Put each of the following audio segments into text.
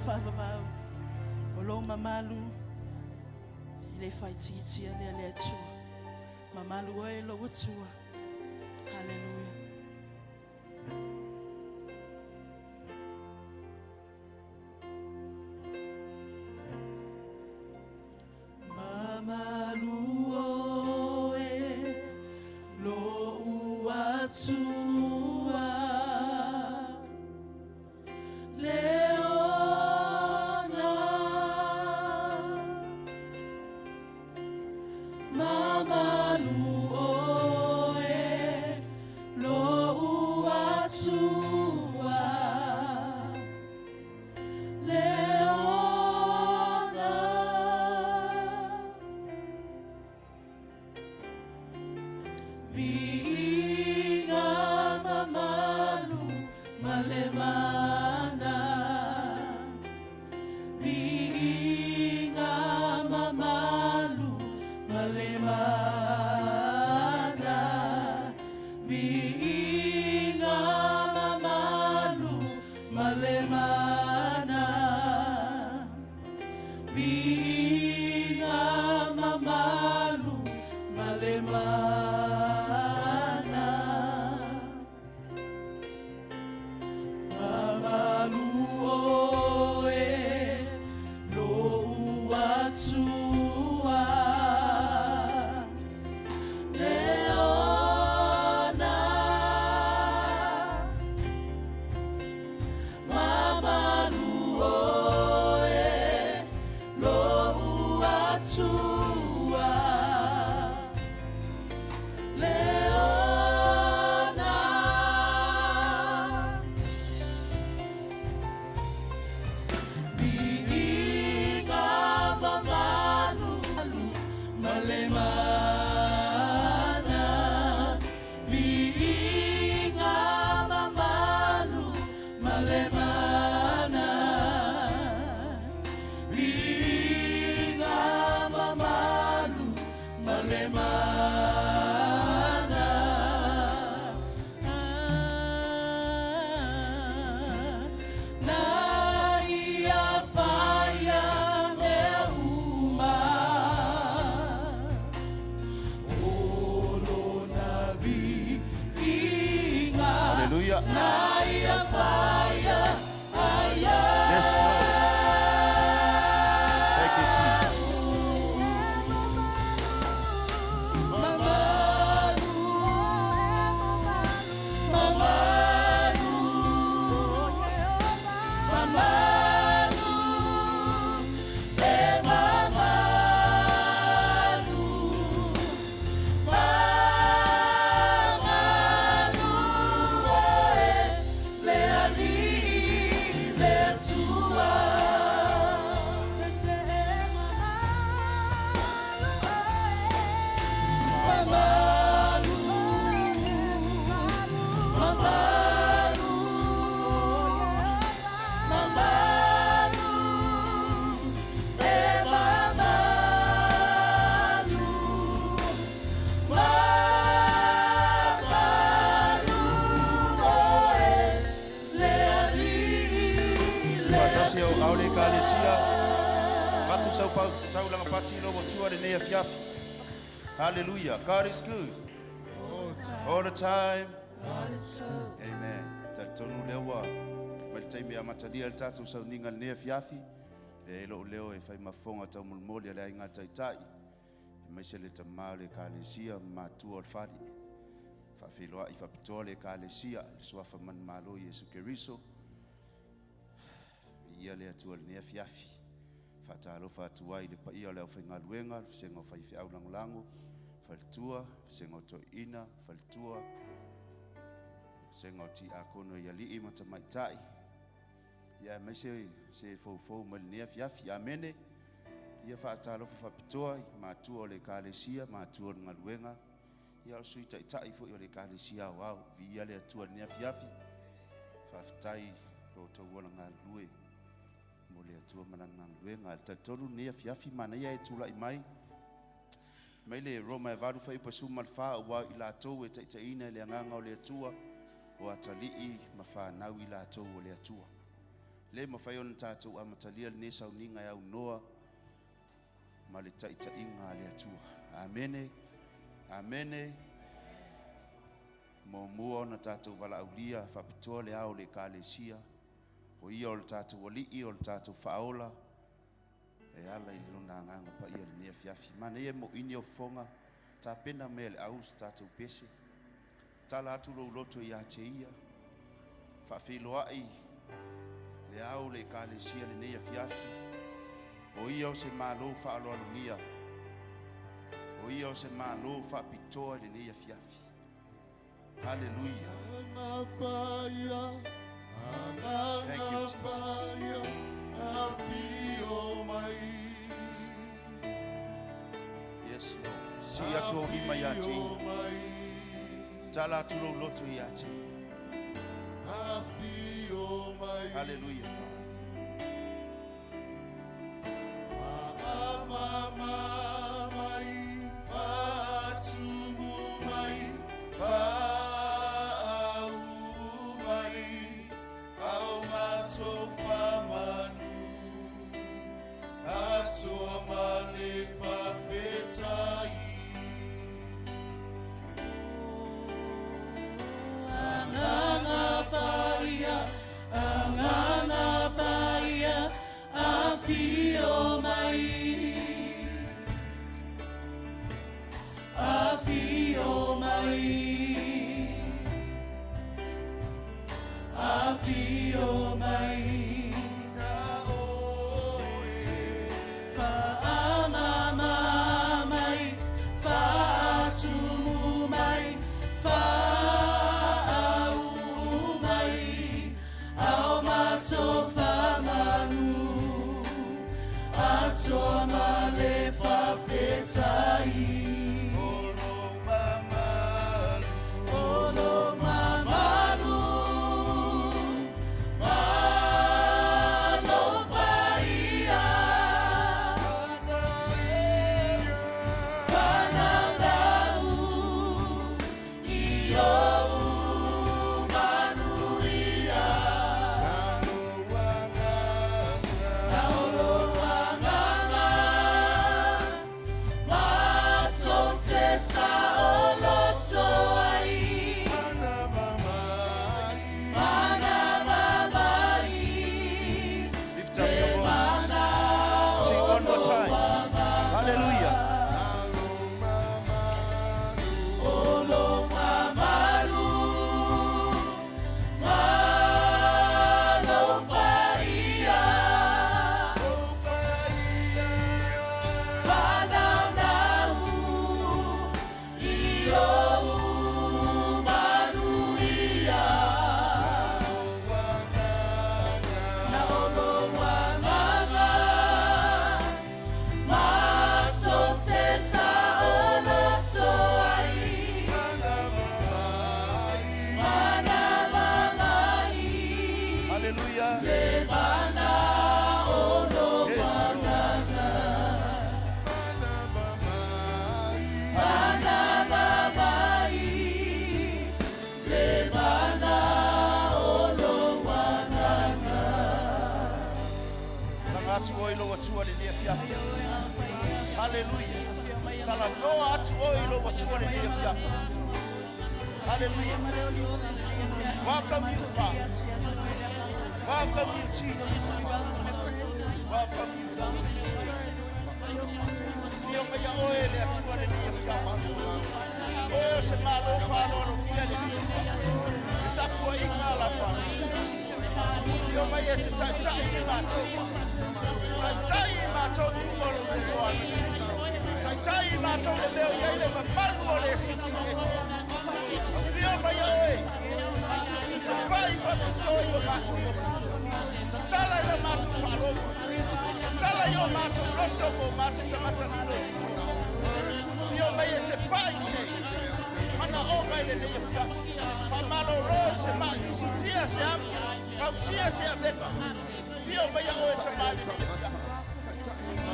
whaababau. O lo mamalu. Le whaititia le atua. Mamalu oe lo atua. Hallelujah. Hallelujah. God is good. All the time. God is good. Amen. Tatonu lewa. Maltaimi amatalia tatu Sauniga ne fiafi. Elo leo e fai mafonga ta mulmoli ala inga taitai. Mesele tamale kalesia matu alfadi. Fa filoa ifa pitole kalesia swafa man malo Yesu Kristo. Yale atu ne fiafi. Fatalo fatuai le paia le ofinga luenga sengo fai fi au langulangu faltua sengo to ina faltua sengo ti akono yali imata maitai ya mese se fo mal ne fiafi amene ya fatalo fa pitoa matua le kalesia matua ngaluenga ya suita itai fo le kalesia wow vi yale atu ne fiafi fatai lo to wala ngalue mole atua mananga luenga tatolu ne fiafi mana ya etula imai maile Roma e varu fai pasuma fa wa ila to eta ina le nganga le atua o atali mafa na ila to le atua Le mawhaiona tātou amatalia le ne Sauniga e au noa ma le taʻitaʻiga a le atua. Amene, amene. Mua ona tātou valaaulia whapitoa le ao le kālesia. O ia o le tātou alii o le tātou whaola. E ala i lona nganga pa ia le nea fiafi. Mana ia mo ini o fonga. Tā pena mea le au sa tātou pese. Tala atu lo loto i ate ia. Whawhiloai le au le kālesia le nea fiafi. O ia o se mālo whaaloalungia. O ia o se mālo whapitoa le nea fiafi. Hallelujah. Thank you, Jesus. Yes, Lord. Si atu o lima yati. Tala atu lo loto yati. Hallelujah, Hallelujah. Tala loa atu oilo watuone ni fiafa. Hallelujah. Welcome you, Father. Welcome you, Jesus. Welcome you, Lord. Fio mea oile atuone ni fiafa. O se malo falo no kiele ni fiafa. Tapua ingala fa. Fio mea te tai ni mato. Tai mato ni moro kutoa. Tai mato le leo yele mapango le sisi. Fio mea oe. Vai fa toyo mato. Sala ile mato falo. Sala yo mato roto mo mato tamata no. Fio mea te pai se. Mana oga ile le fia. Pa malo rose mai sitia se am. Kausia se abeka. Fio mea oe te mai.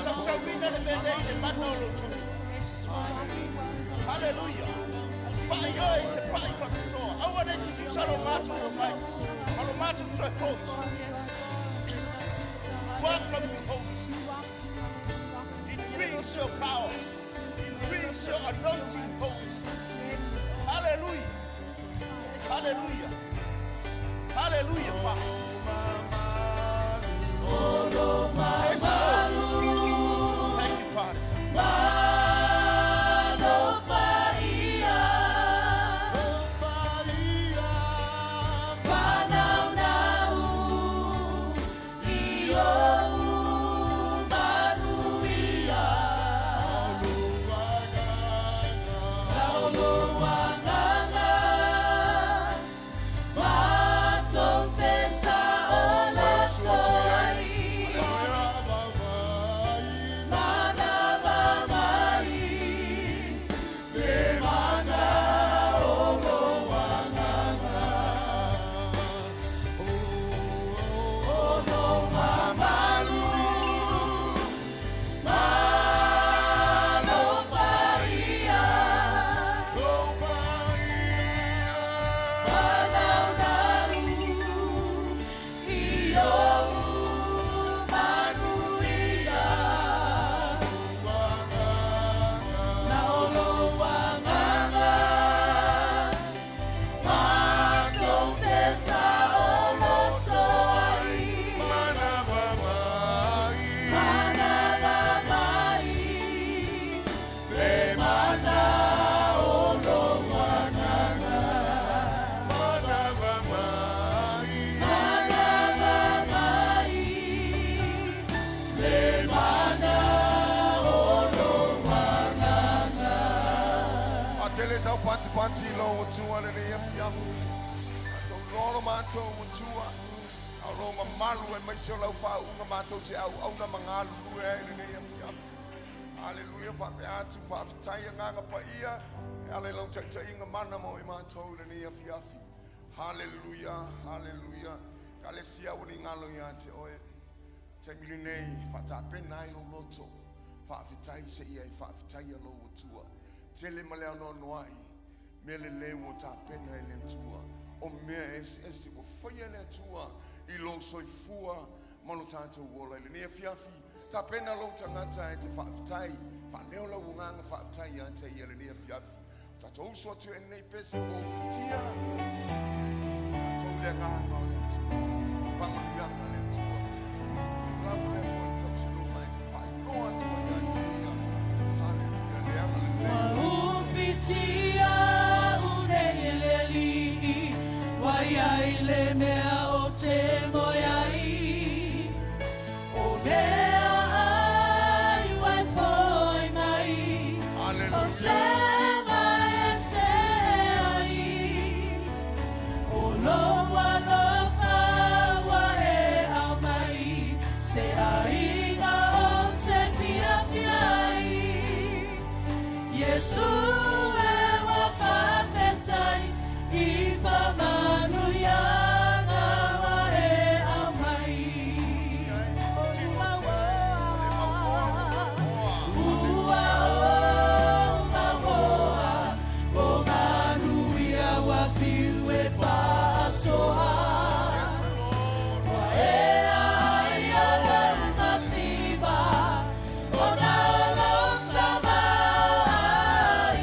So we know the bed. Hallelujah. Pai yo is a pai for the door. I wanted you to shalom mato fight. Shalom mato to a fourth. welcome you, Holy Spirit. Increase your power. Increase your anointing, Holy Spirit. Hallelujah. Hallelujah. Hallelujah, Father. Yes, Lord. Thank you, Father. Pati lo tua le fiafu. To loro mato tua. Alo malu e mai se lau fa una mato te au na mangalu e le fiafu. Hallelujah fa pe atu fa tai nga pa ia. Ale lo te inga mana mo I mato le fiafu. Hallelujah, hallelujah. Kalesia uni ngalo ya te oe. Te milinei fa ta pena I lo loto. Fa fitai se ia fa fitai lo tua. Tele male no noai. Mele lewo ta pena ele tua o mea ese o foi ele tua I lo soi fua mano tanto wola ele ne fiafi ta pena lo tangata e te faftai fa leo la wunganga faftai ante ele ne fiafi ta to so tu ene pese o fitia to le nganga le tua fa manu yanga le tua la le fo to chino mai te fa no atu ya te ya hallelujah le anga le fitia Wai le mea o te moiai O mea ai wai foi mai O se mai e se ai O loa loa wa e au mai Se ainga o te fia fiai Yesu e wa whawhetai I whamanu ianga wa e au mai Ua o mamoa O manu ia wa fiu e whaasoa Wa e ai ala matiba O na lota mai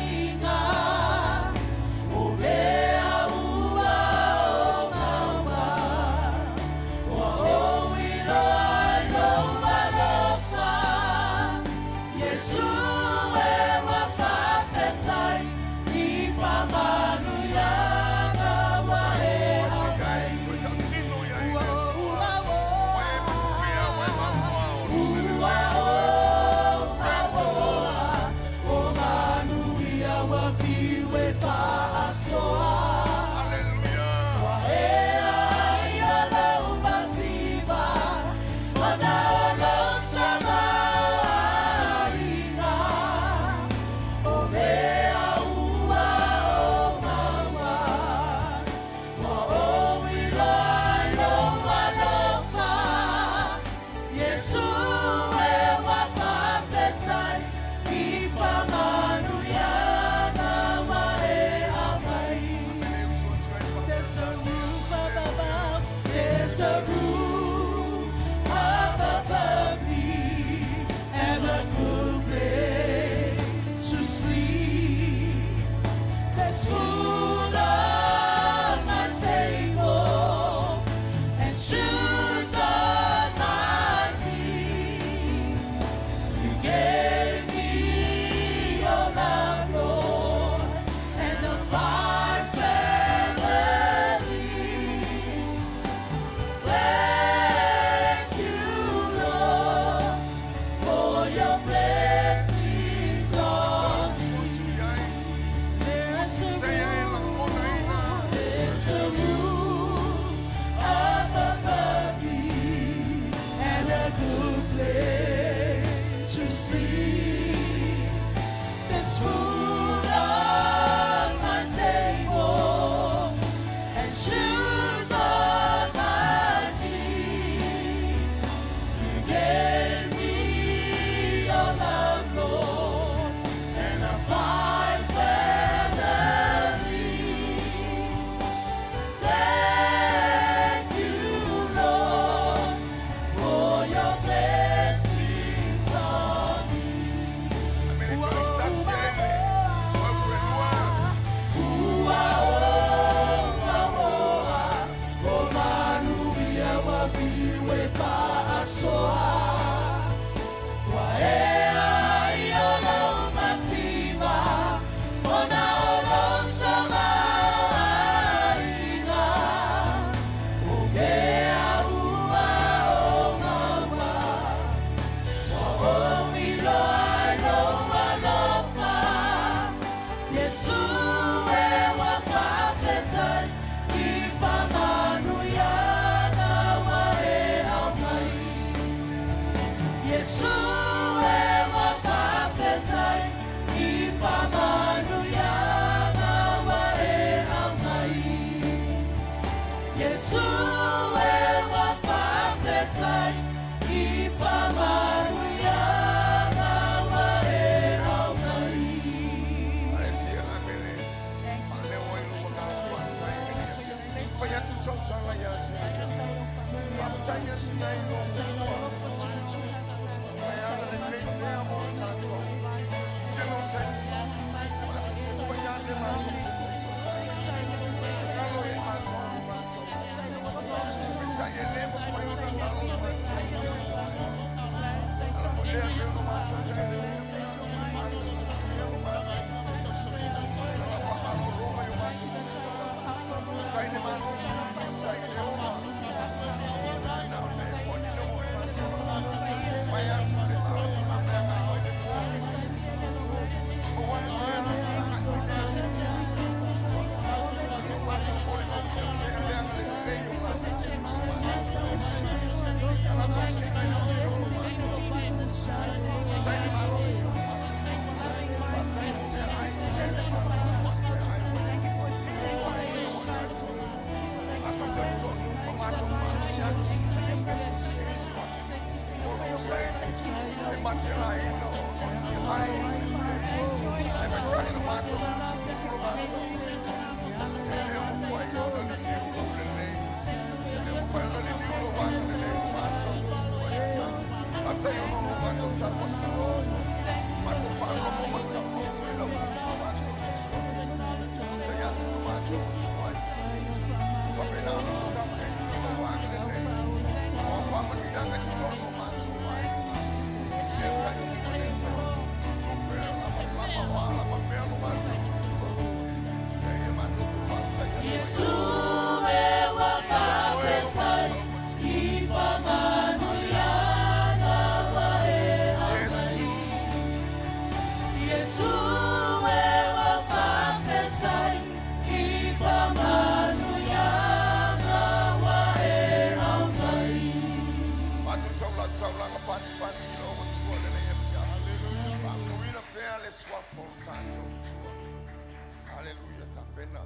Hallelujah, tapena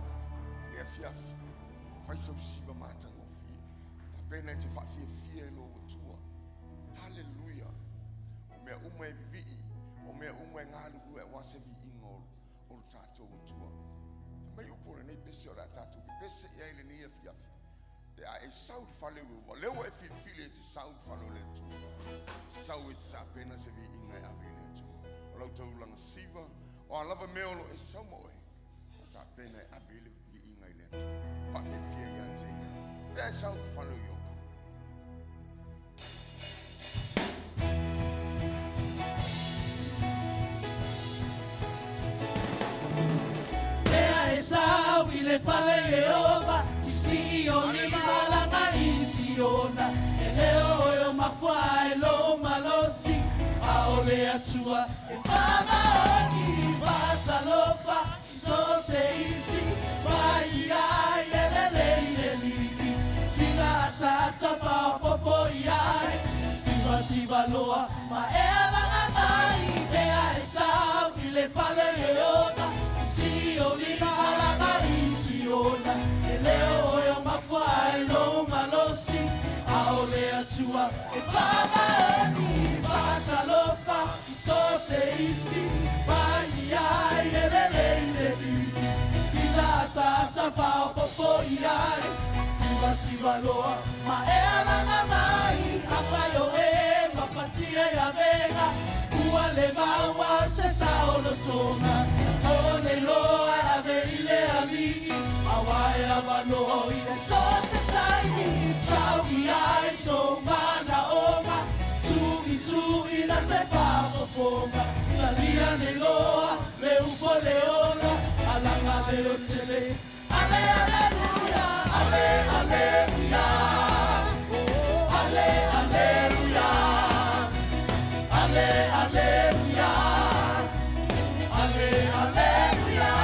ne fiafi. Fai so siva mata no fi. Tapena te fa fie lo tua. Hallelujah. O me vi. O me ngalu e wase vi ingol. O tato tua. Me yo por ne pese ora tato. Pese ya ile ne fiafi. There are a sound follow over. Lewo if you feel it sound follow le tu. Sound it tapena se vi inga avele tu. Lo to lang siva. O lava melo e samo. Tapena avile vi inga ile tu. Fa fie yante. There sound follow you. Le fale Jehovah, si oni malanga isiona, eleo yo mafua elo malosi, aole atua, e fama oni vasalofa, so se isi, vai ai elele, singa tata fa popo ai, siva loa, ma ela ngai, ea esa, le fale Jehovah, si oni malanga eleo yo mafua no malosi aole atua e fama ni batalofa so se isi vai ai elele sila tata fa popo iai siva loa ma ela na mai apayo e mafatia ya vega uale maua se saolo tona one loa aveile amigi awai avano ine sote taimi taui ai so mana oma tu ina te pavo fonga talia ne loa le upo leona alanga le otele ale aleluya ale aleluya ale aleluya ale aleluya ale aleluya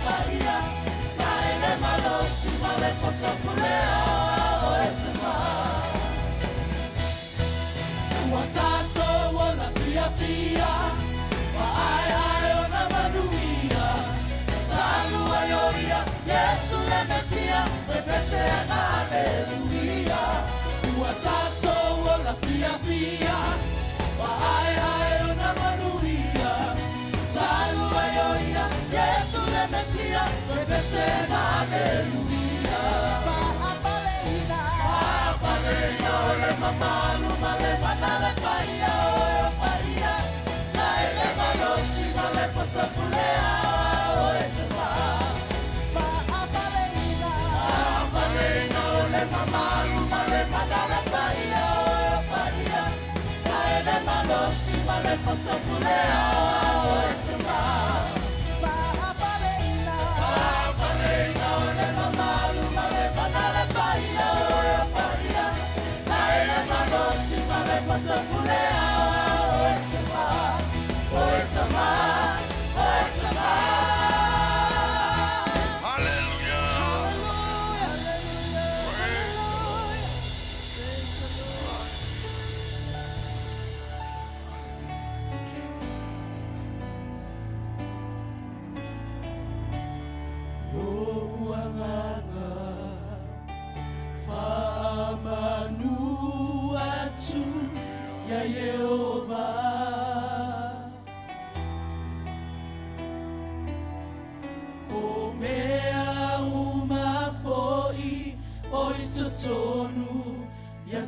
Bye. fia fia wa ai ai ona manuia talu ayoia Yesu le Mesia pepesena haleluia apaleina ole mamalu male manale paia oe paia na ele malosi male potapulea oe tepa apaleina ole mamalu male manale paia oe paia na ele malosi male potapulea oe tepa apaleina ole mamalu male manale paia oe paia na ele malosi male potapulea oe tepa oe tepa oe tepa.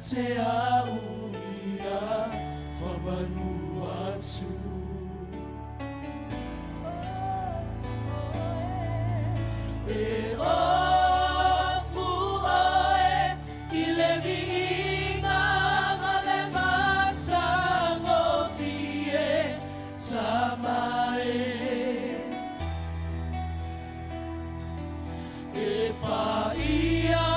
Te auia whamanuatu E ofu oe I le viinga ma le matango vie Tamae E paia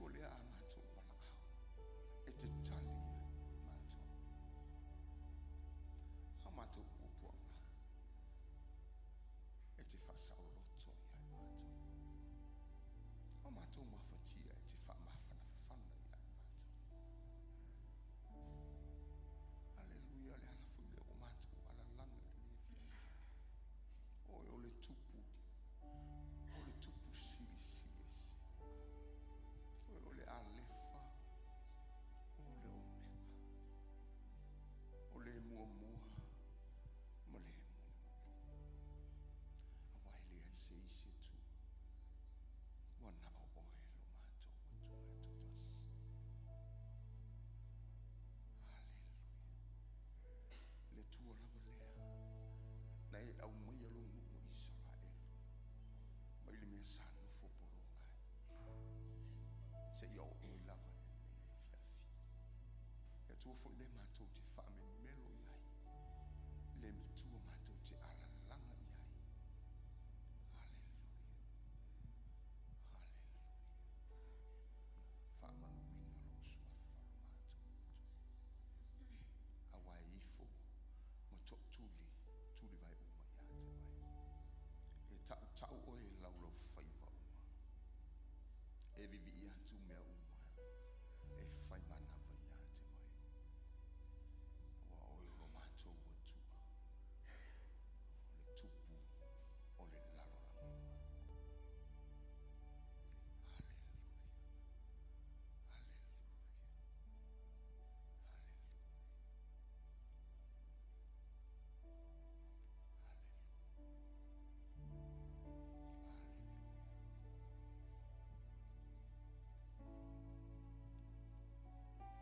tu le a mato wala au. E te tali mato. A mato upuanga. E te whasa o loto ia mato. A mato mafatia e te wha mawhana whana ia mato. Aleluia le ala fu le o mato ala langa le ni fia. O le tupu. O le tupu sili sili. O le alefa. O le omega. O le mua mua. Ma le mua. Awai le ai se isi tu. Wana o oe lo mato. Watu e tutas. Hallelujah. Le tua lava lea. Nei au mai alo nungo Israel. Mai le mea sanu fopolonga. Se ia o oe lava e mea fiafi. E tua fo le mato te wha me melo iai. Le mi tua mato te ala langa iai. Hallelujah. Hallelujah. Wha manu wina lo sua whalo mato. Awai ifo. Ma tok tuli. Tuli vai uma ia te mai. E tau oe lau lau whaiva uma. E vivi i atu mea uma. E whai manawa i ate mai. Wa oe lo mato ua tua. O le tupu. O le lalo la uma. Hallelujah. Hallelujah.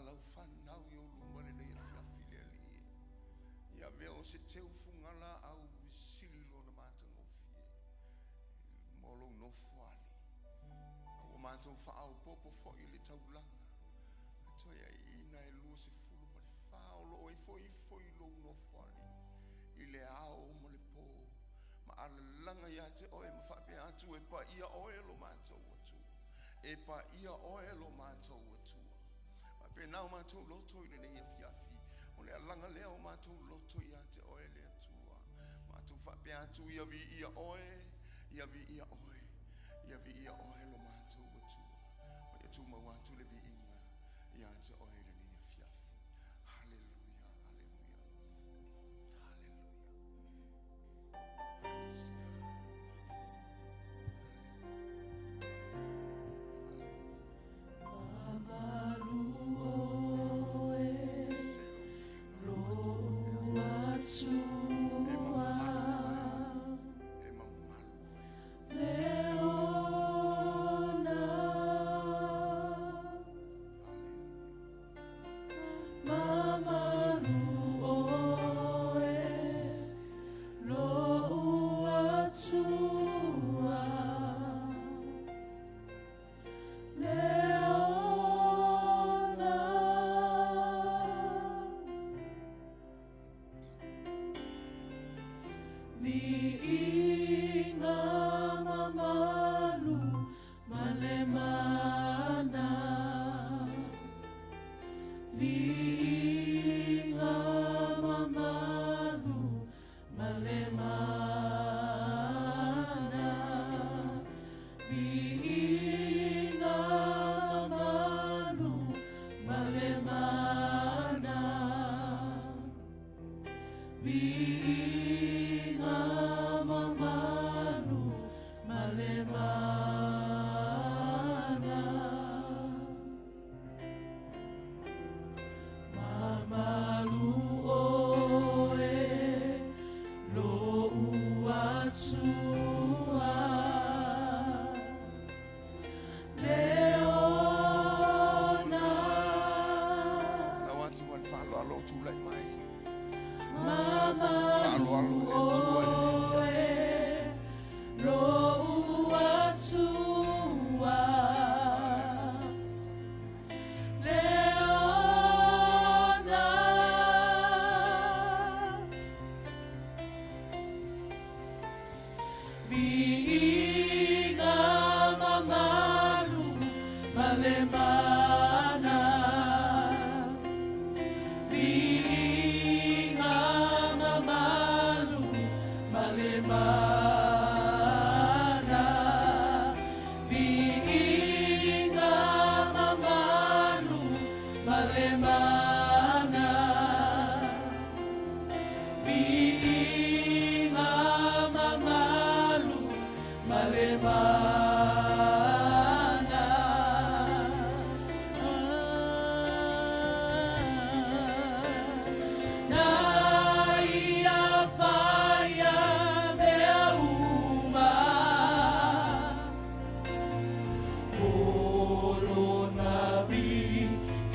lau whanau i o lumba le nei fiafi le ali. Ia veo se teu fungala au sililo na mātanga o fie. Molo no fuali. Au mātou whaau popo fo i le taulanga. Toi ai ina e lua se fulu ma le whaolo o i foi lo no fuali. I le ao ma le po. Ma ala langa ia te oe ma whape atu e pa ia oe lo mātou atu. E pa ia oe lo mātou atu. Ma pe nao mātou loto i le nei fiafi. O le alanga leo mātou loto ia te oe le atua. Mātou whape atu ia vi ia oe. Ia vi ia oe. Ia vi ia oe lo mātou atua. O ia tu mawatu le vi inga. Ia te oe le nei fiafi. Hallelujah, hallelujah. Hallelujah. Praise God.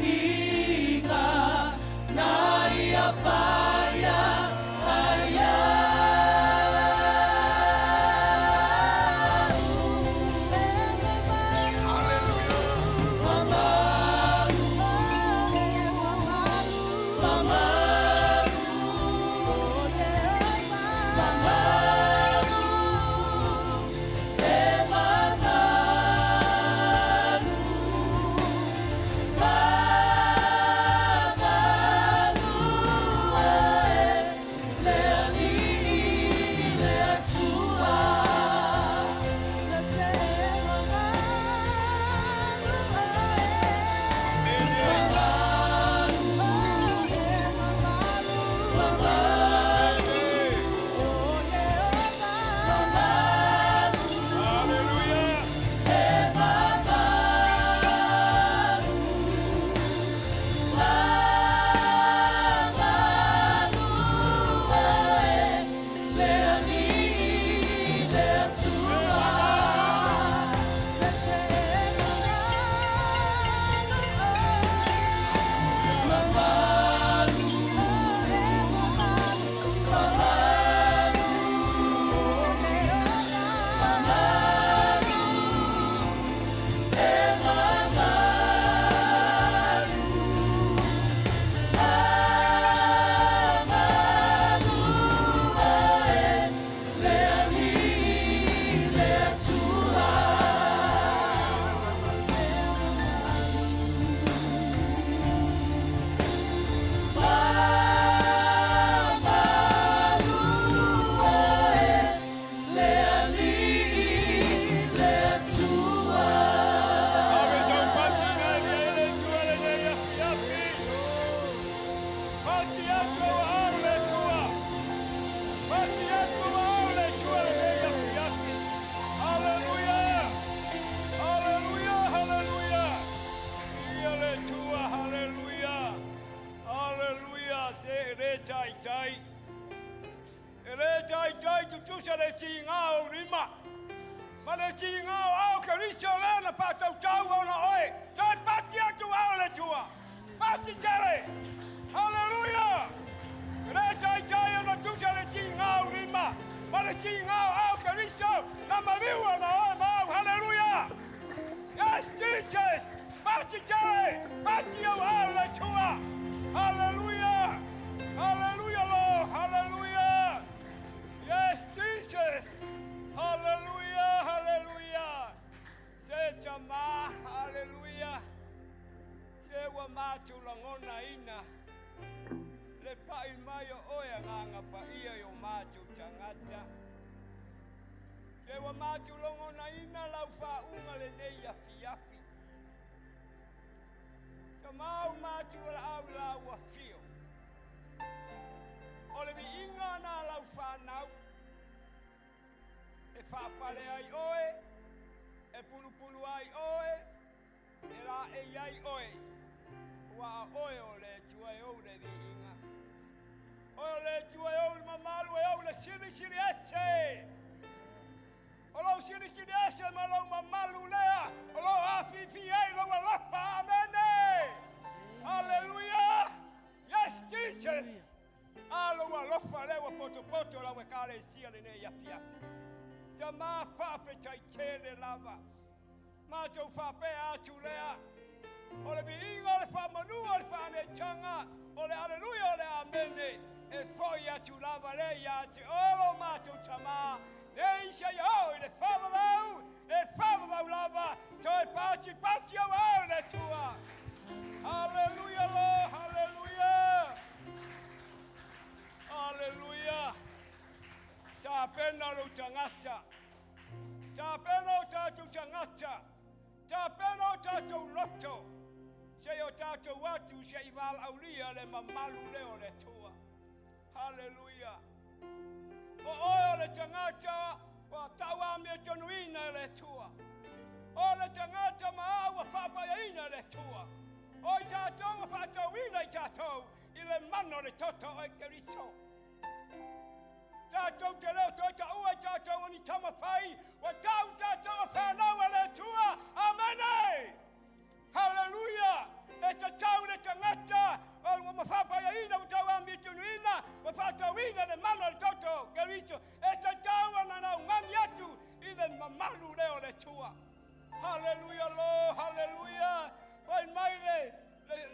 Inga Yes, Jesus! Basti Jerry! Basti you out of Chua! Hallelujah! Hallelujah, Lord! Hallelujah! Yes, Jesus! Hallelujah! Hallelujah! Say Chama! Hallelujah! Say Wamatu Langona Ina! Le pai mayo oya nganga pa iya yo matu changata. Kewa matu longo na ina lau fa unga le nei yafi yafi. Kamau matu la au lau wa fio. Ole mi inga na lau fa nau. E fa pale ai oe. E pulu pulu ai oe. E la e ai oe. Wa oe ole tua e ole di inga. Ole tua e ole mamalu e ole siri siri ese. Olo siri siri ese malo mamalu lea. Olo afifi e lo alofa amene. Hallelujah. Yes, Jesus. Alo alofa lewa poto poto la wekale sia le ne yapia. Tama fape tai tele lava. Mato fape atu lea. Ole bi inga ole fa manu ole fa ne changa. Ole hallelujah ole amene. E foi atu lava le ya te olo mato tama. Neisha yo le fava lava. Toi pachi pachi yo le tua. Hallelujah Lord, hallelujah. Hallelujah. Ta pena lo tangata. Ta pena tatu tangata. Ta pena tatu loto. Se yo tatu watu se ival aulia le mamalu leo le tua. Hallelujah. O oyo le tangata wa tawa me tonuina le tua. O le tangata ma wa fapa ya ina le tua. O tato wa fata wina tato ile mano le toto o Kristo. Tato te leo tota ua tato ni tama fai wa tau tato wa fana wa le tua. Amen. Hallelujah. E tatau le tangata o mafapa ya ina wa tawa me tonuina wa fata wina le mano le toto Kristo. E tatau na na ngani atu ile mamalu leo le tua. Hallelujah Lord, hallelujah. Pai mai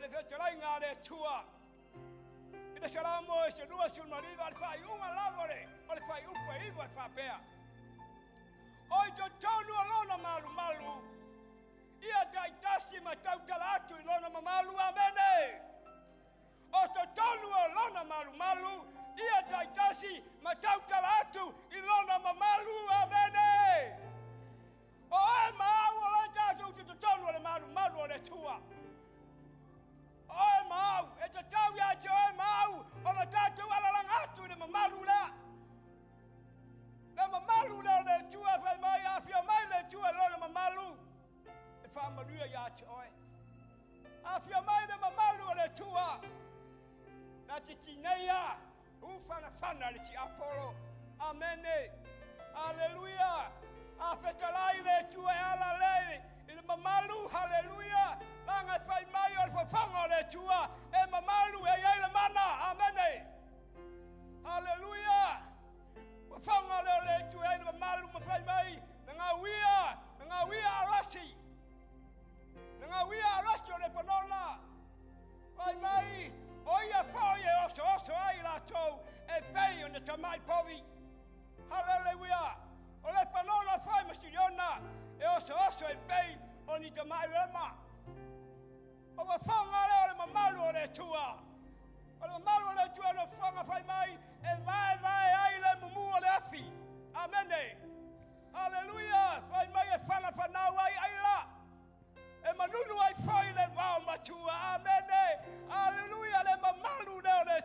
le veterai ngā le tua. Ina salamo e se lua sul mariva al fai unga lavore, al fai upa iwa al whapea. Oi to tonu alona malu malu. Ia tai tasi ma tau tala atu ilona mamalu amene. O to tonu alona malu malu. Ia tai tasi ma tau tala atu ilona mamalu amene. O e mau o le tātou te tonu o le malu malu o le tua. O e mau, e te tau ia te o e mau, o le tātou alalang atu i le mamalu lea. Le mamalu lea o le tua, whai mai awhia mai le tua lo le mamalu. E whamanuia ia te oe. Awhia mai le mamalu o le tua. Nā te tineia, ufana whana le ti Apollo. Amene. Hallelujah. A fetalai le tua e ala le il mamalu, hallelujah. Langa fai mai o whawhanga le tua e mamalu e iei le mana, amene. Hallelujah. Whawhanga le tua e mamalu ma fai mai nga wia arasi. Nga wia arasi o le panona. Fai mai oia whao e oso ai la tau e pei o ne tamai povi. Hallelujah. O le panona fai masiriona e oso e pei o ni te mai rema. O wa whanga le o le mamalu o le tua. O le mamalu o le tua no whanga fai mai e vai ai le mumu o le afi. Amene. Hallelujah. Fai mai e whana whanau ai la. E manunu ai fai le wao matua. Amene. Hallelujah. Le mamalu le o le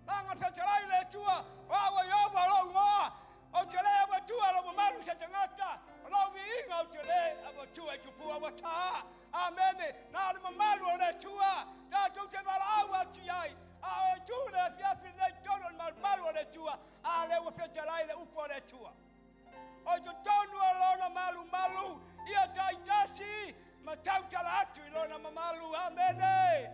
langa te tarai le tua, wa yova lo ngoa, o te le awa tua lo mamaru se tangata, lo vi inga o te le awa tua e tupu awa taa. Amene, nā le mamaru o le tua, tātou te wala awa atu iai, a o e tūne a fiafi le tono le mamaru o le tua, a le ua whetarai le upo o le tua. O te tonu a lona malu malu, ia taitasi, ma tautala atu i lona mamalu, amene.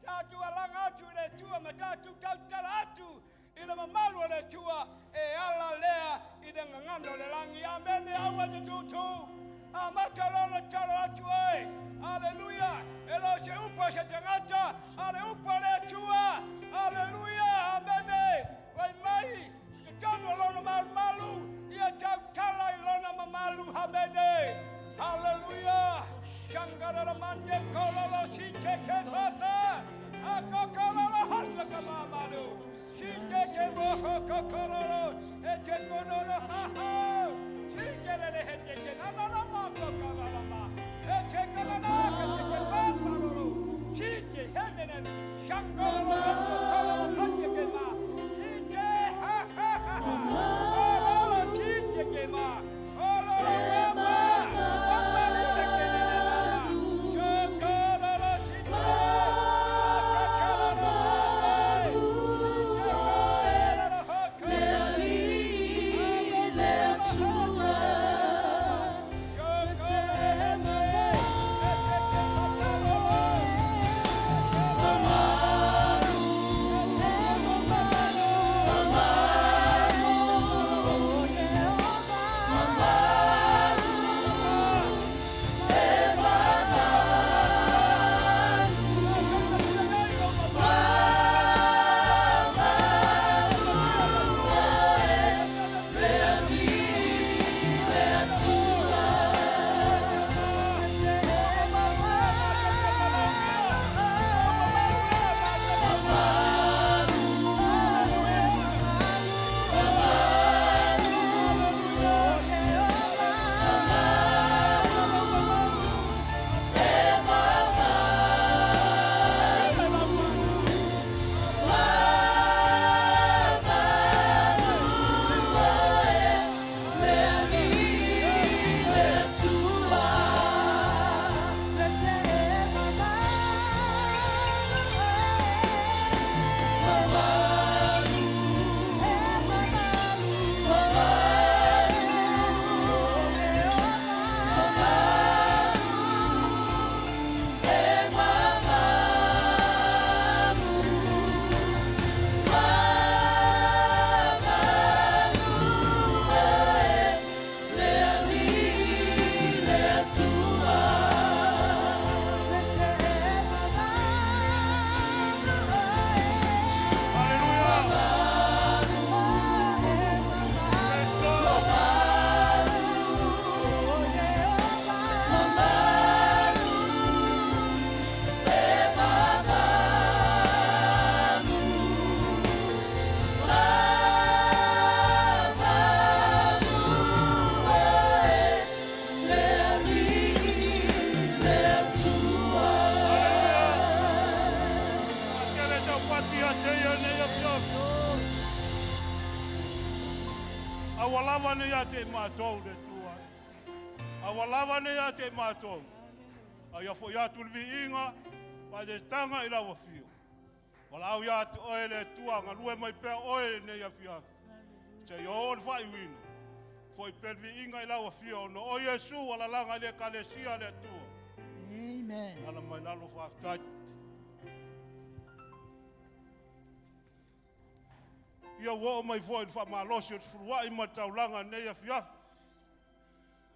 Tātou alanga atu i le tua, ma tātou tautala atu i le mamalu o le tua, e ala lea i le ngangano le langi, amene, awa te tutu. Amata lona talo atu ai, aleluia, e lo se upo se tangata, ale upo le tua, aleluia, amene, wai mai, te tonu lona malu malu, ia tautala i lona mamalu, amene, aleluia. Shangara mande kololo si teke papa, a kokololo hanga kamamalu, si teke moho kokololo, e te konono haha, si teke he teke nanana ma kokololo ma, e te konono ke teke mamarulu, si te henenen, shangara kokololo hanga kema, si te ha ha ha ha, kololo si teke ma, kololo kema. Awalava ne ya te mātou le tua. Awalava ne ya te mātou. Ai afo ya tulvi inga, pa de tanga ila wafio. Wala au ya te oe le tua, ngā lue mai pēr oe ne ya fia. Te yo on fai wino. Foi pelvi inga ila wafio, no o Yesu wala langa le kalesia le tua. Amen. Ala mai lalo whaftai. Ia wo mai foi fa malosi o fulwa I mataulanga ne ia fia.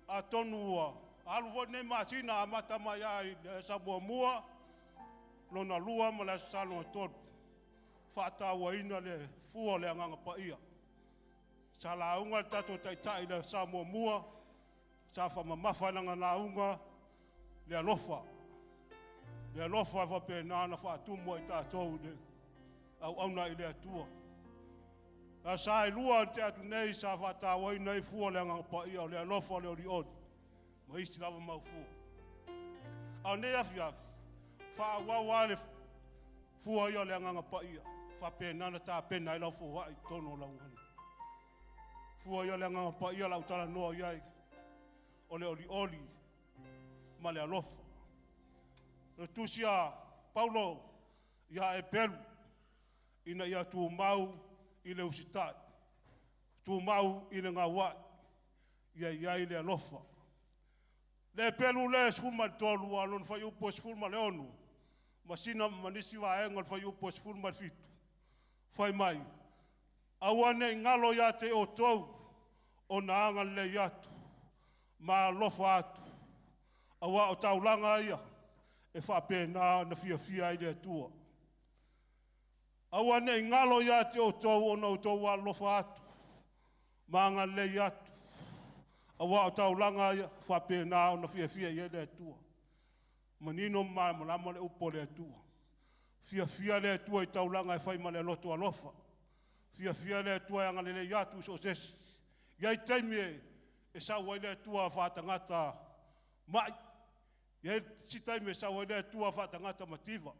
A tonua. Alu vo ne masina amata mai ai sa mua. Lona lua ma la salo tot. Fata wa ina le fuo le nganga pa ia. Sala unga tato tai le sa mua. Sa fa mamafa nga na unga le alofa. Le alofa va pe na fa tumo I tatou de. Au na ile atua. La sai lua te atu nei sa fata wai nei fuo le nganga pa ia le alofa le ori od. Ma isi lava mau fuo. Au nei afi. Fa wa le fuo ia le nganga pa ia. whapena na tā pena I lau fōwa I tono lau ngani. Fua ia le nganga pa ia lau tala noa iai. Ole oli ma le alofa. Le tusia Paulo ia e pelu ina ia tu mau I le usitai. Tu mau I le ngā wai. Ia I le alofa. Le pelu le sfulma tolu alon fa upo sfulma le onu. Masina manisi wa engol fa upo sfulma fitu. Fai mai. Awane ngalo ia te o tou o na anga le iatu. Ma alofa atu. Awa o taulanga ia. E whapena na fia I le tua. Awane ngalo ia te o tou o na o tou alofa atu. Ma anga le iatu. Awa o taulanga ia whapena o na fia I le tua. Manino malama le upo le tua. Fia le tua I taulanga e whai ma le loto alofa. Fia le tua anga le iatu so sesi. Iai taimi e sawa le tua whatangata mai. Iai si taimi e sawa le tua whatangata mativa.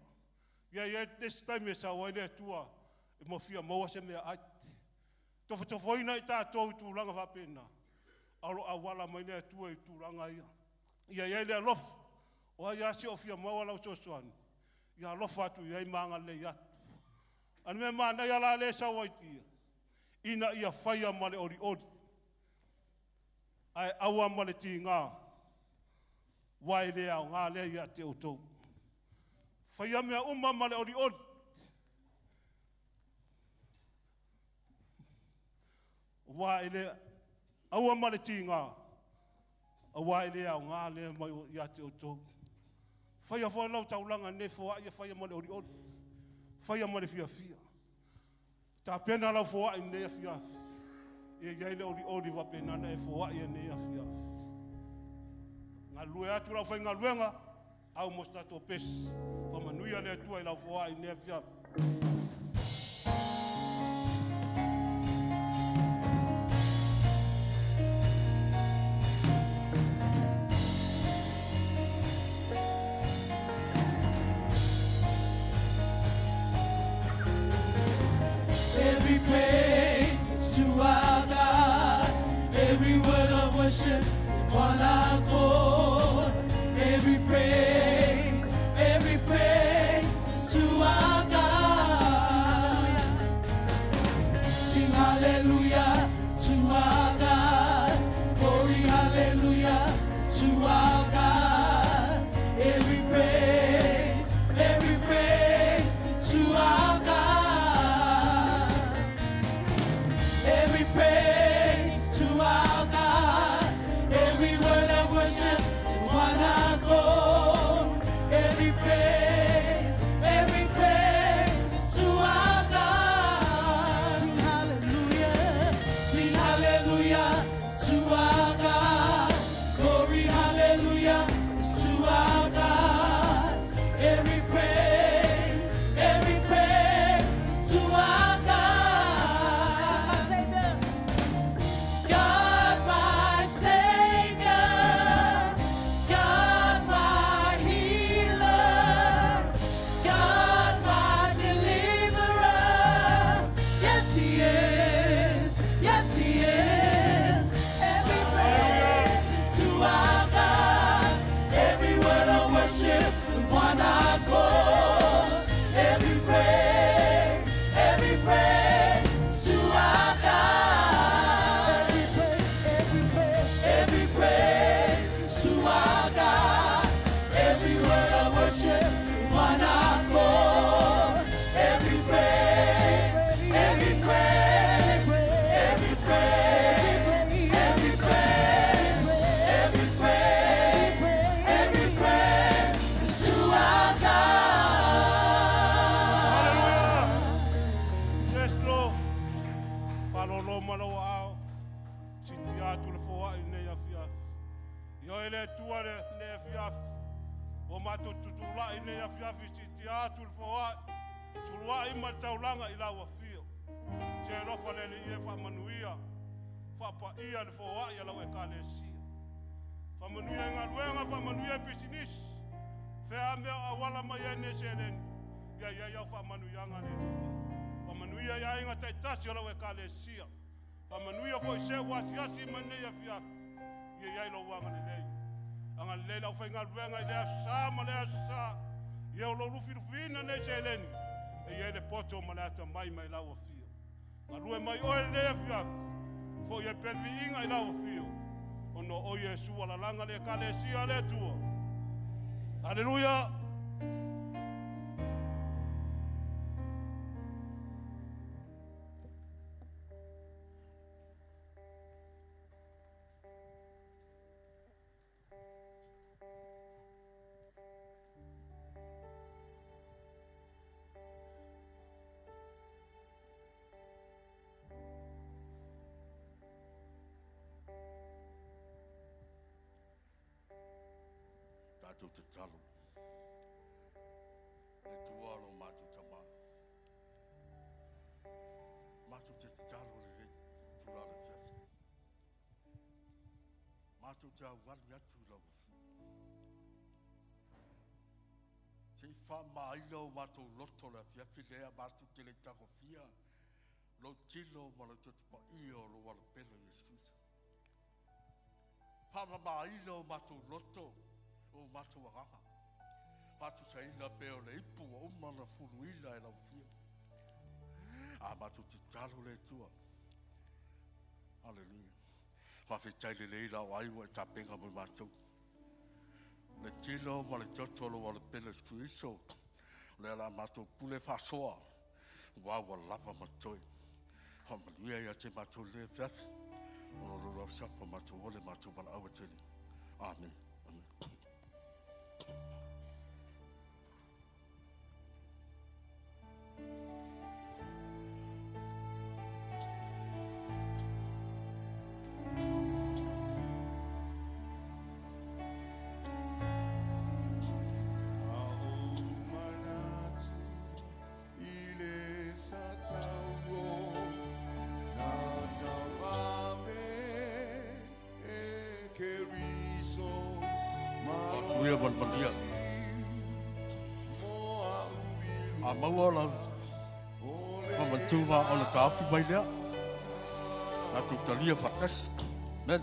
Iai tesi taimi e sawa le tua e mo fia maua se mea aiti. Tofoina I tātou I tūranga whapena. Alo awala mai le tua I tūranga ia. Iai le alofa. O ai asi o fia maua lau sosoani. Ia alofa atu iai maanga le iatu. Anu me mana ia la le sawa itia. Ina ia whaia ma le ori. Ai aua ma le ti ngā. Wai le au ngā le ia te utou. Whaia mea uma ma le ori. Wai le aua ma le ti ngā. Wai le au ngā le mai ia te utou. Whaia whai lau taulanga ne whua ia whaia ma le ori. Whaia ma le fia. Tā pena lau whua I ne fia. E iai le ori wa pena na e whua ia ne fia. Ngā lue atu lau whai ngā luenga. Au mostato pes. Whamanuia le atua I lau whua I ne fia. Every praise is to our God. Every word of worship is one accord. Every praise is to our God. Sing hallelujah to our God. Glory hallelujah to our God. Every praise is to our God. Every praise to our God. Every word of worship is one accord. Every praise to our God. Sing hallelujah to our God. Glory hallelujah to our God. Every praise to our God. God my Savior, God my healer, God my deliverer. Yes He is, yes He is. Every praise to our God. Every word of worship with one accord. Every praise to our God. Every praise to our God. Every word of worship with one accord. Every praise is to our God. Yes, Lord. Palolo malo ao. Siti atu le whua I ne fia. Yo ele tua le fia. O matu tutula I ne fia siti atu le whua. Sulua I mataulanga I lawa fia. Se rofa le ie whamanuia. Whapa ia le whua I lawa e kalesia. Whamanuia ngā luenga whamanuia business. Whea mea awala mai ene se neni. Ia whamanuia ngā neni. ia ia inga te tasi ala we kalesia. Pamanuia foi se wasi asi manea fia. Ia ia lo wanga nei. Anga le la foi ngal wenga le sa ma le sa. Ia lo lufi fina nei cheleni. E ia le poto manata mai la wa fia. Alue mai oe le fia. Foi e pelvi inga la wa fia. Ono o Yesu ala langa le kalesia le tua. Hallelujah. Tātou te talo. E tualo mātou tama. Mātou te talo le turale whiawhi. Mātou te awani atu lau whi. Te wha maila o mātou loto le whiawhi lea mātou te le tako whia. Lo tilo ma le tutupa ia o lo wala pelo Iesusa. Wha maila o mātou loto o mātou aranga. Mātou sa ina peo le ipu o umana fulu ina e lau fia. A mātou te talo le tua. Halleluja. Mawhetai le leila o aiwa e tapenga mo mātou. Le tino ma le totolo o le peles kuiso. Le la mātou pule whasoa. Wawa lava matoi. Hamaluia ia te mātou le whiawhi. Ono rura safa mātou ole mātou wala awa tini. Amen. Tuia manmania. A maua la. A mantua o le tāwhi mai lea. A tu talia whakas. Men.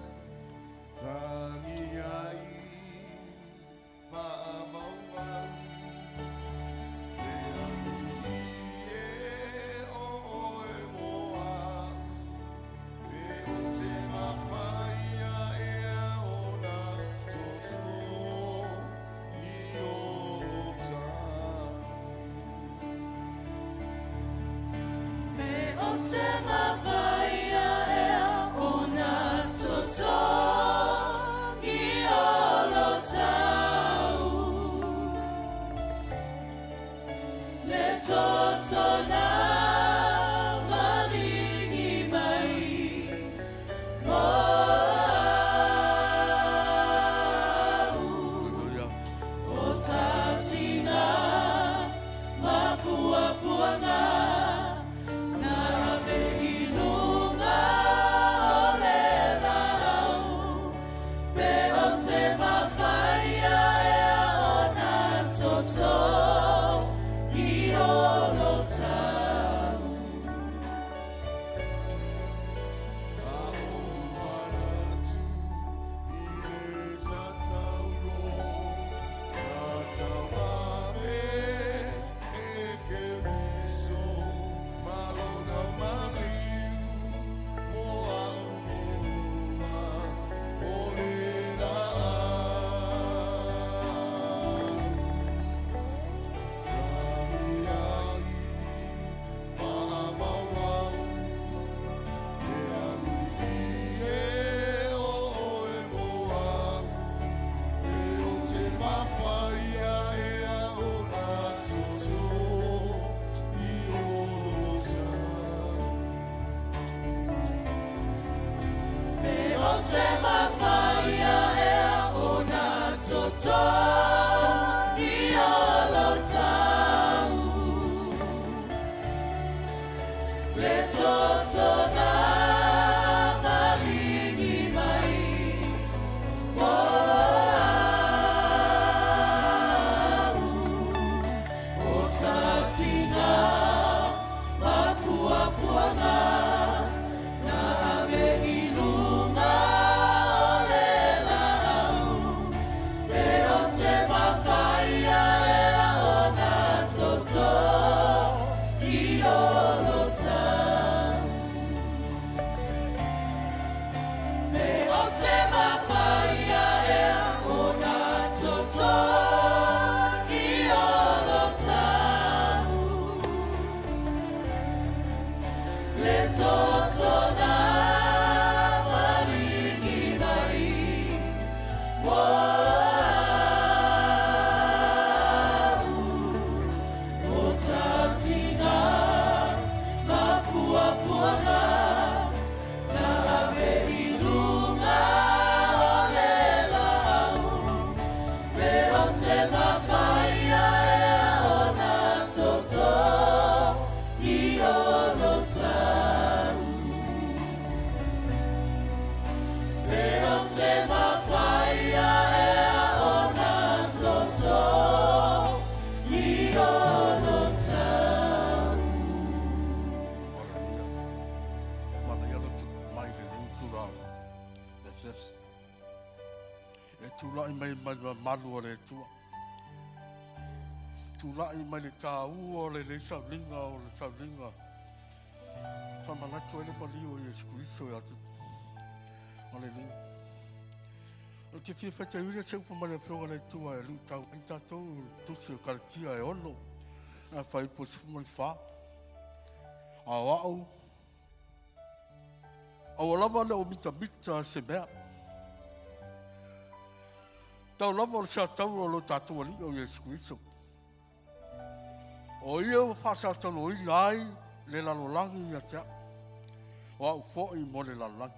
Makua Tulai mai malu o le tua. Tulai mai le tau o le saulinga o le saulinga. Whamanatu ele mali o Yesu Christo e atu. Hallelujah. O te fia whata ura seu pa mare whronga le tua e lu tau i tatou tusi o karatia e ono. A whai po sifumani wha. A wao. A walava le o mita se mea. Tau lava o le sa tau o lo tatou ali o Yesu Christo. O ia o whasa tau o ina ai le lalolangi ia tea. O au fōi mo le lalolangi.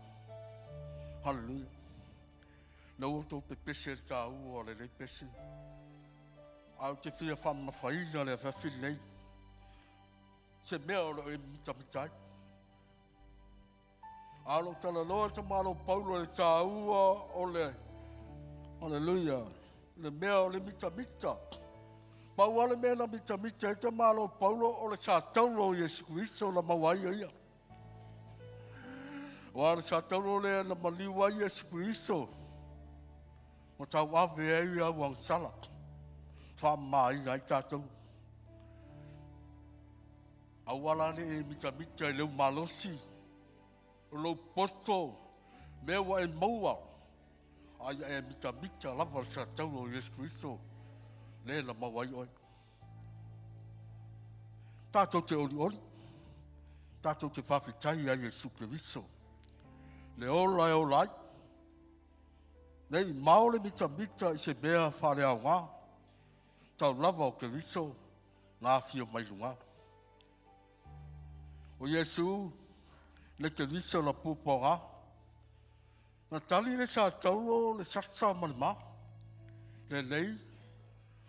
Hallelujah. Na o tō pe pese le tau o le pese. Au te whia whamma whaina le whawhiri nei. Se mea o e mita. Alo tala loa te malo paulo le tau o le Hallelujah. Le mea o le mita. Pau ale mea na mita e te malo paulo o le sa taulo o Yesu Christo la mawai ia. O ale sa taulo le na maliwa Yesu Christo. O tau ave e ia wang sala. Wha mai nai tātou. Awala le e mita e leu malosi. O lo poto. Mea wa e maua. Aia e mita lava sa taulo o Yesu Christo. Le la mawai oi. Tātou te oli. Tātou te whawhitai a Yesu Christo. Le ola e olai. Nei maole mita i se mea whare au ngā. Tau lava o Christo. Ngā whio mai lunga. O Yesu, le Christo na pupo ngā. Na tali le sa taulo le sasa malima. Le lei.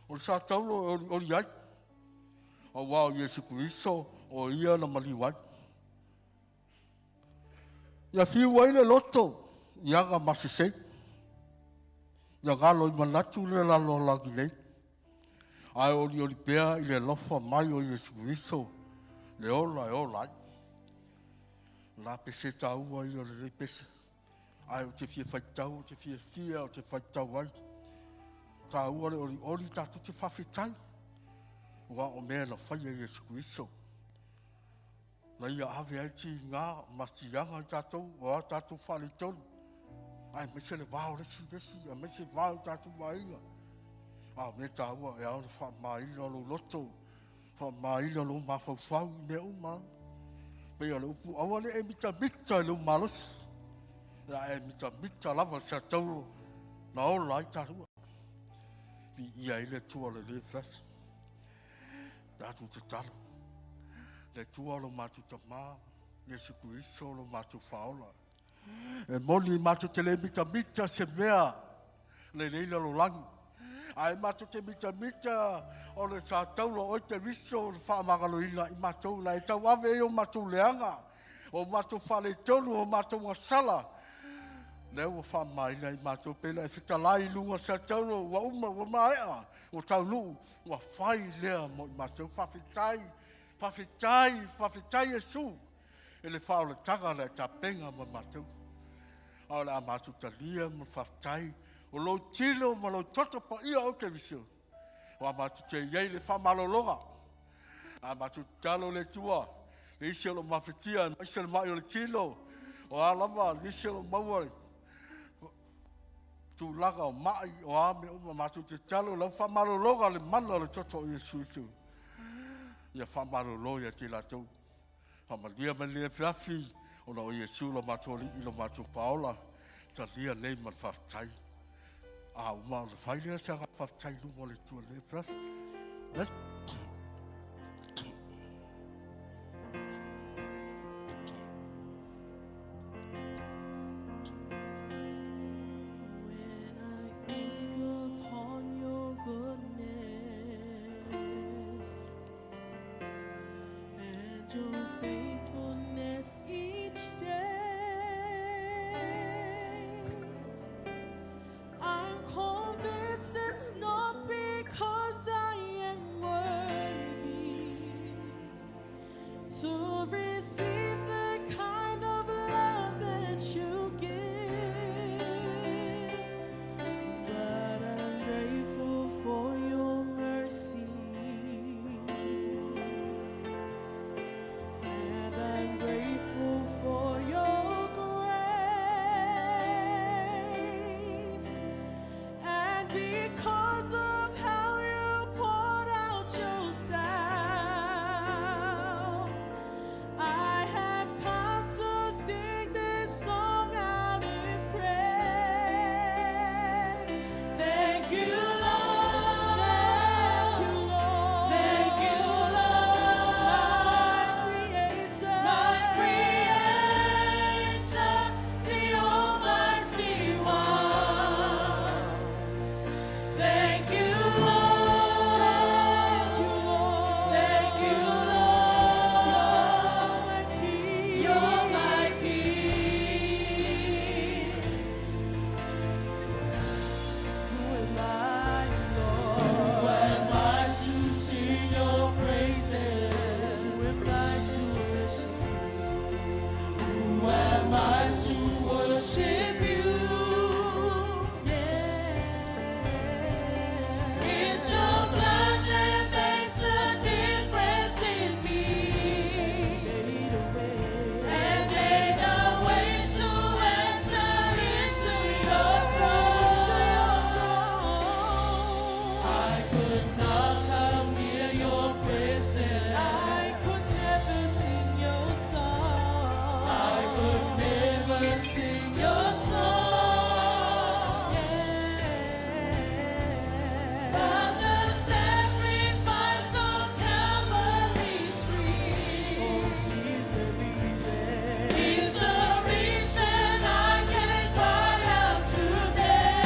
O le sa taulo o liai. O wao Yesu Christo o ia na maliwai. Ia fiu wai le loto. Iaga masisei. Ia galo i manatu le lalo lagi nei. Ai oli pea i le lofa mai o Yesu Christo. Le ola e olai. La pese tau ai o le pese. Ai o te fia whaitau, o te fia, o te whaitau ai. Tā ua le ori tātou te whawhitai. Ua o mea na whaia Yesu Christo. Na ia ave ai ti ngā masianga i tātou, o a tātou whale tonu. Ai mese le vāo resi, a mese vāo tātou wainga. A me tā ua e au le whamaina lo loto. Whamaina lo mawhauwhau me uma. Pea le upu awa le e mita i lo malosi. Ia e mita lava sa tauro na ola i tātua. Vi ia i le tua le whawhi. Tātou te talo. Le tua lo mātou ta mā. Yesu Christo lo mātou whaola. E moni mātou te le mita se mea. Le reina lo langi. Ai mātou te mita o le sa tauro o te viso le whaamagalo ina i mātou. La e tau ave e o mātou leanga. O mātou whale tonu o mātou wasala. Leo o whamaina i mātou pena e whitalai lunga sa tauro wa uma wa maea o taunu wa whai lea mo i mātou whawhitai e su e le whao le taga le ta penga mo mātou a le a mātou talia mo whawhitai o lo tino mo lo toto pa ia o te viso wa mātou te iei le whamalologa A matu talo le tua. Le isi o lo mawhitia, ma isi o le mai o le tino. O a lava, le isi o lo maua. Tu laga o mai, o a me o matu te talo, lau whamaro loga le mana le toto o Yesusu. Ia whamaro lo ia te latou. Hamalia me le whiawhi, o na o Yesu lo matu li ilo matu paola. Ta lia nei man whaftai. A uma le whailea se aga whaftai lungo le tua le whiawhi. Le your faithfulness each day. I'm convinced it's not because I am worthy to receive the kind of love that you give, but I'm grateful for your mercy. I'm grateful for your grace, and because of how you poured out yourself, I have come to sing this song out in praise. Thank you, Lord. Thank you, Lord. Thank you, Lord. My Creator, the Almighty One. Thank you, Lord. Thank you, Lord. You're my King. Who am I, Lord? Who am I to sing your praises? Who am I to worship you? Who am I to worship you? Yeah. It's your blood that makes a difference in me. And made a way to enter into your throne. I could not come near your presence. I could never sing your song. I could never sing your song. But the sacrifice on Calvary's tree is the reason I can cry out today.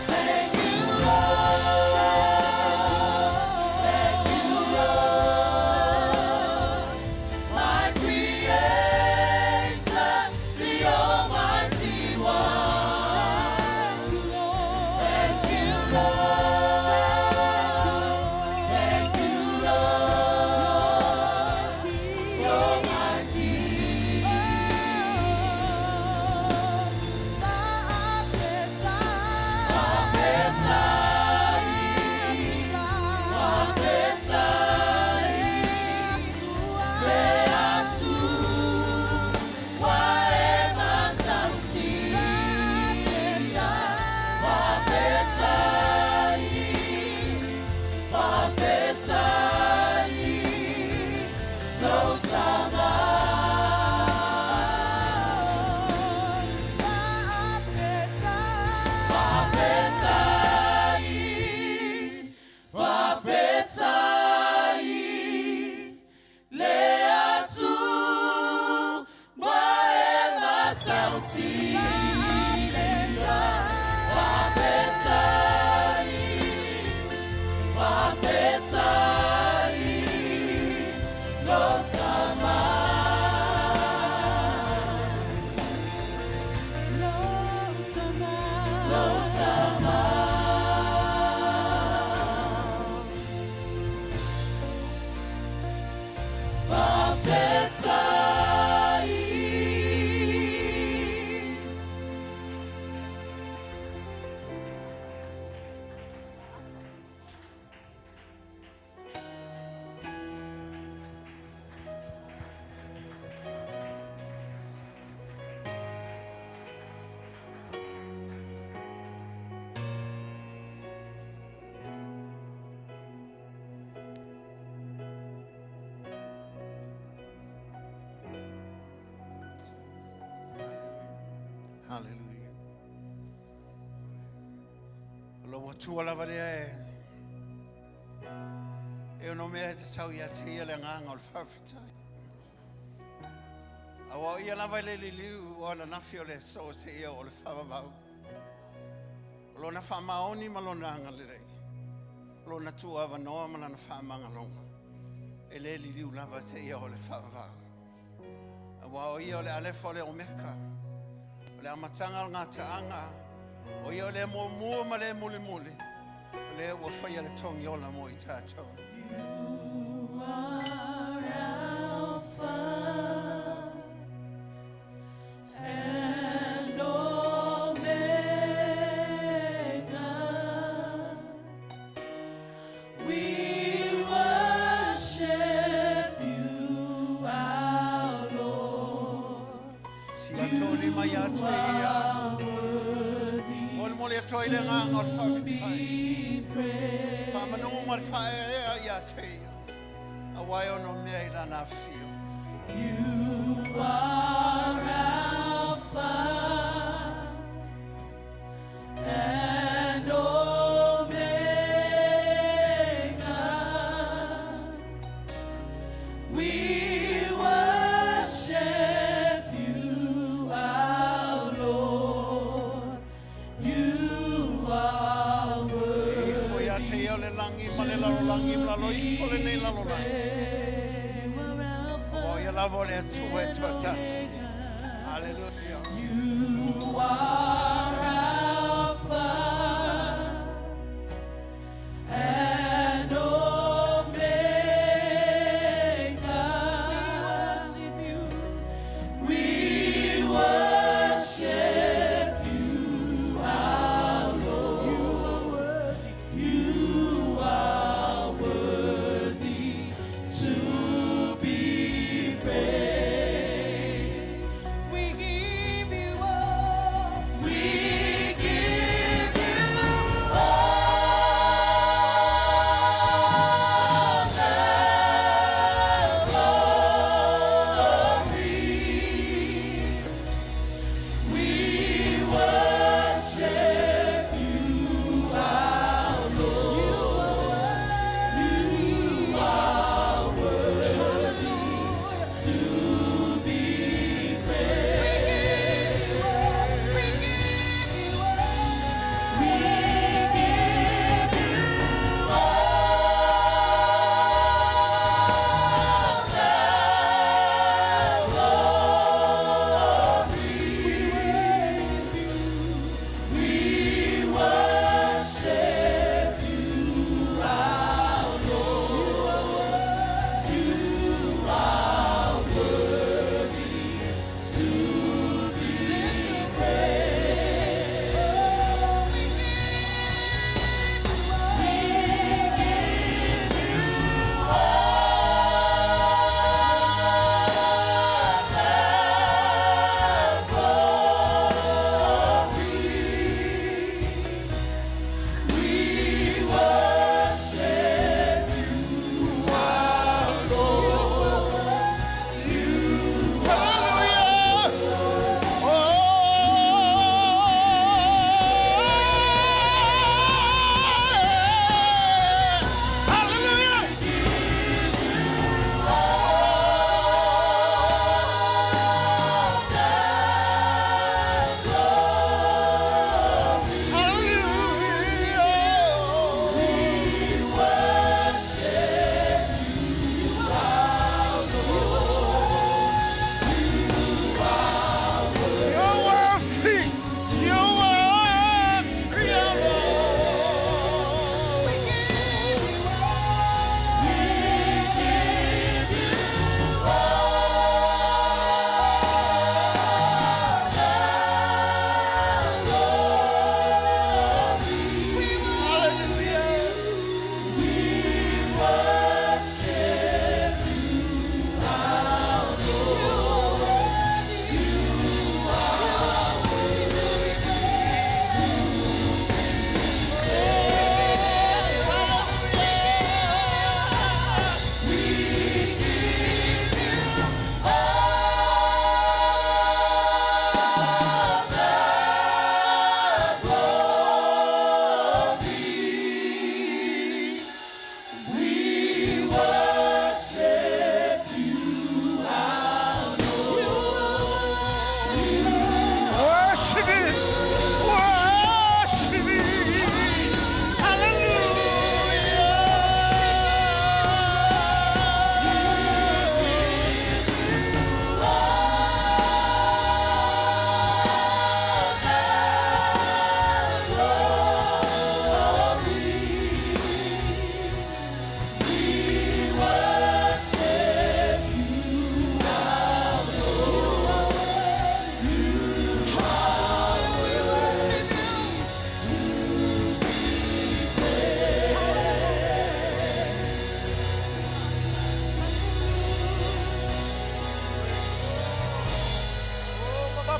Thank you, Lord. Thank you, Lord. My Creator, the Almighty One. Thank you, Lord. Thank you, Lord. You're my King. O tua lava lea e ono mea te tau ia te ia le nganga o le whawhitai. Awa ia lava le liu o ana nafi o le so se ia o le whawawau. Lona whamaoni ma lona anga le rei. Lona tua awa noa ma lana whamanga longa. E le liu lava te ia o le whawawau. Awa o ia o le alefa o le omeka. O le amatanga o ngā taanga. O ia o le mua ma le muli muli. O le ua whaia le tongi ola mo I tātou. You are Alpha and Omega. We worship you, our Lord. Si atoni mai a te ia. Mole mole atoi le nganga o le whawhitai. Whamanu ma le whaea ia te ia. Awai ono mea I lana fio. You are Alpha and Omega. We worship you, our Lord. You are worthy. Ifo ia te ia le langi ma le lalo langi ma lalo ifo le nei lalo langi. O ia lavo le atua e tua tasi. Hallelujah. You are Alpha and Omega. We worship you, our Lord. You are worthy to be praised. We give you all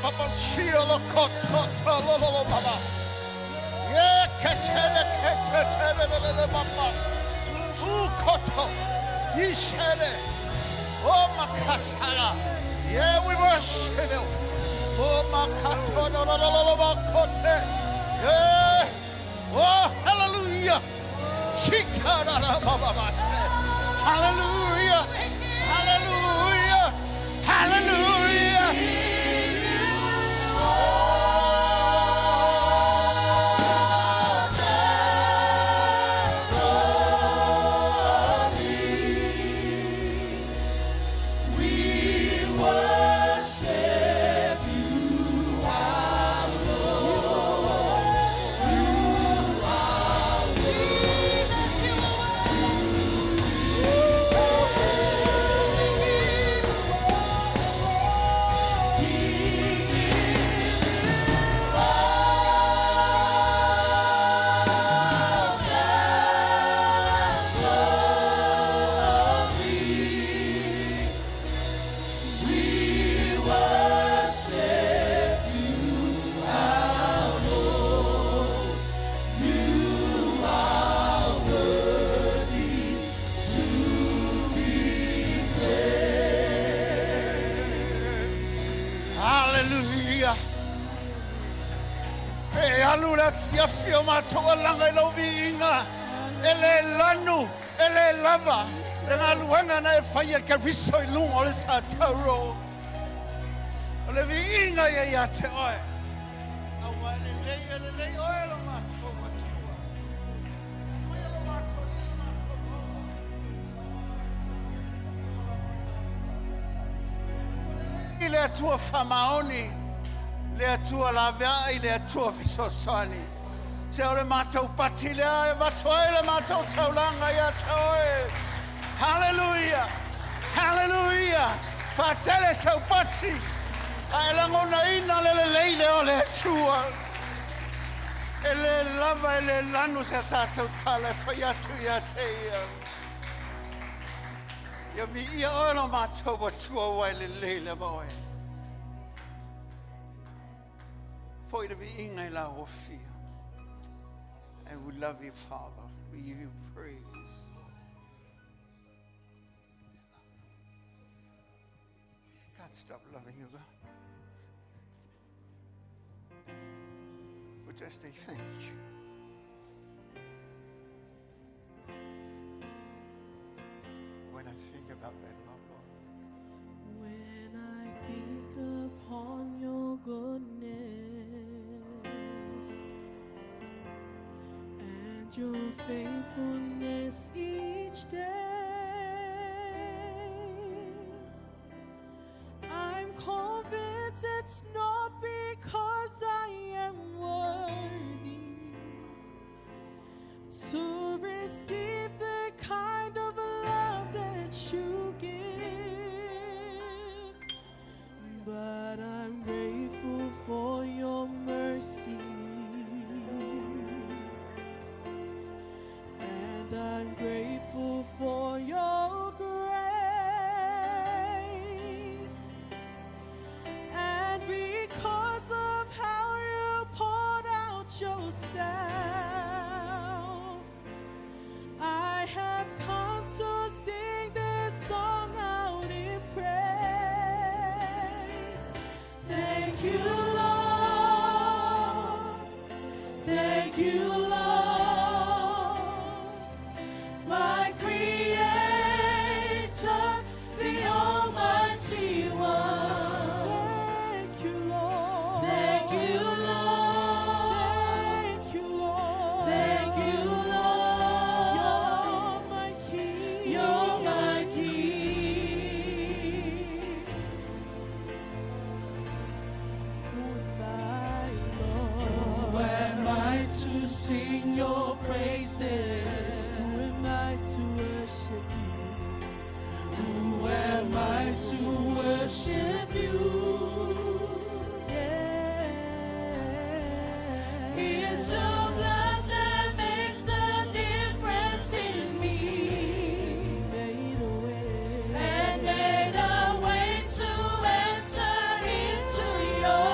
Papa Shielo Koto Lolo Baba. Yeah, Ketele Ketele Baba. Koto. Yishele. Oh Makasala. Yeah, we worship you. Oh Makato Lolo Kote. Yeah. Oh, hallelujah. Shikara Baba. Hallelujah. Hallelujah. Hallelujah. Hallelujah. Hey, alula fia matoa langa lovinga. Ele lanu, ele lava. Lenga luanga na faya ke riso ilung ole sa taro. Ole vinga ya te oe. Awale le oe lo mato matua. Oe lo mato ni mato. Ile tua famaoni. Le tua lavea e le tua visosani. Se ole matou patile e vatoe le matou taulanga ya toe. Hallelujah. Hallelujah. Fatele sau pati. Ai langona ina le ole tua. Ele lava ele lanu se tatou tale fayatu ya te. Ya vi ia ole matou tua wa le voe. For to be in la fear. And we love you, Father. We give you praise. Can't stop loving you, God. We just say thank you. When I think about that love, Lord. When I think upon your goodness and your faithfulness each day, I'm convinced it's not because I am worthy to receive the kind of love that you give, but I'm grateful for your mercy, and I'm grateful for your grace, and because of how you poured out yourself, I have come to sing this song out in praise. Thank you, Lord. Thank you, Lord. My Creator, the Almighty One. Thank you, Lord. Thank you, Lord. Thank you, Lord. Thank you, Lord. You're my King. You're my King. My Lord. Who am I to sing your praises? Who am I to worship you? Who am I to worship you? Yeah. It's your blood that makes a difference in me. Made a way. And made a way to enter into your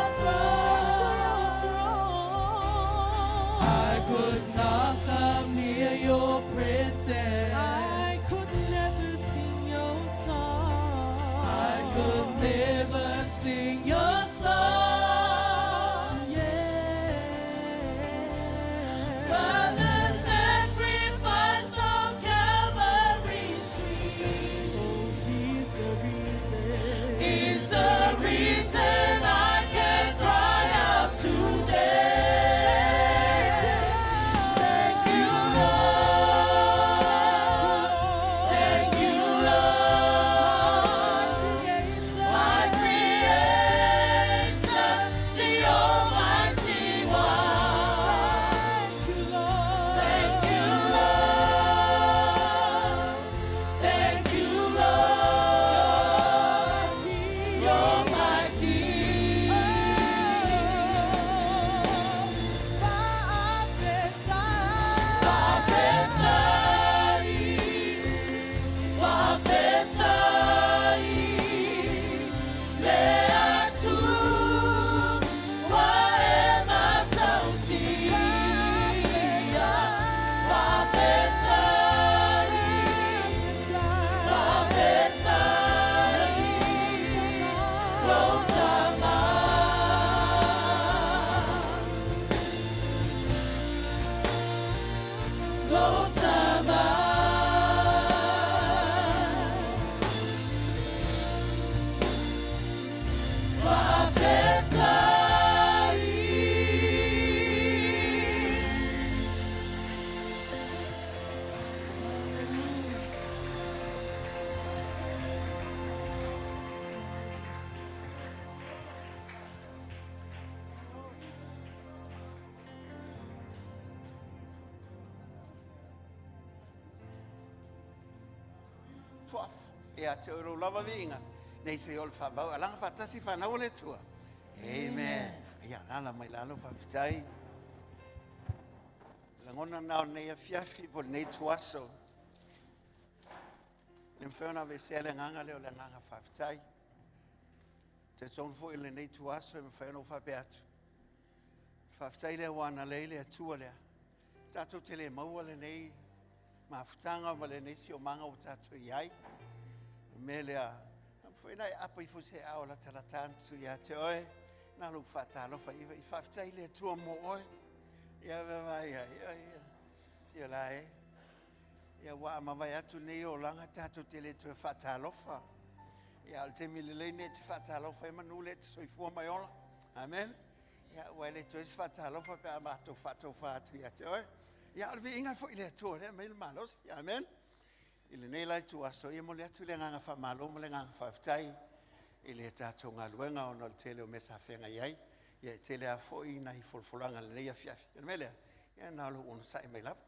could never sing your song. But the sacrifice on Calvary's tree is the reason I can cry out today. Thank you, Lord. Thank you, Lord. My Creator, the Almighty One. Thank you, Lord. Thank you, Lord. You're my King. Tuaf, e a te oro lava vinga. Nei se ol whabau, alanga whatasi whanau le tua. Amen. Ia, nana mai lalo whawhitai. Langona nao nei a fiafi po nei tuaso. Le mwhewna ve se le nganga leo le nganga whawhitai. Te tonfo i le nei tuaso e mwhewna whape atu. Whawhitai le wana leile a tua lea. Tato te le maua le nei mafutanga ma le nesi o manga o tato iai. Me lea, foi nai apa i fuse ao la talatantu ia te oe, na lu whatalofa i whawhitai le tua mo oe. Ia wawai ia la e. Ia waa mawai atu nei o langa tato te le tua whatalofa. Ia al te mililei ne te whatalofa e manu le te soifua mai ola. Amen. Ia wai le tua whatalofa pe a mato whatofa atu ia te oe. Ia alwe inga fo ile tua le mail malos. Amen. Ile nei lai tua so ia mo le atu le nganga whamalo mo le nganga whawhitai. Ile tato ngā luenga o nol tele o mesa whenga iai. Ia tele a fo i nahi folfolanga le nei a fiafi. Ia melea, ia nalo ono sai mai lap.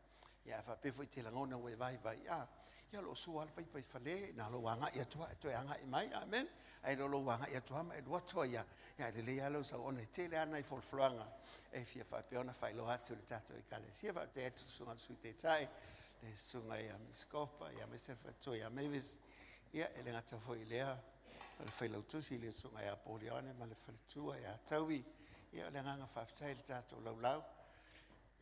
Ia whapefo i te langona ue vai vai. Ia lo sual pai pai whale. Nalo wanga ia tua, e anga i mai. Amen. Ai lo wanga ia tua ma e lua tua ia. Ia le lea lo sa ona i tele a nahi folfolanga. E fia whapeona whailo atu le tato i kale. Sia wha te atu sunga sui te tai. Le sunga ia miskopa, ia mesefa to ia mevis. Ia ele ngata fo i lea. Le whailautusi le sunga ia polione ma le whalitua ia taui. Ia le nganga whawhitai le tato laulau.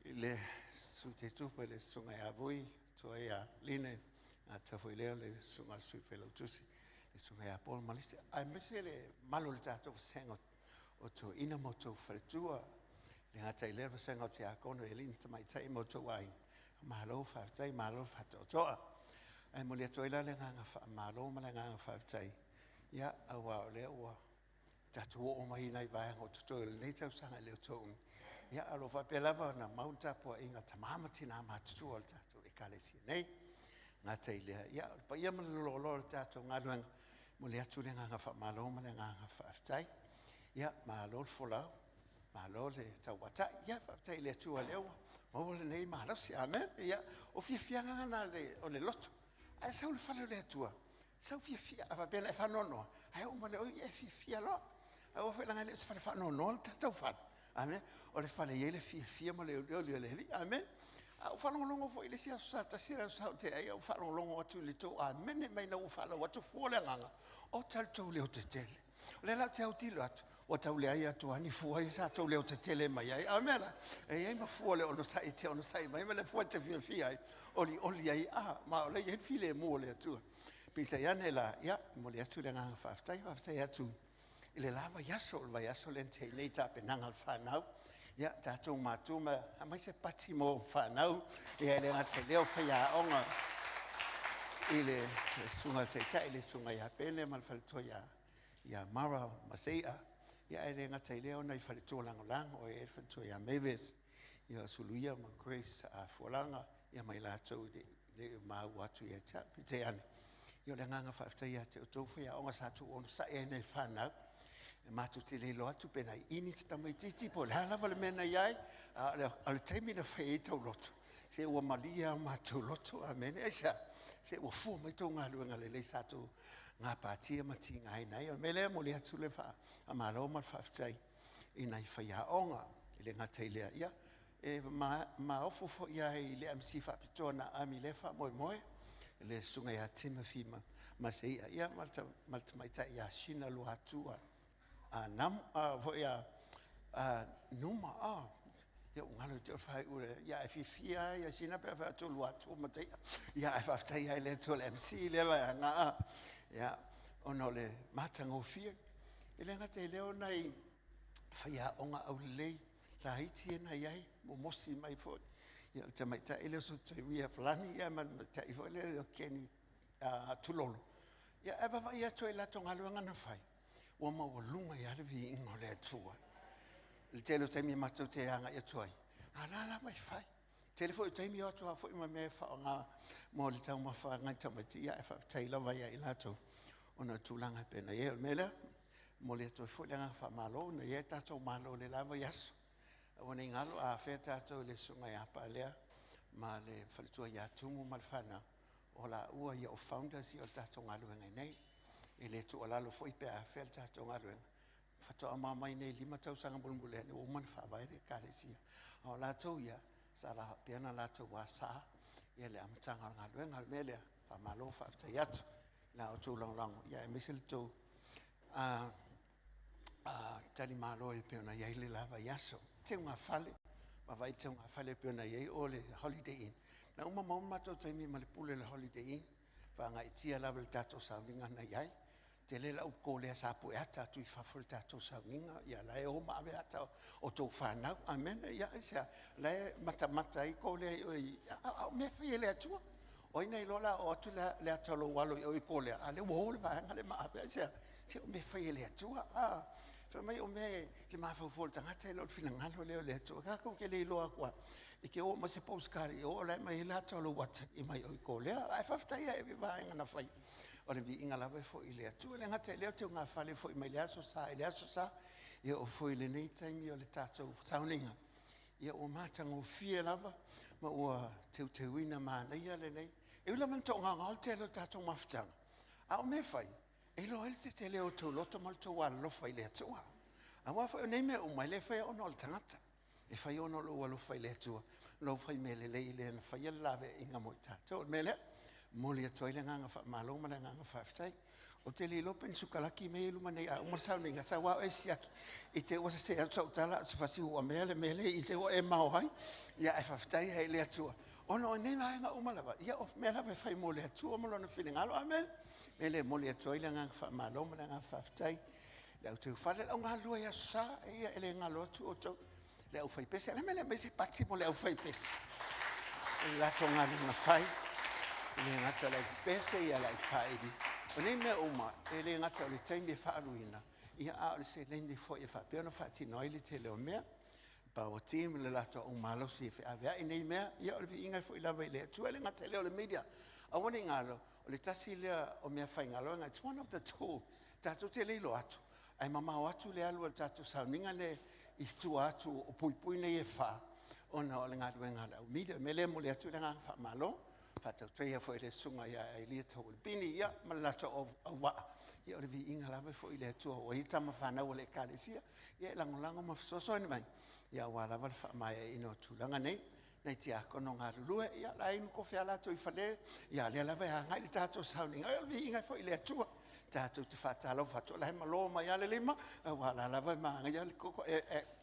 Le sui te tupa le sunga ia vui. Tua ia line. Ngata fo i lea le sunga sui whailautusi. Le sunga ia poli malise. Ai mese le malo le tato sengo. O to ina mo to whalitua. Le ngata i lea sengo te akono e lini tamai tai mo to wai. Malo whawhitai, malo whatotoa. Ai mo lea toila le nganga malo ma le nganga whawhitai. Ia awa o lea ua. Tatu o mai nai vaianga o tuto le nei tau sanga leo toun. Ia alo whapelava na mautapua inga tamama tina matutu o le tatu e kalesi nei. Ngata i lea. Ia pa ia ma le lolo le tatu ngaluanga. Mo lea tu le nganga malo ma le nganga whawhitai. Ia malo le folau. Malo le tau wata. Ia whawhitai lea tua leo. O le nei malos, amen. Ia o fia ngana o le loto. Ai sau le fale le tua. Sau fia ava bela e fanono. Ai o male o e fia lo. Ai o fela ngale fale fanono le tatau fal. Amen. O le fale ele fia mo le le. Amen. O falo longo fo ile sia sa ta sia sa te ai o falo longo atu le to. Amen. Mai na o falo atu fo le nganga. O tal to le o te tele. O le la te au tilo atu. O tau le ai atu ani fua i sa tau leo te tele mai ai. Amen. E ai ma fua le ono sai te ono sai mai. Ma le fua te fia ai. Oli ai ma o le ai file mo le atua. Pita yana la ya mo le atu le nga whaftai atu i le lava yaso le te nei tape nangal whanau ia tātou mātou ma mai se pati mo whanau ia le ngata leo whaia onga i le sunga teita i le sunga ia pene mal whalitoa ia mara maseia ia le ngata leo nei whalitoa langolango e whalitoa ia Mavis ia suluia ma Grace a Fualanga ia mai lātou le mau atu ia te ane ia le nganga whaftai ia te o tau whaia onga sātou ono sa e nei whanau matu te le loa tu pena ini te tamai titi po le halawa le mena iai ale taimi na whai e tau loto se ua malia matu loto amen eisa se ua fua mai tau ngā luenga le sato ngā pātia mati ngai nei me lea mo le atu le wha a malo ma whaftai i nei whai a onga i le ngā teilea ia e ma ofu fo iai le amsi whapitoa na ami le wha moe le sunga ia Timothy ma se ia malta mai ta ia sina lu atua nam vo ia numa ia ngalo te fai ure ia fifia ia sina pe fa tu lu atu ma te ia fa ta ia le tu le MC le va na ia ono le matango fia ile ngate le ona i fa onga au le la hiti na ia mo mosi mai fo ia te mai ta ile so te via flani ia man ta i fo le keni tulolo ia eva va ia to la tonga lu ngana fai o ma o lunga ia le vi ingo le tua il telo te mi mato te anga ia tuai ala mai fai telefo te mi o tua fo ma me fa nga mo le tau ma fa nga tama ti ia fa taila vai ia lato ona tulanga pena ia mela mo le to fo langa fa malo na ia ta to malo le lava yaso ona ngalo a fe ta to le sunga ia pa lea ma le fa tua ia tumu malfana ola ua ia o founders ia ta to ngalo ngai e le tu ala lo foi pe a felta tonga ren fa to ama mai nei lima tau sanga bulbule o man fa vai le kalesia o la to ia sala piana la to wa sa ia le am tanga nga ren al mele fa malo fa ta yat la o tu long ia misil to tali malo e piana ia le lava yaso te nga fale ma vai te nga fale piana ia o le Holiday Inn na uma mama to te mi malipule le Holiday Inn fa nga itia level tato Sauniga na iai te le lau ko le sapu ata tu fa fol tato Sauniga ia la e o ma be ata o to fa na amen ia isa la mata i ko le me fa le atu o ina lola o tu le ata lo walo o ko le ale wo le ba ngale ma be isa te me fa le atu fa mai o me le ma fa fol tanga te lo fina ngalo le atu ka ko ke le lo akwa e ke o ma se postcard o la mai la to lo wat i mai o ko le ai fa ta ia e ba ngana fa o le vi inga lava fo i le atu le ngata leo te ngā whale fo i mai le aso sa ia o fo i le nei taimi o le tātou Sauniga ia o mātango fia lava ma ua teuina mānaia le nei e ula man tō ngā te lo tātou mawhitanga a o me whai e lo ele te leo tō loto mal tō wala lo whai le atua a wa whai o nei mea o mai le whai ono al tangata e whai ono lo walo whai le atua lo whai me le lei le na whai lawe inga mo i tātou me le moli a toile nganga fa malo ma nganga fa ftai o te li lopen sukalaki me lu mane a umar Sauniga sa wa e siaki i te o se a so tala se fasi o mele i te o e mau hai ia e fa ftai he le atua ono nei mai nga umalava ia of mela ve fai moli atua mo na feeling alo amen mele moli a toile nganga fa malo ma nganga fa ftai le te fale o nga lu ia sa ia ele nga lo tu o to le o fai pese le mele me se pati mo le o fai pese la tonga na fai le ngata le pese ia la faidi o nei me uma le ngata le taimi faaluina ia a le se lendi fo ia fa piano fati noi le tele o mea pa o team le lato o malo si fa avea nei mea ia o le inga fo ila le tu le ngata le media a woni ngalo o le tasi le o mea fa ngalo nga it's one of the tool tatu te le lo atu ai mama o atu le alu tatu Sauniga le i tu atu o pui nei e fa ona o le ngalo ngalo media mele mo le atu le nga fa malo fatau tei fo ile sunga ia ai lia tau bini ia malata o wa ia o vi inga lava fo ile tu o ita ma fana o le kalesia ia langolango ma so ni mai ia wala val fa mai ino tu langa nei nei tia kono nga lue ia la inu ko fiala to i fale ia le lava ha ngai tato Sauniga ia vi inga fo ile tu tato te fatalo fato la malo ma ia le lima wala lava ma ia le koko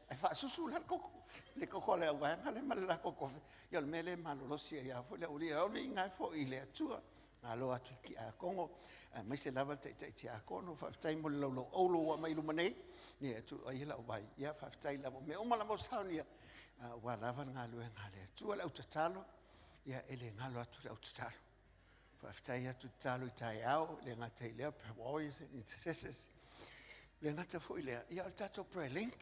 e fa susu le koko le wa ngale ma la koko ya le mele ma lo sia ya fo le uri o vinga fo ile tu alo atu ki a kongo mai se lava te a kono fa tai mo lo olo wa mai lumane ni atu ai la vai ia fa tai la me o mala mo saunia wa lava ngalo ngale tu la utatalo ia ele ngalo atu la utatalo fa tai atu talo tai au le ngata ile boys and intercessors le ngata fo ile ia tato prayer link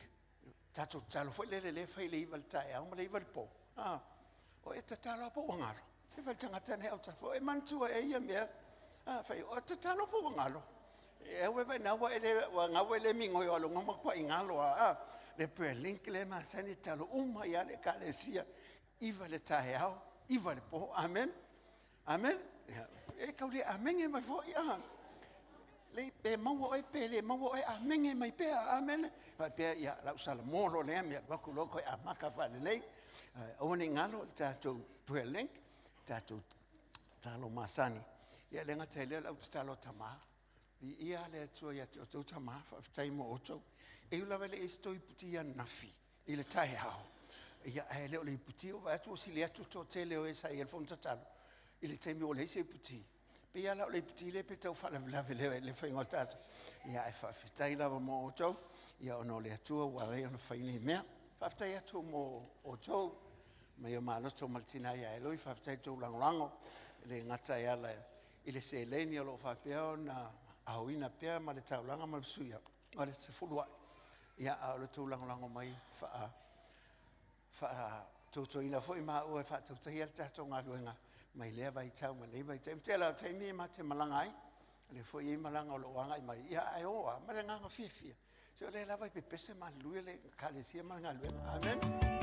tato talo fo le fa ile ival tai au le ival po o e tatalo po ngalo se fa tangata ne au tafo e mantua e ia me fa o tatalo po ngalo e we va na wa ele wa ngawe le mingo yo lo ngoma kwa ingalo le prayer link le ma sani talo ya le kalesia iva le tai au iva le po amen amen e ka le amen e mai fo le pe mau e pe le mau e amen e mai pe amen pe ya la usala molo le me ba ku lo ko amaka fa le o ni ngalo tato prayer link tato talo masani ia lenga tele la talo tama ia le tu ya tu tama fa tai mo ocho e ula vele esto iputia nafi ile tai hao ia ele ole iputia va tu si le tu to tele o esa il fon tatalo ile tai mo le se iputi pe ia la ole iputi le pe tau fa la vele le fa ngotato ia e fa tai la mo ocho ia ono le tu wa re ono fa ini me fa tai tu mo ocho mai malo to maltina ya eloi fa tai to lango le ngata ya la ile se leni lo fa peo na auina pea ma le taulanga ma suia ma le fulua ya lo to lango mai fa to ina foi ma o fa to ia ta to ngaluenga mai le vai tau ma le vai te la te mi ma te malangai le foi malanga lo wanga mai ya ai o ma le nganga fifia so le la vai pe pese ma luele kalesia ma ngaluenga amen.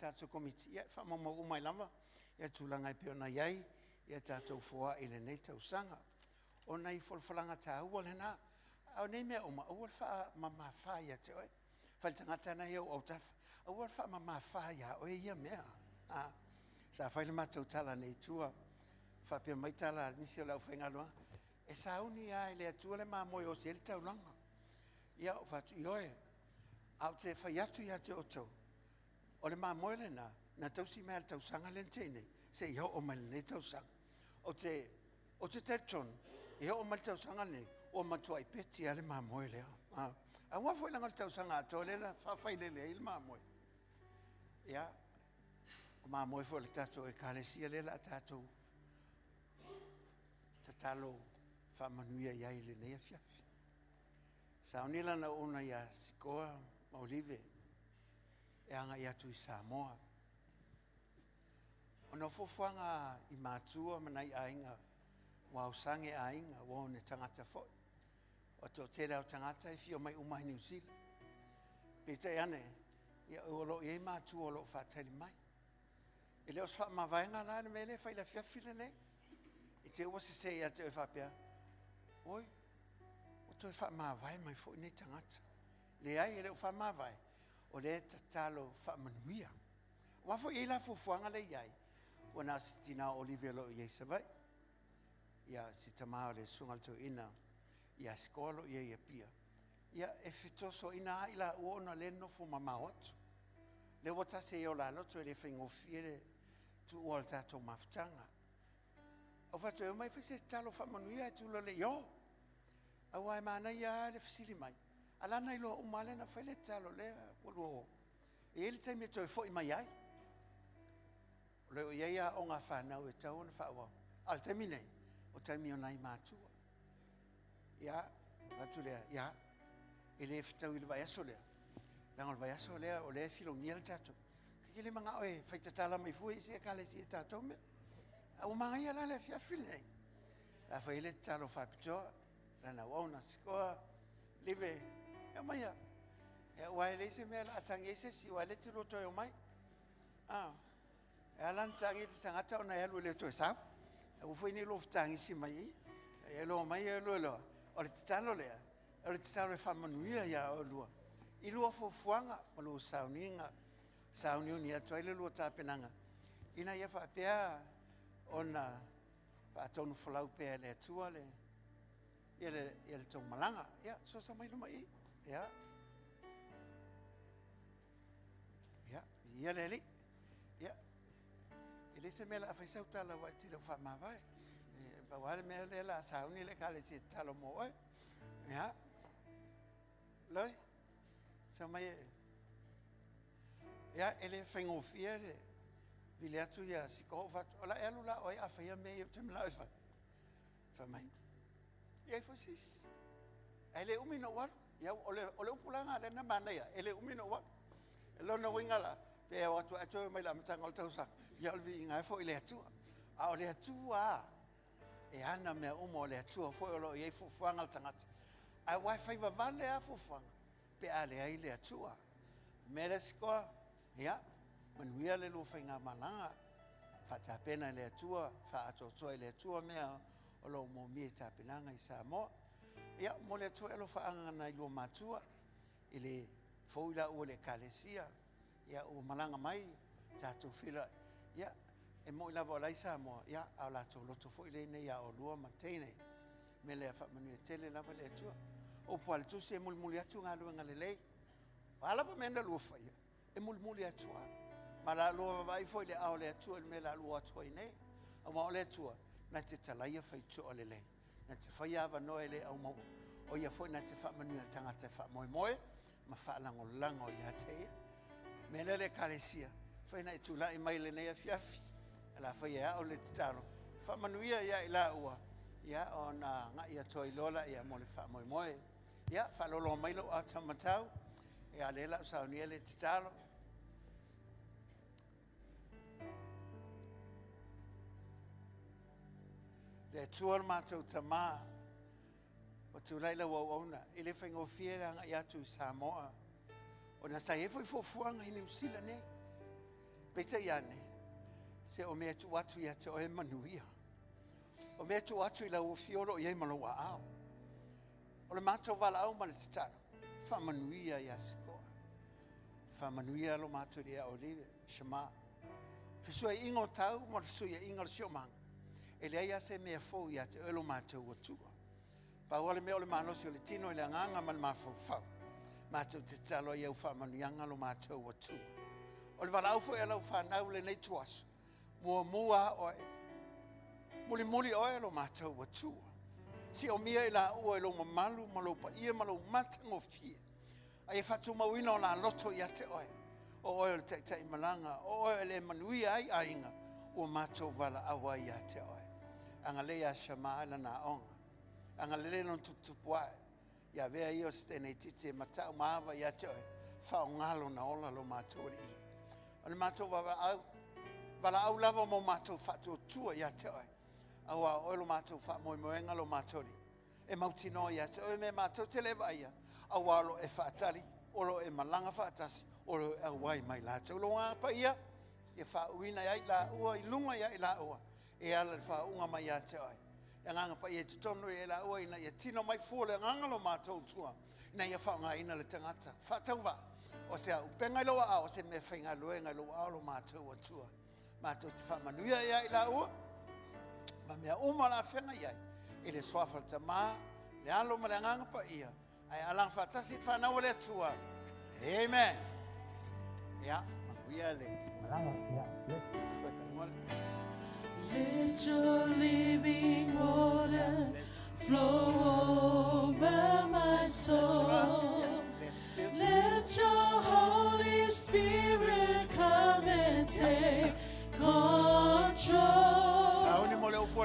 Tātou komiti, ia whamamau mai lama, ia tūlanga I peona iai, ia tātou whoa I le nei tausanga. O nei wholwhalanga tā ua le nā, au nei mea oma, au al wha mama whaia te oe, whaitangata nei au au tafa, au al wha mama whaia oe ia mea. Sa whaile mātou tala nei tua, whapea mai tala nisi o lau whaingalua, e sauni ai le atua le māmoe o se ele taulanga. Ia o whatu I oe, au te whaiatu ia te otou. O le māmoe le na tausi mea le tausanga le ntene, se iho o mai le tausanga. O te tetron, iho o mai le tausanga le, o matua I peti a le māmoe lea. A ua fwoi langa le tausanga ato le la whawhai le le il māmoe. Ia, o māmoe fwoi le tato e kālesia le la tato. Tatalo whamanuia iai le nea fiafi. Saunila na ona ia sikoa maolive. E anga I atu I Samoa. Ona fofuanga I mātua manai ainga, wausange ainga, wau ne tangata foi. O to tere au tangata I fio mai umai New Zealand. Peta e ane, ia olo I mātua olo whateli mai. I leo sfa mawainga la le mele, whaila fiafile le. I te ua se ia te e whapea. Oi, o to e wha mawai mai foi ne tangata. Le ai e leo wha mawai. O le tatalo whamanuia. Wafo I la fufuanga le iai. Wana sitina olivelo I se vai. Ia si tamao le sungalto ina. Ia skolo ia pia. Ia e fitoso ina ila uona le nofo mamaotu. Le wata se o la loto e le whaingofiere tu ua tato mafutanga. O whato e mai whese talo whamanuia e tula le yo. Awa e mana ia le whisili mai. Alana ilo umale na whaile talo lea uluo. E ele taimi toi fo I mai ai. Leo ia o ngā whanau e tau na whaua. Al taimi nei, o taimi o nai mātua. Ia, ratu lea, ia. E le whetau I le vai aso lea. Lango le vai aso lea o le filo ngiel tato. Fikile mga oe, fai tatala mai fui si kale si tatome. Au mga ia la le fiafile. La fai le talo fakjo, la na wona skoa live. Ya maya. Ya wai le se me la tangi se si wai le tilo to yo mai. Ya lan tangi sangata ona ya le to sa. Au fai ni lo tangi si mai. Ya lo mai ya lo. O le talo le. O le talo fa manuia ya o lo. Ilua fofuanga malo Sauniga. Sauniga toile lo tapenanga. Ina ia fa pea ona pa tonu folau pea le tua le. Ele tong malanga. Ya, so sa mai lumai. Ya. Ya, ia le li. Ya. Ele se mela fa sa tala wa tilo fa ma vai. Ba wale me le la Sauniga le kale si talo mo. Ya. Loi. So mai ya ele fengo fiele vileatu ya sikova ola elula oi afia me temla fa mai ya fosis ele umino wa ya ole upulanga le na mana ya ele umino wa lo no wingala pe watu acho mai la mtanga o tausa ya olvi inga fo ile atu a ole atu a e ana me umo le atu fo lo ye fo fanga tangata a wifi va vale a fo fanga pe ale ai le atu a meresko ya manuia le lo fainga malanga fa tapena le tua fa atoto le tua mea o lo mo mi tapinanga i Samoa ya mo le tua lo fa anga na lo matua ile foila o le kalesia ya o malanga mai tato fila ya e mo la vola i Samoa ya ala to lo to foile ne ya o lo matene me le fa manuia tele la le tua o pal tu se mulmuli atu ngalo ngale ala pa menda lo fa ya e mulmuli atua mala lo vai foi le au le atua le mela lo atua nei o ma le atua na te talaia fai tu o le le na te fai ava no ele au mo o ia foi na te fa manu tanga te fa moi moi ma fa lango lango ia te mele le kalesia fai na tu la i mai le nei fiafi ala fai ya o le talo fa manu ia ya ila ua ya ona nga ia toi lola ia mo le fa moi moi ya fa lo mai lo atamatau e ale la Sauniga le talo le tuol matou tama o tu laila wa ona ile fengo fiera nga ya tu Samoa ona sai foi fofuanga i New Zealand ne beta yane se o me tu watu ya te o manuia o me tu watu ila o fiolo ye maloa ao o le matou vala au mal talo fa manuia ya sikoa fa manuia lo matou dia olive shama fisua ingo tau mo fisua ingo siomang ele ia se me fo ia te elo matou o tua pa ole me ole mano se le tino le nganga mal mafo fa matou te talo ia fa manuianga lo matou o tua o le valau fo ela fa na le nei tuas mo mua o muli muli o elo matou o tua si o mia ila o elo malu malo pa ia malo matango fie ai fa tu mawino la loto ia te oe o oil te te malanga o oil e manuia ai ainga o matou vala awa ia te oe anga lea shama ala na onga anga lele non tutupua ya vea io stene tite matau maava ia te oe fa ngalo na ola lo matou ri o matou vala au lava mo matou fa tu tua ia te oe awa o lo matou fa mo moenga lo matou ri e mautino ia te oe me matou te leva ia awa lo e fa atali o lo e malanga fa atasi o lo e wai mai la te lo nga pa ia e fa uina ia la ua i lunga ia la ua e ala fa unga mai ia te ai e nganga pa ia tonu e la ua ina ia tino mai fule nganga lo matou tua ina ia fa nga ina le tangata fa tauva o se au penga lo a o se me fenga luenga lo a lo matou o tua matou te fa manuia ia la ua ma mea uma la fenga ia e le swafal tama le alo ma le nganga pa ia ai alang fa tasi fa na ole tua amen ya manuia le Let your living water flow over my soul. Let your Holy Spirit come and take control.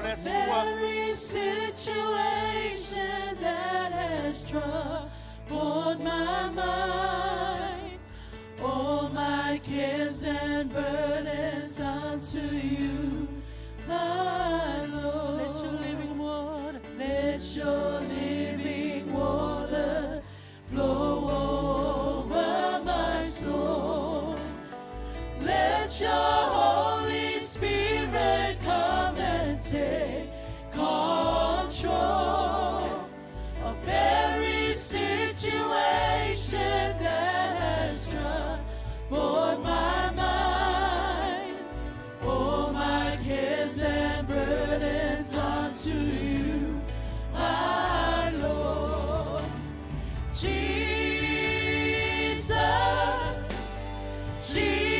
Every situation that has troubled my mind, oh my my cares and burdens unto you, my Lord. Let your living water, let your living water flow over my soul. Let your Holy Spirit come and take control of every situation that has troubled my mind. All my cares and burdens unto you, my Lord. Jesus, Jesus,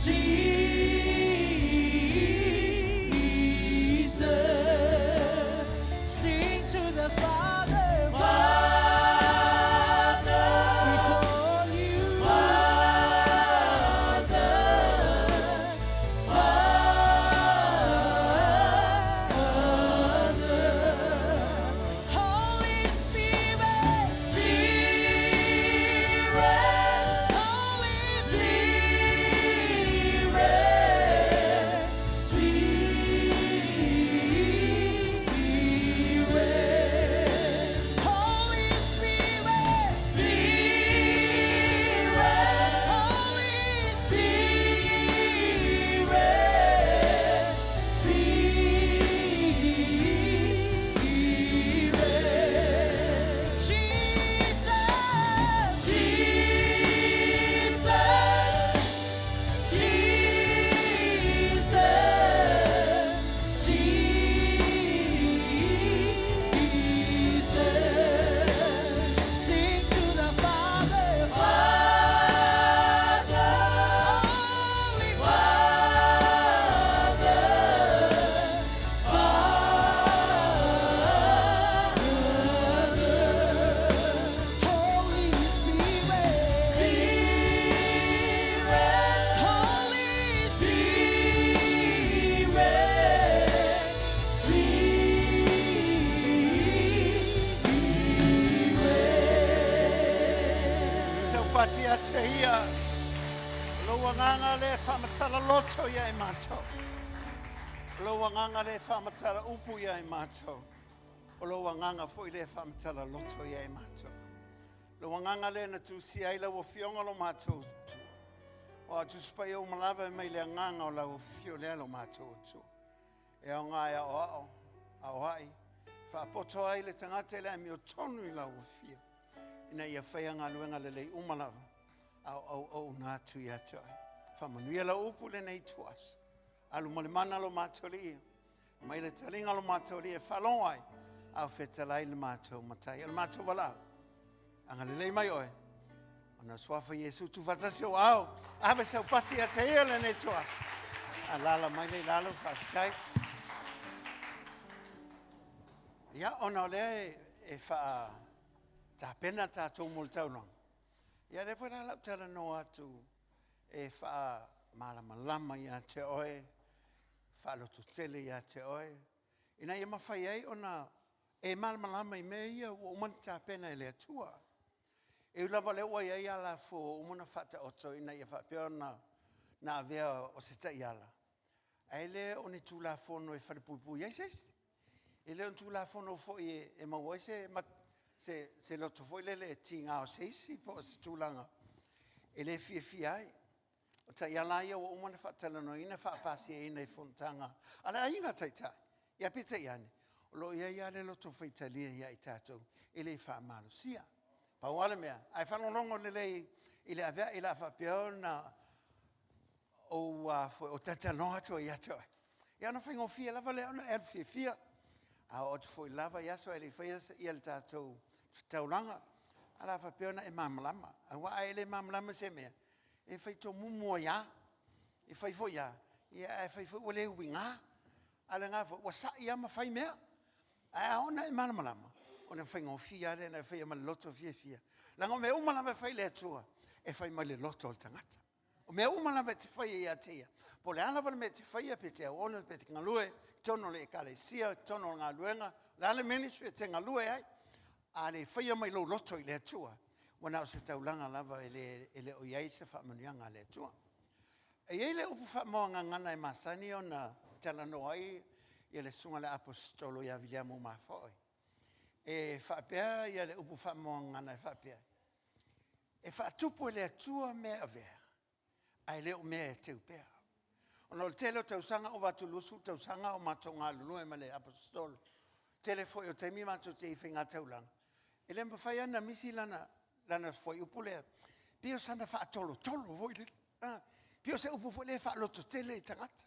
Jesus. Sing to the Father, Father. We call you Father, Father. Holy Spirit, Spirit, Holy Spirit, Spirit, Holy Spirit, Spirit, Holy Spirit, Spirit. Jesus, Jesus, Jesus. Sing to the Father, Father, Holy Father, Holy Spirit, Holy Spirit. Sa pati a te ia. Lo wanganga le whamatala loto ia e mātou. Lo wanganga le whamatala upu ia e mātou. O lo wanganga fo le whamatala loto ia e mātou. Lo wanganga le na tusi ai la wo fionga lo mātou tu. O a tuspai o malawa e mai le nganga o la wo fio le lo mātou tu. E o ngā ea o ao, au hai. Whaapoto ai le tangata le mi o tonu i la wo fio. Ina ia whaia ngā luenga le lei umalawa. Au nātu ia toi. Whamanuia la upu le nei tuas. Alu malimana lo mātou li ia. Mai le talinga lo mātou li ia whalong ai. Au whetalai le mātou matai. Le mātou walau. Anga le lei mai oe. Ona swafa Yesu tu fatasi o au. Awe sau pati a te ia le nei tuas. A lala mai le lalo whaafitai. Ia ona le e wha ta pena tātou mol taunong. Ia le whara lau tala no atu e wha malamalama ia te oe, wha lotu tele ia te oe. Ina ia mawhai ai ona e malamalama i mea ia o umana ta pena e le atua. E ulawa le ua ia la fo umana whata oto ina ia whapeo na avea o se ta iala. Ai le o ni tūla whono e wharipuipu ia seisi. E le on tūla whono fo e maua se loto foi le tinga o seisi po se tūlanga. E le fia ai. O ta iala ia o umana whatala no ina whaapasi e ina i fontanga. Ala inga taitai. Ia pita iane. O lo ia le loto foi talia ia i tātou. E le whaamalo sia. Pa wale mea. Ai whanonongo le lei i le avea i la whapeo na o tata no ato ia toi. Ia na whaingo fia lava le ona el fia. A o te foi lava ia so e le whaia ia le tātou tauranga. Ala whapeo na e mamalama. A wa e le mamalama se mea. E whai tō mumo ia. E whai fo ia. Ia e whai fo wale winga. Ala ngā fo wasa ia ma whai mea. A ona e mamalama. Ona whaingo fia le na whai ma loto fia. Lango me umalama whai le atua. E whai ma le loto o tangata. O mea umalama te whai ia tea. Po le ala wale me te whai ia pe te aona pe te ngalue. Tono le ekalesia, tono ngā luenga. Le ale ministry te ngalue ai. A le whaia mai lo loto i le atua. wana o se taulanga lava ele o iai se whamanianga le tua. E ele upu whamoanga ngana e masani o na talano ai i le sunga le apostolo ia Williamu Mafoi. E whapea i le upu whamoanga ngana e whapea. E whaatupu le atua mea avea. Ai leo mea e teu pea. Ono le tele o tausanga o watulusu, tausanga o matonga lulu e male apostolo. Tele foi o te mi mato te iwhinga taulanga. E le mwhai ana misi lana foi upu lea. Pio sana whaatolo, tolo voi le. Pio se upu foi le whaaloto tele i tangata.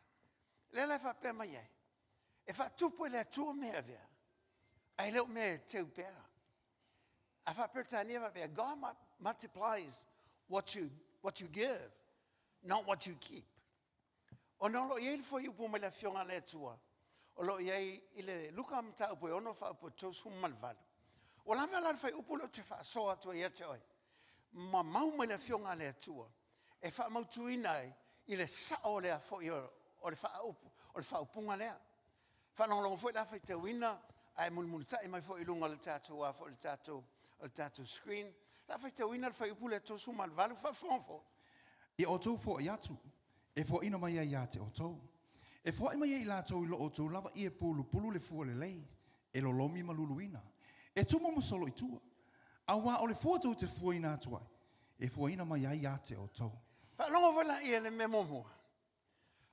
Le lai whapea mai ai. E whaatupu le atua mea avea. Ai leo mea e teu pea. A whapertania whapea, God multiplies what you give, not what you keep. O no lo iei foi upu mai la fionga le tua. O lo iei ile luka mta upu e ono wha upu tausu malvalu. O la vela fai upu lo te wha soa tua ia te oi. Ma mau mai la fionga le tua. E wha mautu inai ile sao lea foi o le wha upunga lea. Wha nonglong foi la fai te wina ai mulmulta i mai foi ilunga le tatou a foi le tatou screen. La fai te wina le fai upu le tausu malvalu wha fonfo. I o tau fo i atu. E fo ina mai ia te o tau. E fo mai i la tau i lo o tau lava i e pulu le fua le lei. E lo lomi maluluina. E tumo masolo i tua. A wā o le fua tau te fua ina atuai. E fo ina mai ia te o tau. Fa longo wala i le memo mua.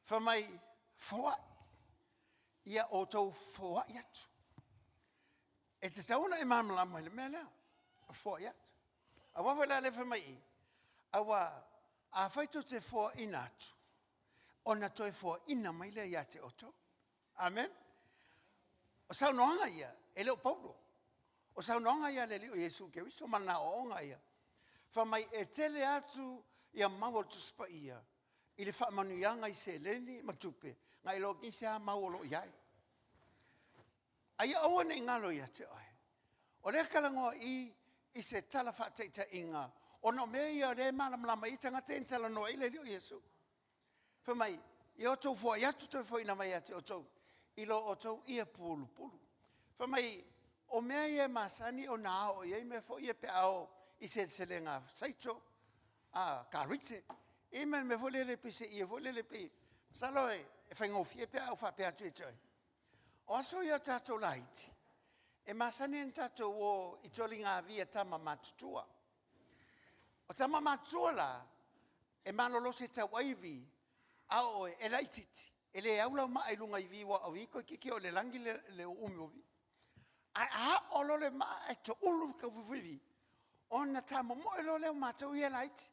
Fa mai foa. Ia o tau foa i atu. E te tauna e mamala mai le mea lea. Foa i atu. A wā wala le fa mai i. A wā a whaito te foa ina atu. Ona toi foa ina mai le ia te oto. Amen. O sau noanga ia, e leo Paulo. O sau noanga ia le leo Yesu ke wiso mana o onga ia. Fa mai e tele atu ia maua tuspa ia. Ile wha manuianga i se leni matupe. Ngai lo kisi a mauolo iai. Aia awane ngalo ia te oi. O le kalangoa i se tala wha teita inga. Ono mea ia re malamlama i tangata entala noa i le leo Yesu. Fa mai, i o tau fua, i atu tau fua ina mai ate o tau. I lo o tau ia pulu. Fa mai, o mea ia masani o na ao, i me fo ia pe ao, i se selenga saito, ka rite. I me fo lele pe se ia, fo lele pe. Salo e whaingofie pe ao, fa pe atu e toi. O aso ia tato laiti. E masani en tato o i toli ngā via tama matutua. O tama matua la, e malolo se tau aivi, ao e laititi, e le aula maa ilunga i viwa o viko kiki o le langi le umi o vi. A olo le maa e to ulu ka vivi. O na tama mo ilo le matau i e laiti.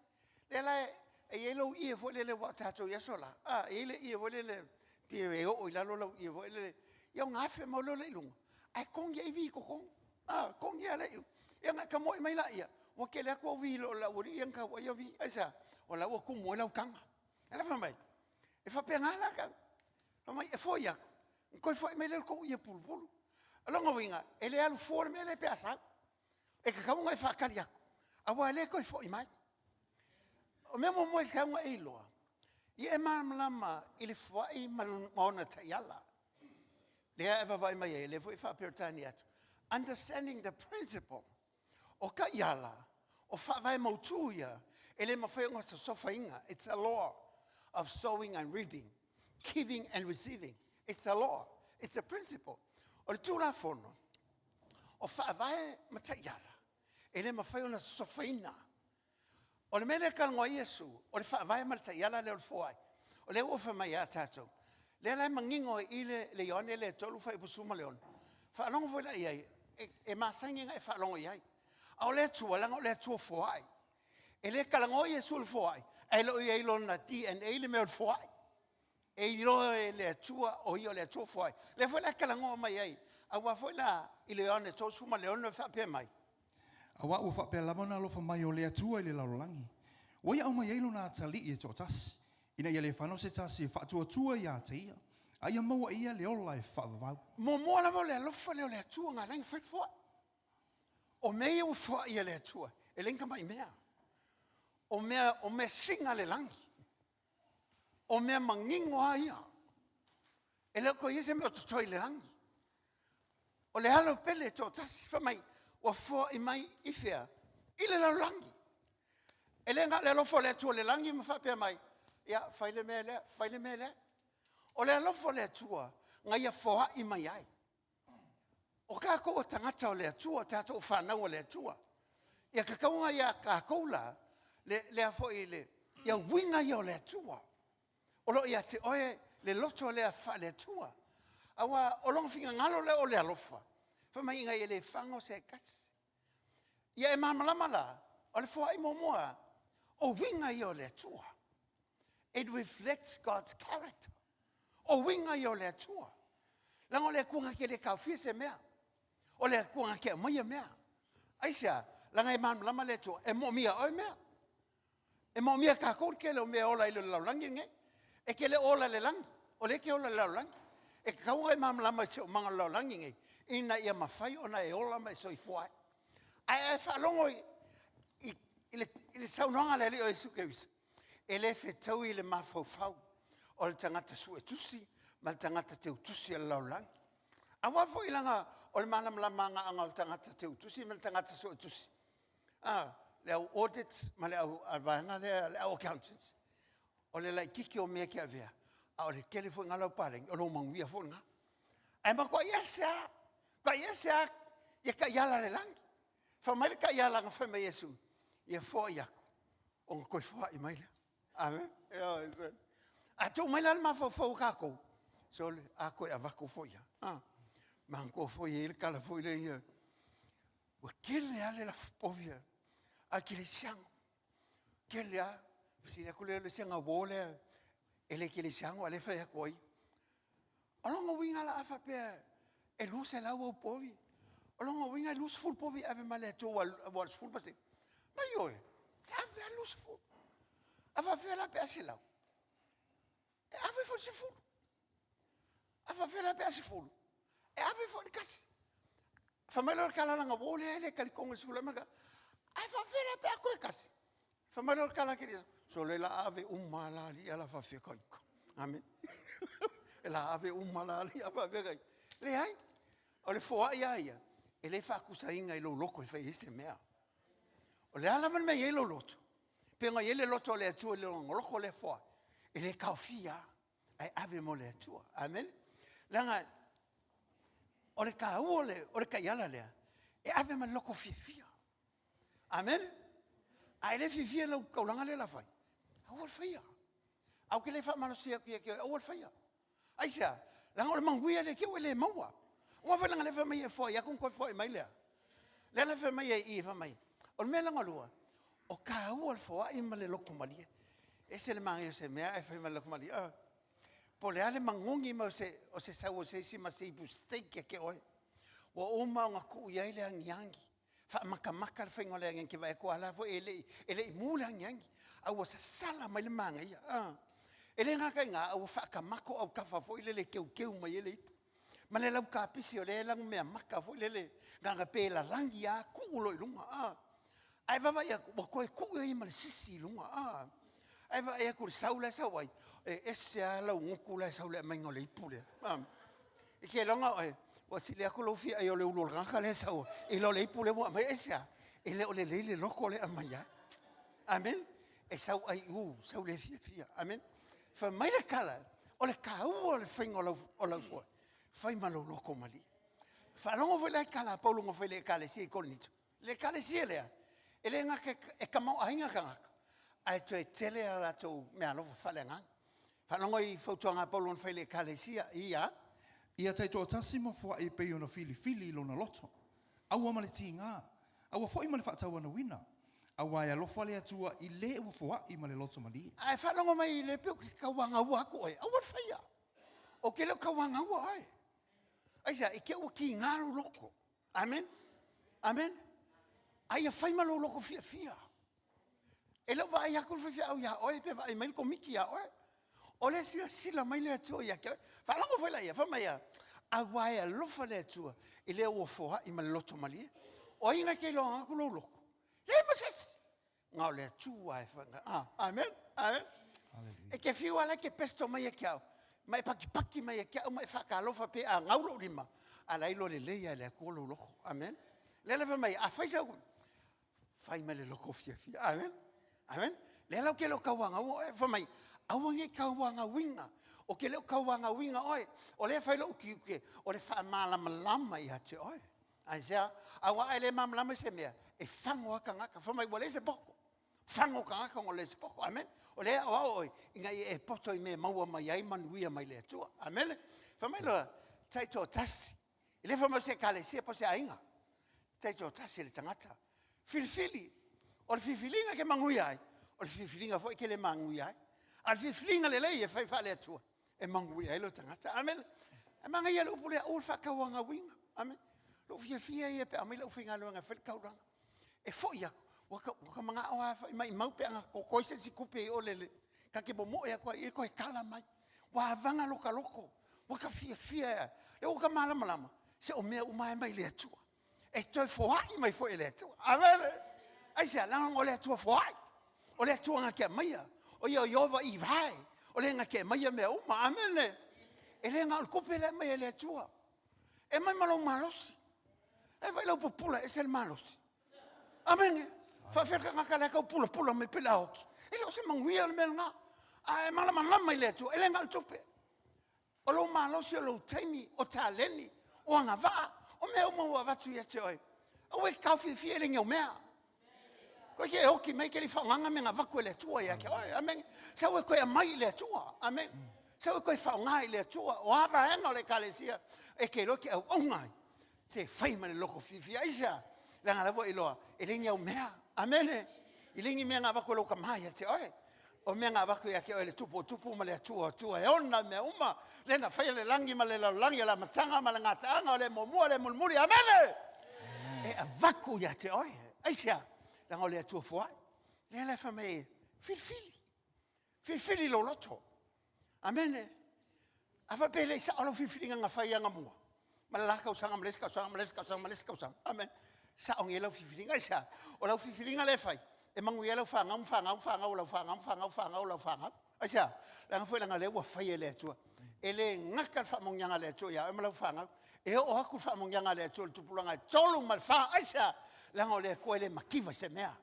Le la e yelo i e fo le wa tatou ia sola. E le i e fo le pie e o i lalo lau i e fo le. Ia ngafe mo lo le ilunga. Ai kongi i vi ko kong. Kongi a le iu. Ia nga ka mo i mai la ia. Wa ke le ako vi lo la uri ia ka wa ia vi. Aisa. O la wa kumo lau kanga. Ela fa mai. E fa pengala ka. Fa mai e fo ia. Ko fo mai le ko ia pulpulu. Alonga winga. Ele alu fo me le pe asa. E ka kaunga e fa kalia. Awa le ko fo i mai. O me mo e kaunga e loa. I e malama ili fo i malona tayala. Le eva vai mai le fo i fa pertani atu. Understanding the principle. O ka yala. O fa vai mautuia. Ele mawhainga sa sofainga. It's a law of sowing and reaping, giving and receiving. It's a law. It's a principle. O le tūra whono, o whaavae mataiara, ele mawhainga sa sofainga. O le mele kalngoa Yesu, o le whaavae mataiara le o le whoai. O le uwha mai a tātou. Le lai mangingo i le ione le tolu whai pusuma leon. Whaalongo fwela iai, e masanginga e whaalongo iai. A o le tua langa o le tua whoai. E le kalangoa Yesu le whoai. E lo i eilo na DNA le meo le whoai. E ilo le tua o i o le tua whoai. Le fwela kalangoa mai ai. A wa fwela i le ione tosuma leon le whapea mai. A wa ua whapea lamana lofa mai o le atua i le laulangi. Wai au mai eilo na tali i e tō tasi. Ina ia le whanau se tasi e whaatua ia te ia. A ia maua ia le ola e whaavavau. Mo moa lava le alofa leo le atua ngā langi whai whoai. O mea o whoai ia le atua. E lenka mai mea. O mea singa le langi. O mea mangingo a ia. E leo ko iese mea tutoi le langi. O le halo pele tō tasi whamai. Wa whoa i mai i whea. I le laulangi. E le nga le lofo le tua le langi ma whapea mai. Ia, whaile mele. O le lofo le tua, nga ia whoa I mai ai. O kako o tangata o le tua, tata o whanau o le tua. Ia kakaunga ia kakoula, le afo I le, ia winga ia o le tua. O lo ia te oe, le loto le a le tua. Awa, o longa finga ngalo le o le alofa. Whamai inga I le whango se kasi. Ia e mamalama la, o le whoa I momoa, o winga I o le tua. It reflects God's character. O winga I o le tua. Lango le kunga ke le kauwhia se mea. O le kunga ke moia mea. Aisia, langa e mamalama le tua, e mo mia oi mea. E mo mia ka kou ke le o mea ola I le laulangi nge. E ke le ola le langi. O le ke ola le laulangi. E kaunga e mamalama se o manga laulangi nge. Ina ia mawhai ona e ola mai so I fuai. Ai e whalongo I le saunoanga le o Jesu Kewisa. E le whetau I le mawhauwhau. O le tangata su e tusi, ma le tangata te utusi e laulangi. A wafo I langa o le malamalama anga le tangata te utusi, ma le tangata su e tusi. Le au audits, ma le au alvaanga, le au accountants. O le lai kiki o mea ki a vea. A o le kele fo ngalau pareng, o lo manguia fo nga. Ai ma kwa iasea, ia ka iala le langi. Whamaile ka iala nga whama Yesu. Ia fo iaku. O nga koe fo I maile. Amen. A tau maile alma fo kako. So le a koe a wako fo ia. Ma ko fo ia, il kala fo ia ia. Wa kele ale la povia. A kele siango. Kele a. Sina kule le sianga wole. Ele kele siango ale fa ia koi. Alonga winga la afa pe. E luse la wo povi. Alonga winga luse full povi ave male to wal full pase. Ma yo. Ave luse full. Ava fe la pe asila. Ave full se full. Ava fe la pe asila full. E ave full kas. Famelo kala nga wole ele kali kongo sula maga. Ava fe la pe ko kas. Famelo kala ke so le la ave umala li ala fa fe kai. Amen. La ave umalali apa vegai le ai o le foa ia e le fa kusainga I lo loko e fa ese mea o le ala me ye lo loto pe nga ye le loto le tu le loko le foa e le kaufia ai ave mo le tu amen langa o le ka o le ka yala le e ave ma loko fia amen ai le fia lo ka langa le la fai o fia au ke le fa manosia ke o fia Aisha, langa o manguia le ke le maua. O fa langa le fa mai fo ya kon ko fo mai le. Le fa mai I fa mai. O me langa lua. O ka o fo I ma le loko mali. Ese le mangi se me ai fa ma loko mali. Po le ale mangongi ma o se sa o se si ma se bu steak ke oi. O ma nga ku ia le angiangi. Fa makamaka le fa ngole ngi ke va ko ala fo ele mu le angiangi. A o sa sala mai le mangi ya. Ele nga ka nga o fa ka mako o ka fa fo ile keu mai ele ma le lau ka pisi o le lang me maka fo ile nga pe la langi ya ku lo lunga ai va ya ko ku I ma sisi lunga ai va ya ku saula sa wai e se ala un ku la saula mai ngole ipule e ke longa o si le ko lo fi ai o le ulo ranga le sa o e lo le ipule mo mai esa e le o le loko le amaya amen e sa ai sa le fia amen fa mai le kala o le kau o le whainga o lau fua whai malo loko mali fa longo fai le kala paulo ngo fai le kale si e kolnitu le kale si e lea e le ngaka e kamau ahinga ka ngaka ai to e tele ala to me alo fa le ngaka fa longo I fautuanga paulo ngo fai le kale si ia tai to tasi mo fo e pe ona fili lo na loto au ma le tinga au fo I ma le fa tawa na wina Awa ya lo fale atua I le u fo I ma le loto mali. Ai fa longo mai le pe ka wanga wa ko ai. Awa faia. O ke le ka wanga wa ai. Ai sa I ke o ki ngalo loko. Amen. Amen. Ai fa ma lo loko fia. E lo va ya ko fia au ya oi pe vai mai ko miki ya oi. O le sila mai le atua ya ke. Fa longo fa la ya fa mai ya. Awa ya lo fale atua I le u fo I ma le loto mali. O inga ke lo ngako lo loko. Le moses ngau le tua e fanga amen amen e ke fiu ala ke pesto mai ke au mai paki mai ke au mai fa lofa pe a ngau lo lima ala ilo le leia le ko lo amen le mai a faisa Fai me le loko fia. Amen. Amen. Le lau ke lo kawanga o e fa mai. Awange kawanga winga. O ke le kawanga winga oi. O le fai lo ki o le fa mala malama ia te oi. Ai sea awa ele mamlama se mea. E fango ka ngaka fa mai wale se poko. Fango ka ngaka ngole se poko. Amen. O le awa oi inga e poto i me maua mai ai manuia mai le tua. Amen. Fa mai lo tai to tasi. Ile fa mai se kale se po se ainga. Tai to tasi le tangata. Filfili. O le fifilinga ke mangui ai. O le fifilinga foi ke le mangui ai. Al fifilinga le lei e fai fa le tua. E mangui ai lo tangata. Amen. E manga ia lo pule o fa kawanga winga. Amen. Lo fia ia pe amai lo finga lo nga fel kauranga. E foi ia waka manga o fa mai mau pe anga ko se si kupe o le ka ke mo ia ko e kala mai. Wa vanga loko. Waka fia. E o ka malama. Se o mea umai mai le tua. E toi foai mai foi le tua. Amen. Ai se la ngo le tua foai. O le tua nga ke mai. O yo va i vai. O le nga ke mai me o ma amen. E le nga ko pe le mai le tua. E mai malo malos. E vai lo popula e sel malos. Amen. Fa fer ka nga la ka pula me pela oki. E lo se manguia le nga. Ai mala mai le tua. E le nga tupe. O lo malos o lo taimi o taleni o nga va. O mea uma watu ia te oi. O e kauwhi fiere ngau mea. Koe ke hoki mei ke li whaonganga me ngā waku le tua ia ke oi. Amen. Sa ue koe a mai le tua. Amen. Sa ue koe whaongai le tua. O Abraham o le kalesia. E ke loki au ongai. Se whaima le loko whiwhi aisa. Langa lawa iloa. E lingi au mea. Amen. I lingi mea ngā waku loka mai ia te oi. O mea ngā waku ia ke oi le tupu ma le tua e ona mea uma. Lena whaia le langi ma le langi la matanga ma le ngataanga o le momua le mulmuri. Amen. E a waku ia te oi. Aisa. Langa o le atua fuai. Lea le wha mei filfili. Filfili lo loto. Amen. A wha pele isa alo filfili nga whai anga mua. Ma la kau sanga maleska usanga. Amen. Sa ongi e lau filfili nga isa. O lau filfili nga le whai. E mangu e lau whanga o lau whanga. Aisa. Langa whai langa le ua whai e le atua. E le ngaka whamongyanga le atua ia. E ma lau whanga. E o haku whamongyanga le atua. Tupulanga e tolu mal wha. Aisa. Langa o le koe le makiwa se mea.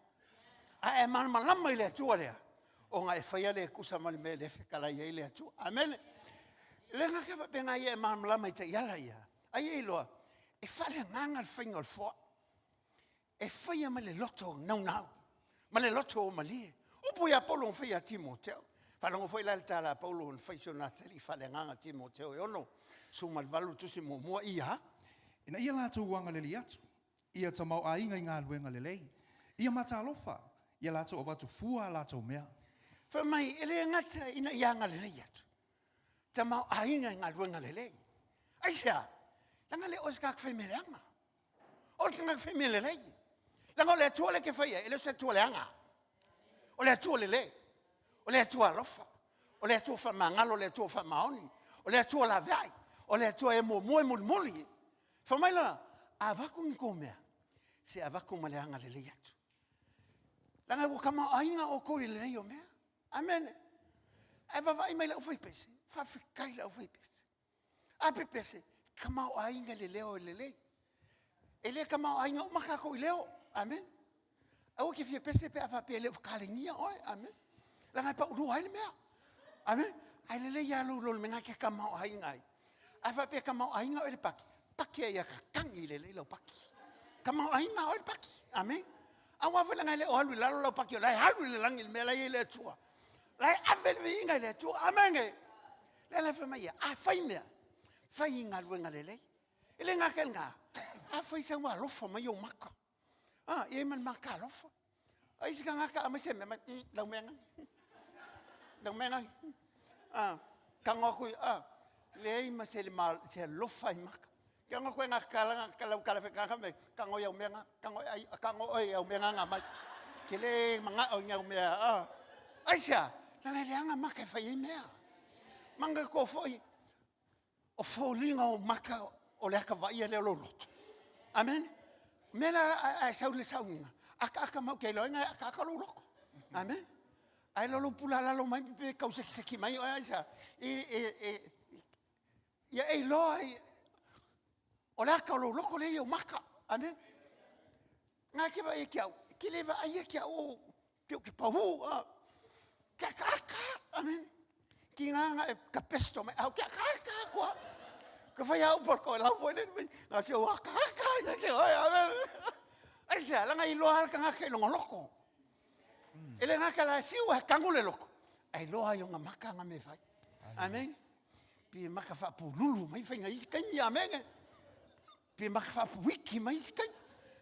A e malama i le atua lea. O nga e whaia le kusa mali me le whekala i le atua. Amen. Le nga ke wapenga i e malama i te iala ia. Ai e loa. E whale nganga le whainga le fua. E whaia ma le loto nau. Ma le loto o malie. Upo ia Paulo on whaia Timoteo. Whalango whai la le tala Paulo on whaisio na tali whale nganga Timoteo. E ono. Sumal valu tusi mua ia. Ina ia lātou wanga le li atu. Ia tamau a inga i ngā luenga lelei. Ia mata alofa. Ia lātou o watu fua lātou mea. Whamai, ele ngata ina ianga lelei atu. Tamau a inga i ngā luenga lelei. Aisa, langa le ois kak whai meleanga. O le kak whai melelei. Langa o le atua le ke whaia, ele o se atua le anga. O le atua lelei. O le atua alofa. O le atua whamangalo, o le atua whamaoni. O le atua la vai. O le atua e mua muli. Whamai la, a waku nko mea. Se a waku maleanga le lei atu. Langa wo kama ainga o kori le lei o mea. Amen. E wawai mai la ufai pese. Whawhikai la ufai pese. Ape pese. Kama o ainga le leo le lei. E le kama o ainga o makako i leo. Amen. A o ke fia pese pe a whape leo whakalengia oi. Amen. Langa e pa urua le mea. Amen. Ai le lei alu lolo menga ke kama o ainga ai. A whape kama o ainga o le paki. Paki ia ka kangi le lau paki. Kama o ainga o le paki. Amen. Awa whela ngai le o halwi lalo lau paki o lai halwi le langi me lai le tua. Lai avel vi inga le tua. Amen. Le la wha mai a whai mea. Whai inga luenga le lei. Ele ngā kel ngā. A whai sa ngā lofa mai o maka. Ie man maka lofa. A isi ka ngā ka amai se mea. Lau mea ngai. Lau mea ngai. Ka ngā kui. Le ima se lofa i maka. Kia ngā koe ngā kalau kalawhekanga me, ka ngoi au mea, ka ngoi au mea ngā mai. Ke le mga au ngau mea. Aisa, nanga le anga maka e whai e mea. Manga ko foi, o fōlinga o maka o le aka vai e leo loto. Amen. Mela a saule saunga. Aka mau ke loinga, aka loko. Amen. Ai lolo pula lalo mai pipe kauseki mai o aisa. Ia e loa o le aka o loko le o maka. Amen. Ngā ke vai e ki leva ai ki o pio ki pahu ka amen ki nga ka pesto mai au ka kwa ka fai au por ko la foi le nga se wa ka ya ki amen ai sa la nga ilo al ka nga ke lo loko ele nga ka la fiu ka ngule loko ai lo ai nga maka nga me fai amen pi maka fa pululu mai fai nga isi ka ni amen pi maka fa wiki mai isi ka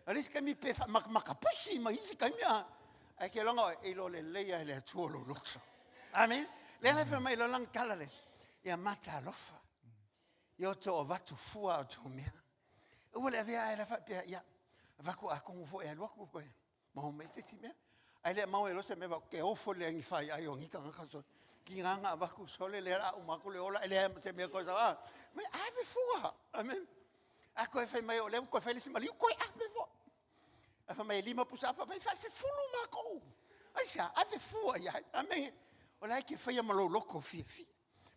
alis ka mi pe fa maka pusi mai isi ka mi ai ke longa ilo le leia le tuolo lukso amen le fa mai lo lang kalale ya mata lofa yo to vatu fua to me o le via la fa ya va ko a con fo e lo ko mo me te me ai le mau e lo se me va ke o fo le ngi fa ai o ngi ka ka so ki nga va ku so le ra o ma ku le ola le se me ko sa me ave fua amen a ko fa mai o le ko fa le mali ko ave fo a fa mai lima pusa fa fa se fulu ma ko ai sa ave fua ya amen o la ki fa ya malo loko fi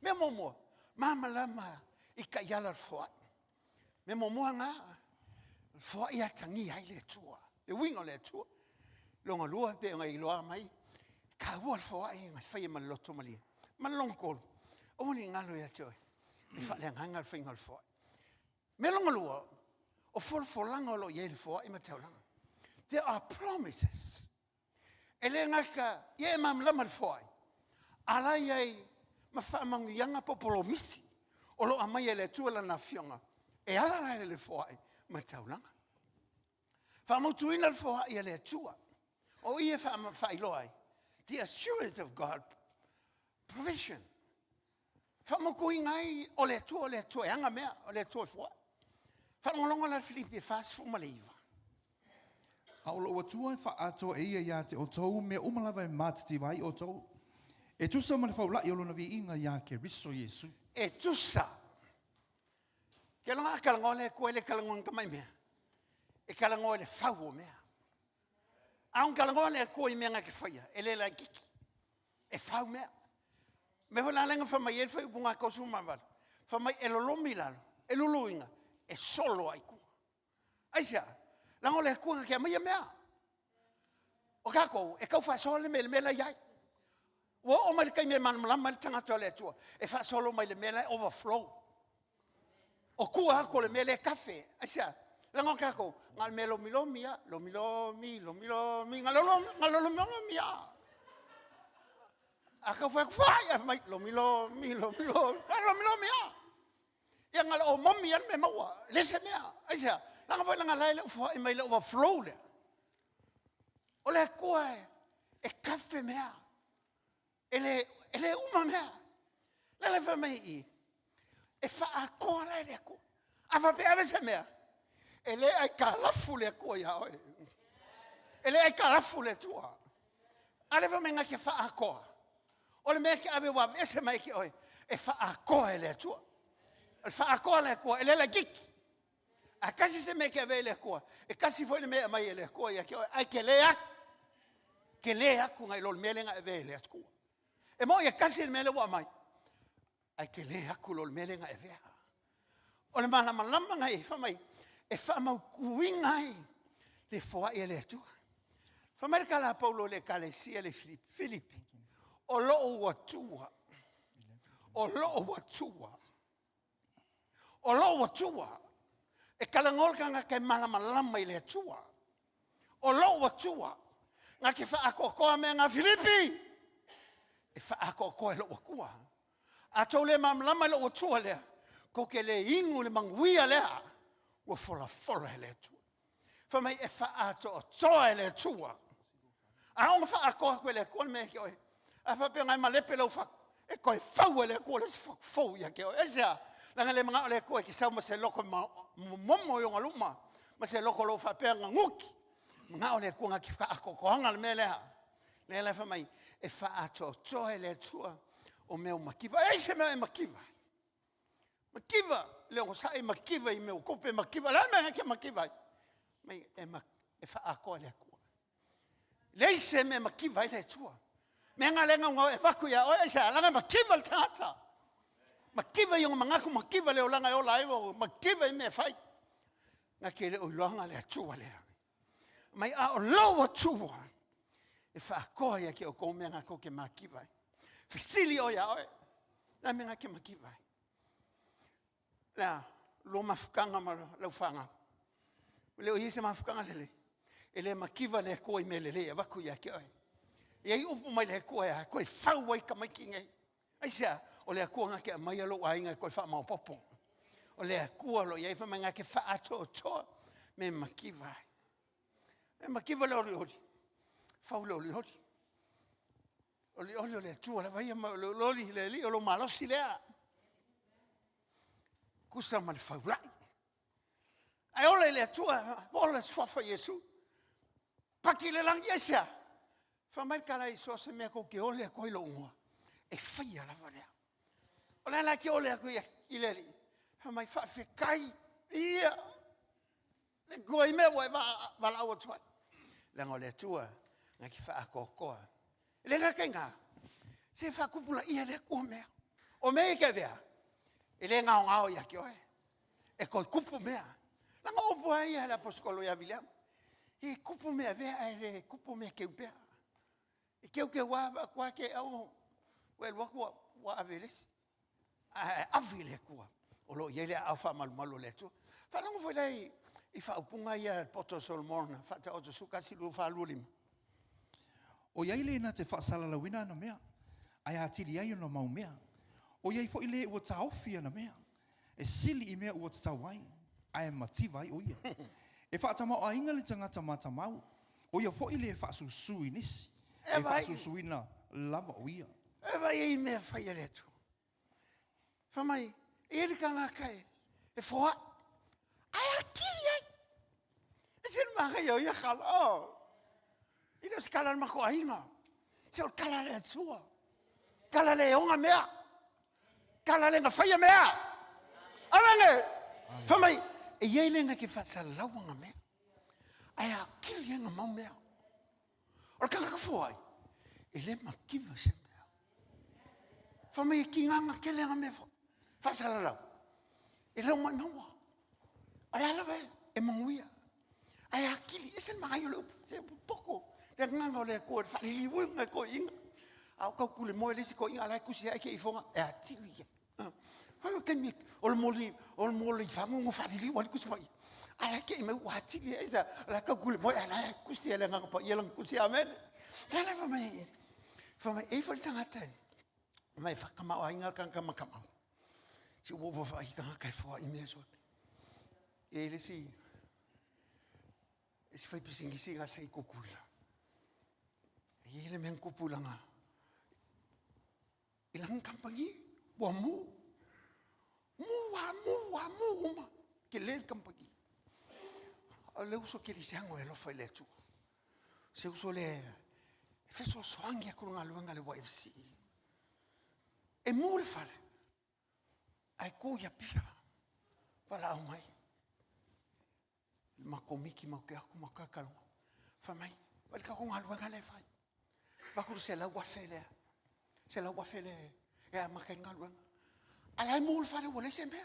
me mo mama lama ika yala fo me mo nga fo ia tangi ai le tua le wingo le tua longa lua pe ngai loa mai ka wo fo ai ngai fa ma loto mali ma longko o ni ngalo ya toi mi fa le nganga fa ngal fo me longa lua o fo langa lo ye fo i ma taulanga there are promises ele ngaka ye mam lama fo ala ye ma fa mang yanga popolo misi o lo amai le tua la na fionga e ala le fo ai ma taulanga fa mo tuina le fo ai le tua o ia fa iloi the assurance of God provision fa mo kuingai o le tua anga me o le tua fo fa ngolonga la Filipi fast fu maliva Au lo tua fa ato e ia te o tou me umalava e matiti vai o tou. E tusa ma le faula i olo na vi inga ia ke riso Yesu. e tusa ke longa kalangole ko le kalangon ka mai me e kalangole fau me aun kalangole ko i menga ke faia ele la kiki e fau me hola lenga fa mai el fa bunga ko suma val fa mai el lo milalo el luinga e solo ai ku aisa la ngole ku ke mai me o kako e ka fa solo me la yai wo o mai kai me man mal tanga tole tu e fa solo mai le mela overflow o ku ha ko le mele cafe aisa la ngol kako ngal melo milomia lo milomi ngalo milomia aka fa ya mai lo milomia ya ngal o momia me mawa le se mea aisa la ngol la ngal fo mai le overflow le o le ku e cafe mea ele uma mea le fa mai e fa a kola le ko ava pe ave se mea ele ai kalafu le ko ya ele ai kalafu le tua ale fa menga ke fa a ko o le me ke ave wa ese mai ke oi e fa a ko ele tua el fa a ko le ko ele la gik a kasi se me ke ave le ko e kasi foi le me mai le ko ya ke ai ke lea ku ngai lol melenga ave le tua e mo ia kasi el mele wa mai ai ke le akulo el mele nga e vea o le mana malama ngai fa mai e fa mau kuingai le foa e le tu fa mai kala Paulo le kalesia le Filipi o lo watua e kala ngol kanga ke mana malama i le tua o lo watua nga ke fa akoko me nga Filipi e fa akoko e lo wakua a tau le mamlama le otua lea ko ke le ingu le manguia lea wa fola le tua fa mai e fa ato toa le tua a on fa ako ko le ko me ke oi a fa pe ngai malepe lo fa e ko fa le ko le fo ya ke oi ja la ngale manga le ko ke sa mo se loko mo yo ngaluma ma se loko lo fa pe nguki nga ole ko nga ki fa ako ko ngal me le fa mai e fa ato toa le tua o meu makiva e se me makiva le o sai makiva i meu kope makiva la me ke makiva mai e fa ako le ko le se me makiva le tua me nga le nga e fa ku ya o sa la makiva tata makiva yo mangako makiva le o langa o lai o makiva i me fai nga ke le o langa le tua le Mai a o loa tua. E whaakoa ia ke o kou mea ngako ke makiwai. Fisili o ia oe. Nā mea ke makiwai. Nā, lo mafukanga ma lau whanga. Leo i se mafukanga lele. E le makiwa le koa i me lele e waku ia ke oe. Iei upu mai le koa ia koe whau wai ka maiki ngai. Aisia, o le akua ngake a mai alo a inga koe wha mau popo. O le akua lo iei wha ngake wha ato toa me makiwai. Me makiwa le ori ori. Whau le ori ori. Oli oli le tua la vai ma loli le li o lo malosi lea. Kusa ma le faulai. Ai ole le tua, ole swafa Yesu. Paki le langi asia. Fa mai kala iso se me ko ke ole ko ilo ngua. E fia la valea. Ole la ke ole ko ile li. Fa mai fa fe kai. Ia. Le ko i me va la o tua. La ngole tua, nga ki fa ko. Le nga kenga. Se fa kupula ia le ko mea. O me ke vea. Ele nga ngao ya ki oe. E ko kupu mea. La nga o poa ia la poskolo ya William. E kupu mea vea ele kupu mea ke upea. E ke wa kwa ke au wel wa aveles. Avile kwa. O lo yele au fa malu le tu. Fa lango foi dai I fa upunga ia poto solmona. Fa ta o suka silu fa lulim. O iai le na te whaasala la wina na mea. Ai atiri ai no mau mea. O iai fo ile ua taofia na mea. E sili I mea ua tatau ai. Ai mativa ai o ia. E whaatama o inga le tangata mata mau. O ia fo ile e whaasusui nisi. E whaasusuina lava o ia. E vai I mea whai aletu. Whamai, e rika ngā kai. E whoa. Ai akiri ai. E sir maga ia o ia kala. Ilo se kala mako ainga. Se o kala le tua. Kala le onga mea. Kala le nga whaia mea. Arange. Whamai, e iei le nga ki whaasalaua nga mea. Ai a kiri nga mau mea. O kala ka whai. E le makiwa se mea. Whamai e ki nganga ke le nga mea. Whaasalalau. E leo manaua. Ai alawe e manguia. Ai a kiri. E sen magai o leo. Se poko. Le nganga o le ko whalili wunga ko inga. Au kau kule moe lesi ko inga alai kusi ai ke I fonga. E atili. Hau ke mi ol moli fangu ngo whalili wali kusi mai. Alai ke I mau atili. Esa alai kau kule moe alai kusi ele nganga pa ielang kusi amen. Tala whamai. Whamai e whali tangatai. Mai whakamau a inga kanga makamau. Si uovo whai kanga kai whoa I mea sote. E lesi. E si whai pisingisi nga sei kukula. Ele men kupulanga. Ilang kampangi wa mu uma ke le kampangi. Ale uso ke risango elo foi le tu. Se uso le feso soangi ko nga luanga le YFC. E mu le fale. Ai ko ya pia. Pala mai. Makomiki makako makakalo. Famai. Wal ka ko nga luanga le fai. Vakuru se la wafele. Se la wafele. E makai ngalwa. Alai mul fale wala sembe.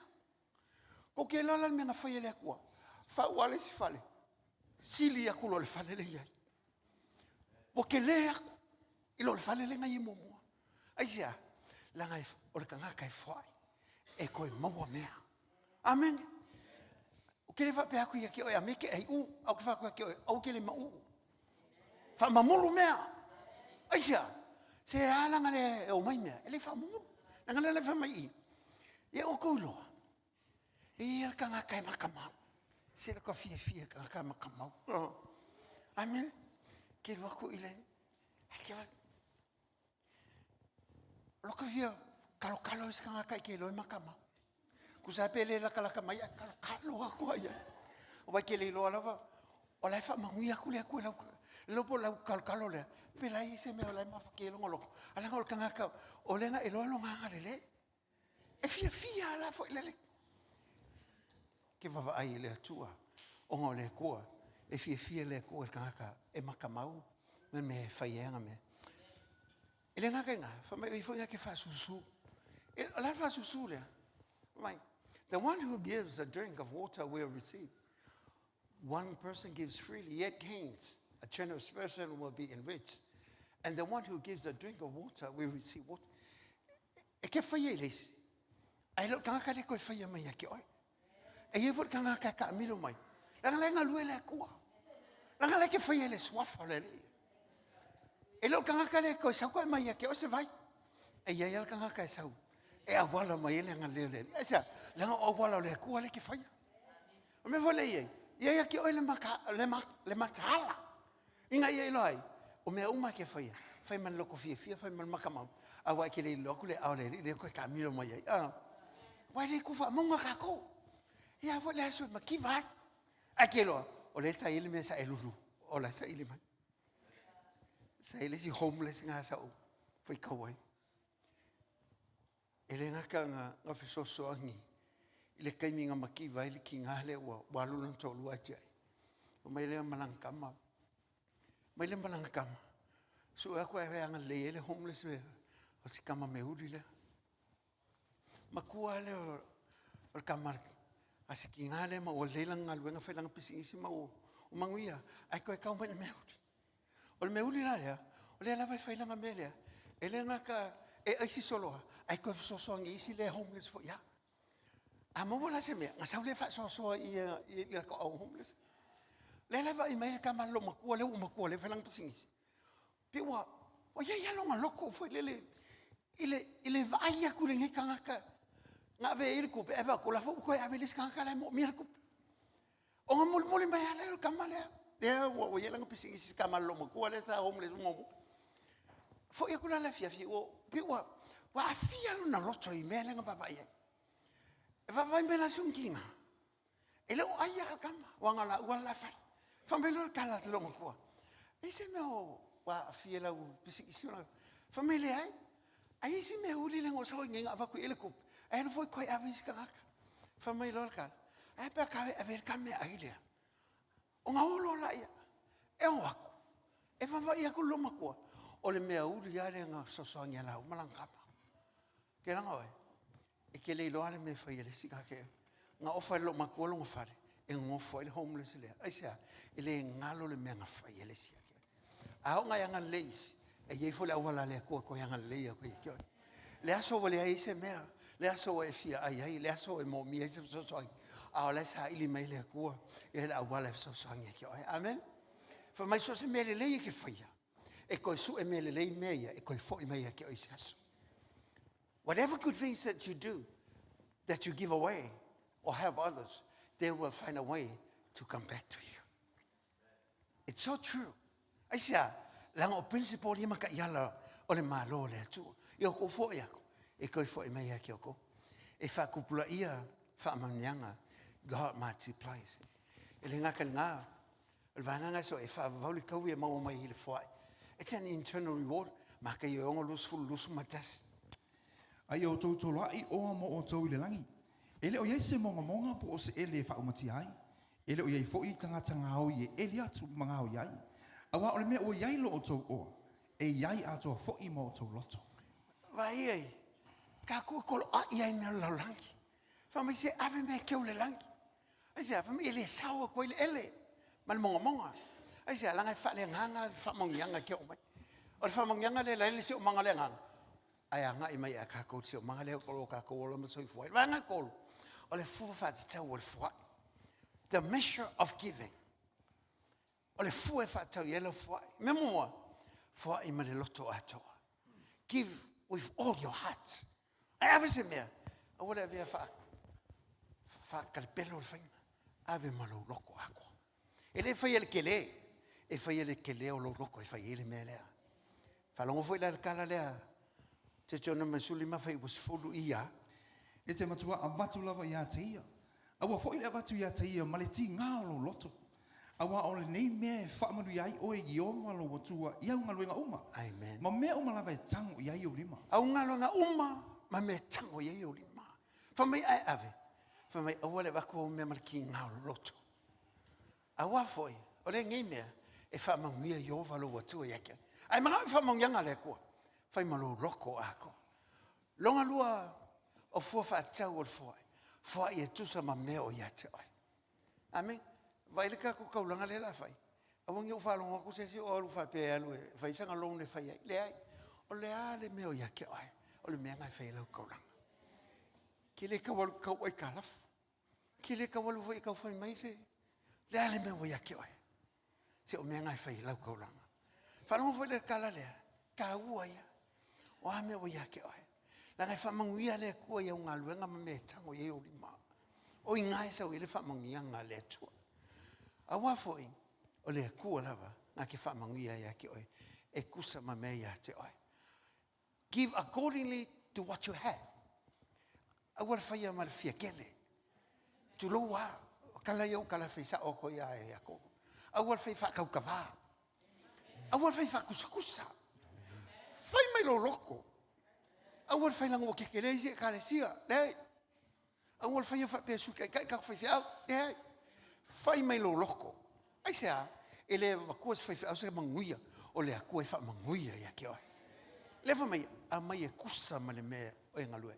Ko ke la me na faye le kwa. Fa wala si fale. Sili ya kulo le fale le yai. Bo ke le aku. Ilo le fale le ngai momo. Aisia. La ngai o le kanga kai foi. E ko e mawa mea. Amen. O ke le fa pe aku ya ke o ya meke ai u. Au ke fa ko ke o ke le mau. Fa mamulu mea. Aisia, se ala ngale o mai mea, ele fa mumu. Ngale le fa mai. Ye o kulo. E el kanga kai makamau. Se le ko fie kanga kai makamau. Amen. Ke lo ko ile. Ke va. Lo ko via kalo is kanga kai ke lo makamau. Ku sa pele la kala kamai kalo ko ya. O ba ke le lo ala va. O la fa manguia ku le ku la. Lopo la kalkalo le pela I se me ola ma fakelo ngolo ala ngol kanga ka olenga elo lo nga lele e fia la fo lele ke va ai le tua o ngole ko e fia le ko kanga ka e makamau me faienga me ele nga kenga fa me I fo ya ke fa susu e la fa susu le mai the one who gives a drink of water will receive One person gives freely, yet gains. A generous person will be enriched. And the one who gives a drink of water will receive water. E ke whaia leisi. Ai lo kanga kare koe whaia mai ake oi. E ia fot kanga ka amilo mai. Langa lenga lue le kua. Langa le ke whaia le swafa le le. E lo kanga kare koe sa koe mai ake oi se vai. E ia ia kanga ka sau. E awala mai le nga le le. Esa langa o wala le kua le ke whaia. O me vole ia. Ia ke oi le matala. Inga ia iloi. O mea uma ke whaia. Whai man loko fia, whai man makamau. A wai ke le loko le au le koe ka miro mai ai. Wai le kufa monga ka ko. Ia fo le aso ma ki vai. A ke loa. O le sa ili me sa eluru. O le sa ili mai. Sa ili si homeless nga sa o. Whai kawai. Ele ngaka nga whisoso angi. Ile kaimi nga maki vai le ki ngale wa walulun tolu ajai. O mai le malangkama. Mai le malangkama. So ako e anga le homeless me. O si kama me uri le. Makua le o kamar. Asi ki ngale ma o le langa luenga whai langa pisi isi ma o manguia. Ai koe kau mai me uri. O le me uri la lea. O le alawa whai langa me lea. E le ngaka e aisi soloa. Ai koe whisoso angi isi le homeless fo ya. A mawola se mea. Nga sau le whisoso i la ko au homeless. Le lava i mai le kamalo makua le umakua le whai langa pisi isi. Piwa, o ia longa loko foi lele. Ile vai aku le ngai kangaka. Nga ve il kupe eva ko la fo ko ave lis kangaka la mo mir kupe. O nga mul mai ala kamale. Ya o ia langa pisi isi kamalo mo ko le sa homeless mo. Fo ia kula la fia o piwa. Wa fia lo na loto i mele nga papa ia. E va vai mela sunkinga. Ele o aia kama wanga la wala fa. Fa melo kala lo mo ko. Ese me wa fiela u pisikisiona familia ai si me uli le ngoso ngenga va ku ele ku ai no foi koi avis kaka familia ka ai pa ka ver kame ai le o nga olo la ia e o aku e va ia ku lo makua o le me uli ya le nga so so ngela u malangkapa ke la ngoi e ke le lo ale me fa ile sika ke nga o fa lo makua lo ngofare e ngo foi le homeless le ai sia ele ngalo le me nga fa ile sia a nga yanga leis e ye fo la wala le ko yanga le ya ko ke le aso wale ai se mea le aso e fia ai le aso e mo mi se so so a le sa ili mai le ko e la wala so so nge ke amen fa mai so se me le ke fia e ko su e me le me ya e ko fo me ya ke o se whatever good things that you do that you give away or help others they will find a way to come back to you. It's so true. Aisia, langa o principle ia maka iala o le malo le atu. Ia ko fo ia ko. E koi fo i mai aki oko. E wha kupula ia wha amanianga. God multiplies. E le ngaka le ngā. Le vanganga so e wha vauli kau ia mau mai le foai. It's an internal reward. Maka i ongo lusu matas. Ai o tau tolo ai o mo o tau i le langi. Ele o iai se monga po o se ele wha umati ai. Ele o iai fo i tangata ngau i ele atu mangau iai. Awa ole me o iai lo o tau o. E iai ato fo i mo o tau loto. Vai ai. Ka kua kolo a iai me lau langi. Whamai se ave me keu le langi. Aisia, whamai ele saua koe le ele. Mal monga. Aisia, langai wha le nganga, whamongianga keu mai. O le whamongianga le laile se o manga le nganga. Ai anga i mai a kako se o manga le kolo kako o lama soi fuai. Vanga kolo. O le fuwa te tau o le fuai. The measure of giving. O le fuwa tau yelo fuai. Memoa. Fuai i ma le loto atoa. Give with all your heart. Ai ave se mea. A wale avea fa kalpelo le faina. Ave ma lo loko ako. E le fai ele kele. E fai ele kele o lo loko. E fai ele mea lea. Fa longo foi la kala lea. Te tōna masuli mawhai was fulu ia. E te matua a watu lava ia te ia. Awa fo ile watu ia te ia maleti ngā lo loto. Awa ole nei mea whaamanu iai oe i o malo watua i au ngaluenga uma. Amen. Ma mea o malawa e tango iai o lima. Au ngaluenga uma, ma mea tango iai o lima. Whamai ai ave. Whamai awale wako o mea malaki ngā lo loto. Awa foi, ole ngei mea e whaamangua i o walo watua iake. Ai mga whamangianga le kua. Fai malo roko ako. Longa lua o fua wha tau o le fuai. Fuai e tusa ma mea o ia te oi. Amen. Vai le kako kaulanga le la fai. Awangi o falonga ko se o lu fa pe alu fai sanga long le fai le ai. O le ale me o ya ke ai. O le me ngai fai la kaulanga. Ki le ka wal ka wai kalaf. Ki le ka wal fai ka fai mai se. Le ale me o ya ke ai. Se o me ngai fai la kaulanga. Falonga fai le kala le. Ka ua ya. O ame o ya ke ai. La ngai fa manguia le ku ya unga luenga me tango ye o lima. O ingai sa o le fa manguia nga le tu. Awa foi o le ku lava na ke fa manguia ya ke oi e kusa ma me ya te oi. Give accordingly to what you have. Awa fa ya mal fia kele. Tu lo wa kala yo kala fa sa o ko ya ya ko. Awa fa ka ka va. Awa fa kusa. Fai mai lo loko. Awa fa lango ke kele je kale sia. Le. Awa fa pe su ka fa fia. Le. Fai mai lo loko. Ai sea, ele ko fai au se manguia o le ko fa manguia ya ke oi. Le fa mai a mai e kusa male me o ngalue.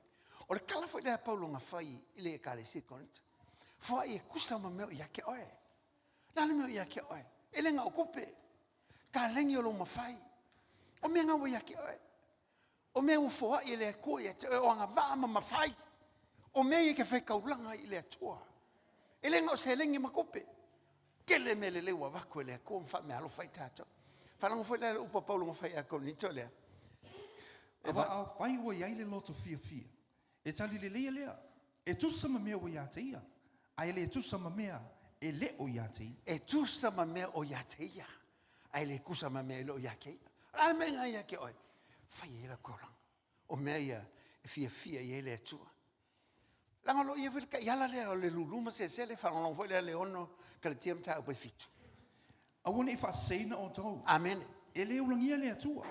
O le kala foi le Paulo nga fai ile kale se kont. Fai e kusa ma me ya ke oi. La le me ya ke oi. Ele nga okupe. Ka lengi o lo ma fai. O me nga wo ya ke oi. O me u fo ile ko ya te o nga va ma fai. O me ke fai kaulanga ile tua. Ele nga o se lengi makope. Kele mele le wa vakwele ko mfa me alo fai tato. Fala ngo foi o Paulo ngo fai a ko ni tole. Eva au fai o ia ile loto fia. E tali le lea. E tu sama me o ia te ia. Ai le tu sama mea e le o ia te ia. E tu sama me o ia te ia. Ai le ku sama me lo ia ke. Ala me nga ia ke oi. Fai ile ko lang. O me ia fia ia le tu. Langa lo ia ka yala le le luluma se le fa lo foi le ono ka le tiam ta po fitu. Awone fa seina o tau. Amen. Ele ulangia le atua.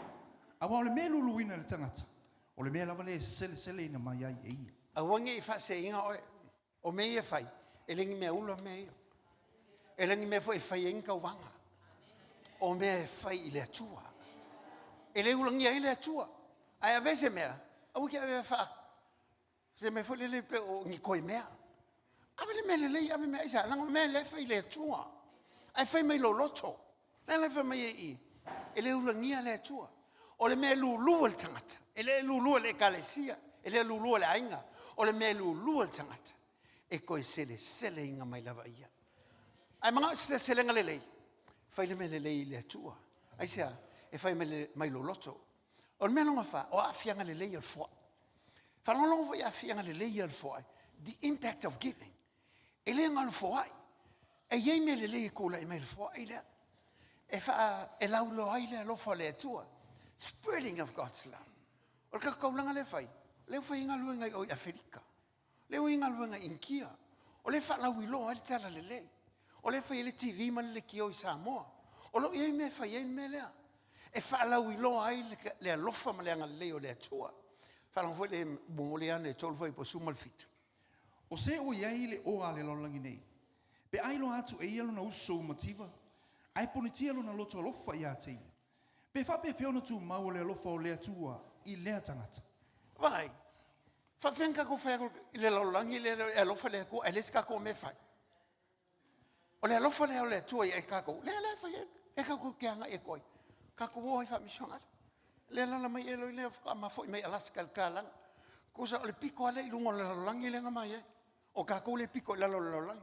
Awa le me luluina le tangata. O le me lava le sele ina mai ai ia. Awangi fa se inga o me ia fai. Elengi me ulo me ia. Elengi me foi fai inga wanga. O me fai ile atua. Ele ulangia ile atua. Ai avese me. Awu ke ave fa. Se me foi le pe o ni koi mea. Ave me le ave me isa lango me le fai le tua. Ai fai me lo loto. Le fai me i. Ele ulangia le tua. O le me lulu el tangata. Ele lulu le kalesia. Ele lulu le ainga. O le me lulu el tangata. E koi sele inga mai lava ia. Ai manga sele nga le. Fai le me le tua. Ai sia e fai me mai lo loto. O le me longa fa o afianga le el fo. Falong foi a fianga le leia foi the impact of giving. Ele ngal foi. E ye me le ko la me foi ile. E fa e la lo ile lo fo le tua. Spreading of God's love. O ka ko langa le fai. Le fai ngal nga o Afrika. Le ngal nga inkia. O le fa la wi lo al tala le. O le fai le TV man le ki o Samoa. O lo ye me fai ye me le. E fa la wi lo ai le lo fa ma le ngal le o le tua. Falong foi le bongoliane tol foi po sumal fitu. O se o ia ile o ale lo langi nei. Pe ai lo atu e ia lo na uso motiva. Ai ponitia lo na loto lo fa ia te. Pe fa pe feona tu mau le lo fa o le atua I le tangata. Vai. Fa fenka ko fa ile lo langi le lo fa le ko ele ska ko me fa. O le lo fa le tua e ka ko. Le fa e ka ko ke anga e koi. Ka ko wo fa missional. Le la mai elo le ma foi mai alaska kalang cosa le pico ale lungo le langi le mai o ka ko le pico la lo lang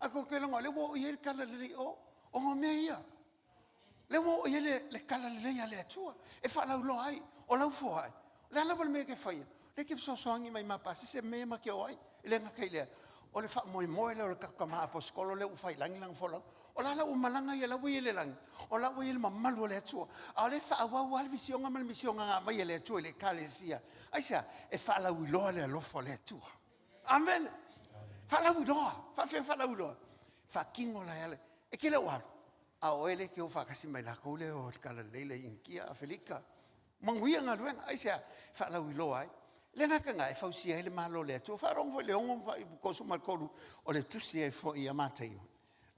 a ko ke lo le wo ye kala le o me ia le wo ye le kala le ya le tua e fa la lo ai o la fo ai la la vol me ke fai le ke so songi mai ma pasi se me ma ke oi le nga ke le o le fa moi le ka ma apostolo le u fai lang fo la o la o malanga ia la wi le lang o la wi le mamalu le tua a le fa wa le vision ma le mission nga mai le tua le kalesia ai sa e fa la wi lo le lo fo le tua amen fa la wi do fa la wi do fa kingo la ele e ke le wa a o ele ke o fa kasi mai la ko le o kala le inkia Afrika manguia nga luenga ai sa fa la wi lo ai le nga ka nga e fa usia le malo le tua fa rong fo le ongo ko so mal ko o le tusi e fo ia matei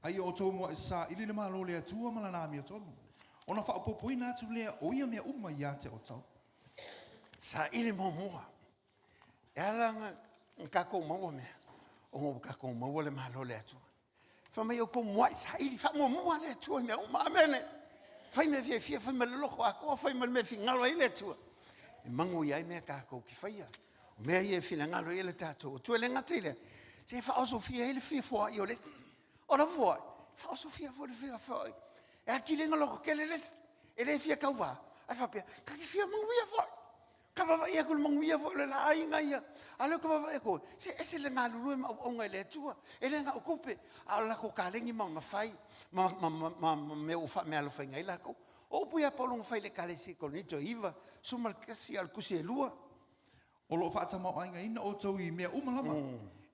Ai o tō mua e sa ili le malo le atua malana mi o tonu. Ona wha opopoi nā tu lea o ia mea uma ia te o tau. Sa ili mo mua. E ala nga kako maua mea. O mo kako maua le malo le atua. Fa mai o ko moi sa ili fa mo le tua me uma amene. Fai me fia fai me loko ako fai me fi ngalo ile tua. E mangu ia me ka ko ki fai. Me ia fi ngalo ile tato. Tu le ngatile. Se fa oso fia ile fia fo io le. Ora fo. Fa oso fia fo le fia fo. E akile ngalo ke le. Ele fia ka va. Ai fa pe. Ka ki fia mangu ia fo. Ka va ia ko mangu ia fo le la ai ngai. Ale ko va e ko. Se ese le ngalo lu o ngai le tua. Ele nga o kope. Ala ko ka lengi ma fai. Me o fa me alo fa ngai la ko. O puia polong fai le kale si ko ni to iva. Sumal kasi al kusi e lua. O lo fa tama ai ngai na o tau I mea uma lama.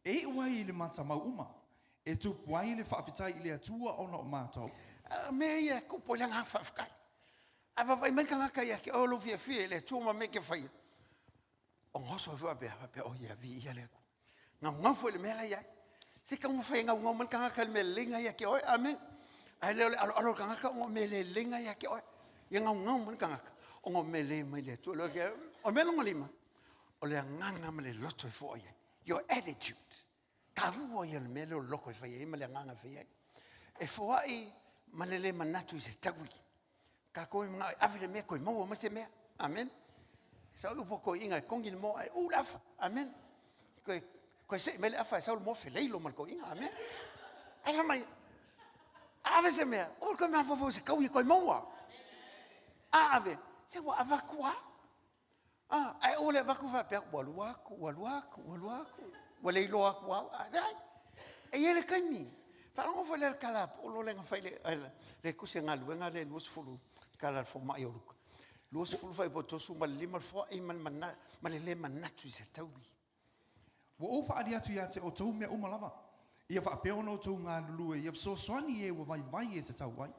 E uai le mata mau uma. E tu puai le fa fitai le atua o no mato. Me ia ko polang ha fa fkai. Ava vai men kanga kai ke o lo fia le tu ma me ke fai. O ngoso fa be o ia vi ia le ko. Nga fo le mela ia. Se ka mo fai nga men kanga kai me linga ia ke o amen. Ai le alo kanga ka o me le linga ia ke o. Ia nga men kanga o ngo me le mai le tu lo ke o me lo lima. O le nganga me le loto fo ia. Your attitude. Ka hu ia le me lo loko fai ia me le nganga fai ia. E fo ai malele manatu se tawi. Ka ko nga avile me ko mo ma se me. Amen. Sa u poko inga kongi mo ai u lafa. Amen. Ko se me le afa sa mo fe leilo mal ko inga. Amen. Ai mai ave se me. O ko me fo se ko ko mo. Ave se wa avakua. Ai o le vaku fa pe waluaku. Wale ilo aku. Ai. E ele kaimi. Fa ngo fa le kala o lo lenga fa le kusenga luenga le lusfulu kala fo mai o. Lusfulu fa po to suma lima fo e man le manatu se tawi. Wo o fa ali atu ia te o tau mea uma lama. Ia fa pe ono tau ngā lue ia so swani e wa vai e te tau wai.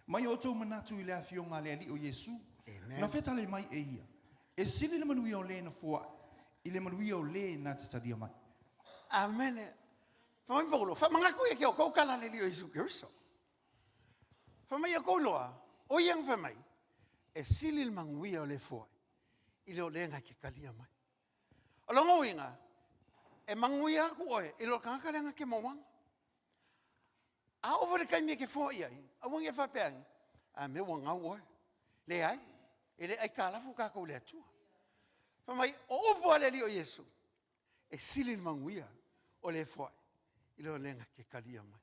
Mai o tau manatu I le afio ngā le ali o Yesu. Amen. Na feta le mai e ia. E sili le manui o le na fua. I le manui o le na te tadia mai. Amen. Fa mai bolo, fa manga ku ke o ko kala le li o Yesu Kristo. Fa mai ko loa, o yang fa mai. E sili le mangui o le fo. I le o le nga ke kalia mai. O lo ngoinga. E mangui aku oe, i lo kanga lenga ke mawang. A o vore kai me ke fo ia. A wang e fa pe. A me wanga oe. Le ai. Ele ai kala fu ka ko le tu. Fa mai o bo le li o Yesu. E sili le mangui o le fo. I lo lenga ke kalia mai.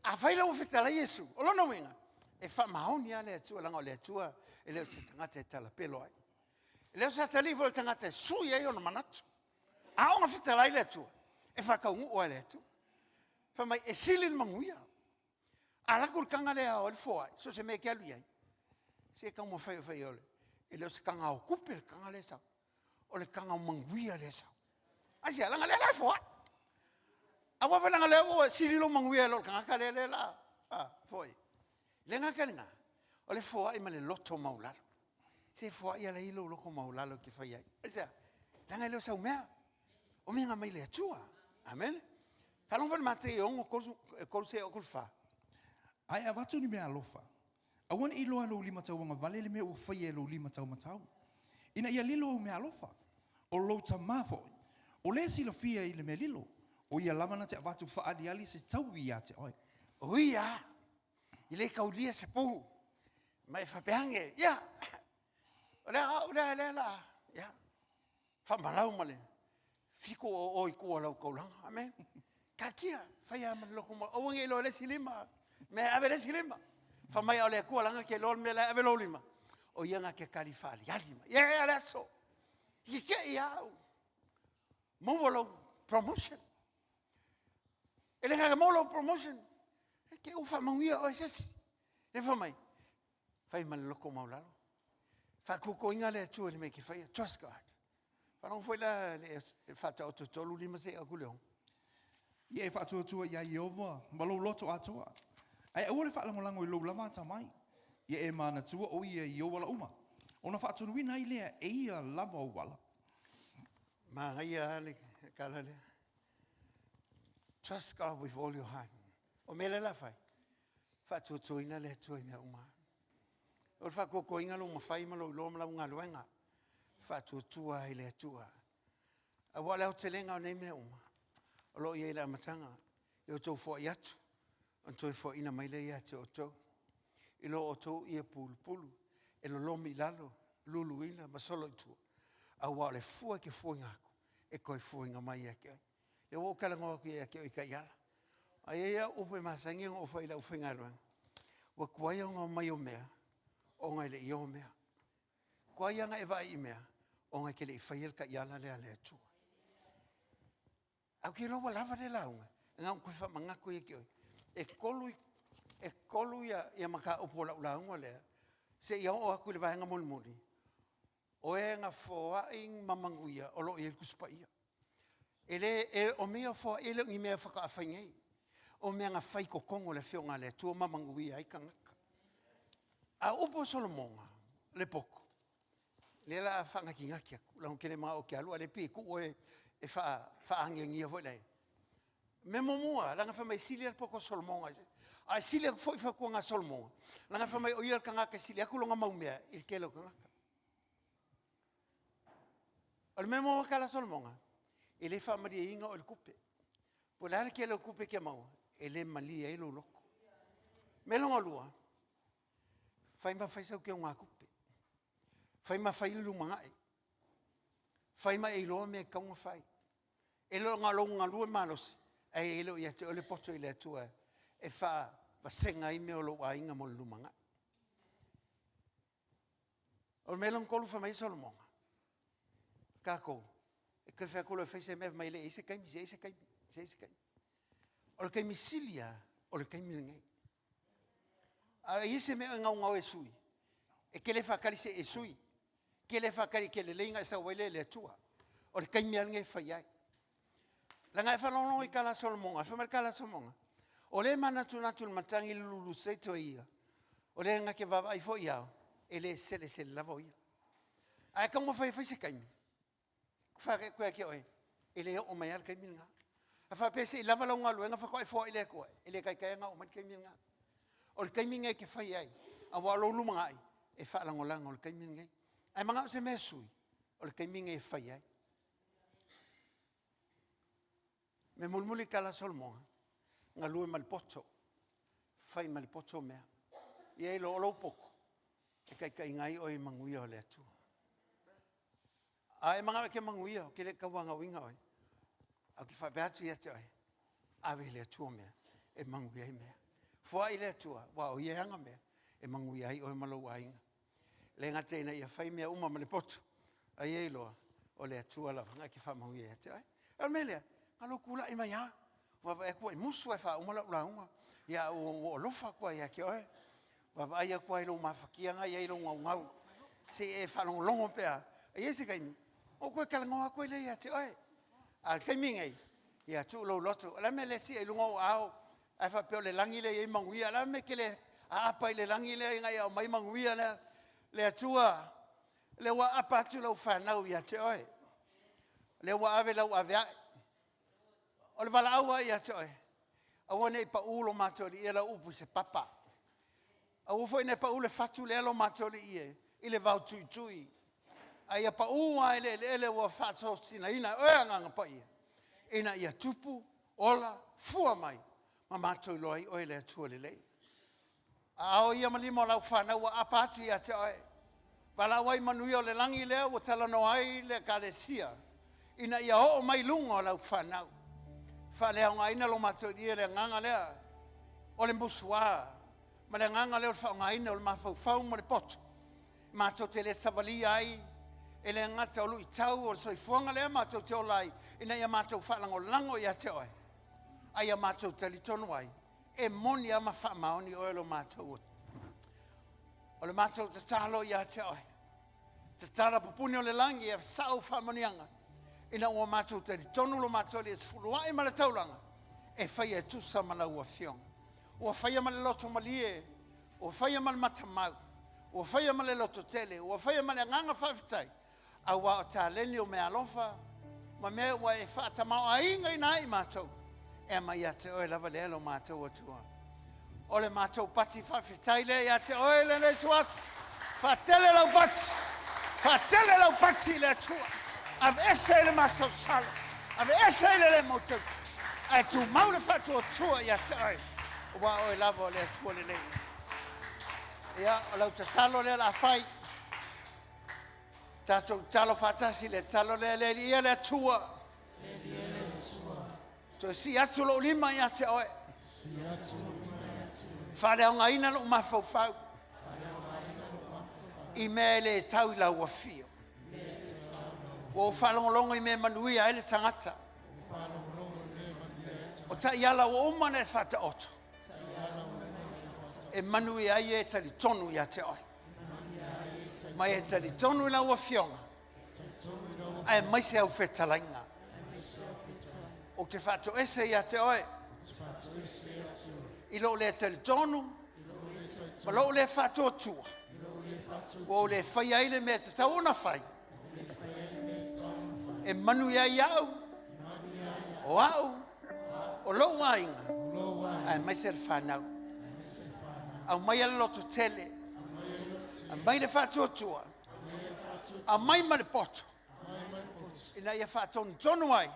A fai lo feta la Yesu. O lo no winga. E fa maoni ale tu langa le tu e le tangata tala pelo ai. Le sa tali vol tangata su ye yo no manatu. A o feta la le tu. E fa ka o le tu. Fa mai e silin manguia. Ala kul kanga le o le fo ai. So se me ke alu ai. Se ka mo fai ole. E le se kanga o kupel kanga le sa. O le kanga o manguia le sa. Asia langa le la fo. Awa fa langa le o sililo manguia lo kanga le la. Foi. Lenga kalinga. O le fo ai ma le loto maulalo. Se fo ai ala ilo loko maulalo ki fai ai. Asia langa le sa umea. O minga mai le tua. Amen. Talon fa mate o ko se o fa. Ai avatu ni mea alofa. Awan ilo alo lima tau wanga vale le mea o fai alo lima tau matau. Ina ia lilo o mea alofa. O lo tamafo. O le sila fia I le mea lilo. O ia lamana te avatu fa ali se tau ia te oi. O ia. I le kaulia se pu. Mai fa peange. Ia. O le la. Ia. Fa malau male. Fiko o I ko lau kaulanga. Amen. Kakia. Fai ama loko mo. O wange lo le silima. Me ave le silima. Fa mai o le ko langa ke lo me le ave lo lima. O ia nga ke kalifali. Alima. Ia le so. I ke ia. Mo promotion. Ele nga mo promotion. Ke o fa manguia o esesi. Le fa mai. Fai mal loko maulalo. Fa ko inga le tu le me ke fai trust God. Fa non foi la le fa ta o tolu lima se a kuleon. Ia e whaatua tua ia Iova, malo loto atua. Ai au le whaalangolango I lo lama tamai. Ia e mana tua o ia Iova la uma. Ona whaatua wina I lea e ia lava o wala. Ma ia le kala le. Trust God with all your heart. O mele la fai. Whaatua tua ina le tua mea uma. O le whakoko inga lo mawhai malo I lo mala unga luenga. Whaatua tua I le tua. A wale au te lenga o nei mea uma. O lo ia ila matanga. Le o tau fo i atu. An toi fo ina mai le ia te o tau. I lo o tau ia pulu. E lo lomi lalo. Lulu ina masolo i tua. A wa le fua ke fua ngako. E koi fua inga mai ia ke. Le o kala ngoa ku ia ke o i ka iala. A ia upe masangi o fa ila ufe ngaruang. Wa kuaya ngā mai o mea. O ngai le i o mea. Kuaya ngā eva i mea. O ngai ke le i whaiel ka iala lea lea tua. Au ki loa lava le launga. Ngā koe wha mangako i ke oi. E kolu ia maka upo launga lea. Se ia o aku le vahenga muli. O e ngā whoa ing mamanguia. O lo i el kuspa ia. E o mea whoa ele ngi mea whaka awhaingei. O mea ngā whai ko kongo le whio ngā lea tua mamanguia ai ka ngaka. A upo Solomonga le poko. Le la whanga ki ngaki aku. Lau kele maa o ke alua le pi ku o e whaangia ngia voi lei. Me momua, langa whamai sili al poko Solomonga. A sili aku fo i whakua ngā Solomonga. Langa whamai o ial ka ngaka sili aku longa maumea il kelo ka ngaka. O le me momua ka la Solomonga. E le whamari e inga o le kupe. Po le ala kelo kupe kia maua. E le malia e lo loko. Me longa lua. Whai ma whai sau kia ngā kupe. Whai ma whai lu mangai. Whai ma e loa mea kaunga whai. E lo ngā longa lua malos. E lo ia te ole poto i le atua. E wha senga i me o lo a inga mo lu mangai. O me long kolu whamai Solomonga. Kako. E kai whea kolo e whai se mea mai le eise kaimi, se kaimi. O le kaimi silia, o le kaimi ngei. A ise mea ngau e sui. E ke le whakari se e sui. Ke le whakari ke le leinga e sa waile le atua. O le kaimi alnge whai ai. Langa e whalongo i kala Solomonga. Whamar kala Solomonga. O le manatu le matangi lulu se to ia. O le nga ke wawa i fo iao. E le sele lavo ia. A e kaunga whai se kaimi. Whare koe ke oe. E le o mai al kaimi nga. A whapese i lava launga luenga whako e fo i le koe. E le kai nga o mai kaimi nga. O le kaimi ngai ke whai ai. A walo lumanga ai. E whaalangolanga o le kaimi ngai. Ai manga o se mea sui. O le kaimi ngai e whai ai. Me mulmuli kala Solomonga. Nga lue malipoto. Whai malipoto mea. Ia ilo olo poko. E kai ngai o i manguia o le atua. A e manga ke manguia o ke le kawanga winga oi. Au ki whapeatu ia te oi. Awe le atua mea. E manguia i mea. Fua i le atua. Wa o ia hanga mea. E manguia i o e malo wa inga. Le ngate ina ia whai mea uma malipoto. A ia iloa. O le atua la. Nga ki whamanguia ia te oi. El melea. Alo kula i mai ha. Wa e kua i musu e wha umala ulaunga. Ia o lofa kua ia ke oi. Wa aia kua ilo mafakianga ia ilo ngau. Se e whalongo longo pea. Ia se kaimi. O koe kalangoa koe le ia te oi. A kaimi ngai. Ia tu lo loto. La me le si e lungo au. Ai wha peo le langi le i manguia. La me ke le apa i le langi le ngai au mai manguia le. Le atua. Le wa apa atu lau whanau ia te oi. Le wa ave lau ave ai. O le wala aua ia te oi. Aua nei pa ulo matori ia la upu se papa. Aua foi nei pa ule fatu le alo matori ia. Ile vau tui tui. Aia pa ua ele ua fatu sina ina oe nganga pa ia. Ina ia tupu, ola, fua mai. Ma matori loai oe le atua le lei. Ao ia malimo lau whana ua apatu ia te oi. Wala wai manui o le langi lea ua talano ai le kalesia. Ina ia ho mai lunga o lau whanau. Whalea ngā ina lo matori ia le nganga lea. O le musua. Ma le nganga lea o le whao ngā ina o le mawhau ma le poto. Mātou te le savali ai. E le ngata o lui tau o le soifuanga lea mātou te olai. Ina ia mātou whalango lango ia te oi. Aia mātou tali tonu ai. E moni ama whamaoni o elo mātou. O le mātou te talo ia te oi. Te tala pupuni o le langi e sau whamonianga. Ina ua mātou tali tonu lo mātou le sifurua e male taulanga. E whai e tusa mala ua fionga. Ua whai male loto malie. Ua whai male matamau. Ua whai male loto tele. Ua whai male nganga whawhitai. A wa o tā leni o mea alofa. Ma mea ua e whaatamau a inga ina i mātou. E mai a te oe lava le alo mātou atua. O le mātou pati whawhitai le i a te oe le le tuas. Whatele lau pati. Whatele lau pati le atua. Ave ese le masau sala. Ave ese le motou. Ai tu mau le fatu tua ia te ai. Wa o lava le tua le. Ia o lau talo le la fai. Tato talo fatasi le talo le ia le tua. So si atu lo lima ia te oi. Fale o ngaina lo mafau. I me le tau la ua fio. O whalongolongo I me manui a ele tangata. O ta iala o omane whata oto. E manui a ie tali tonu ia te oi. Mai e tali tonu la ua fionga. Ai mai se au whetalainga. O te whato ese ia te oi. I lo le tali tonu. Ma lo le whato tua. O le whai aile me te tauna whai. E manu ia iau. O au. O lo wainga. Ai mai se whanau. Au mai ala loto tele. A mai le whatotua. A mai ma le poto. Ina ia whatonu tonu ai.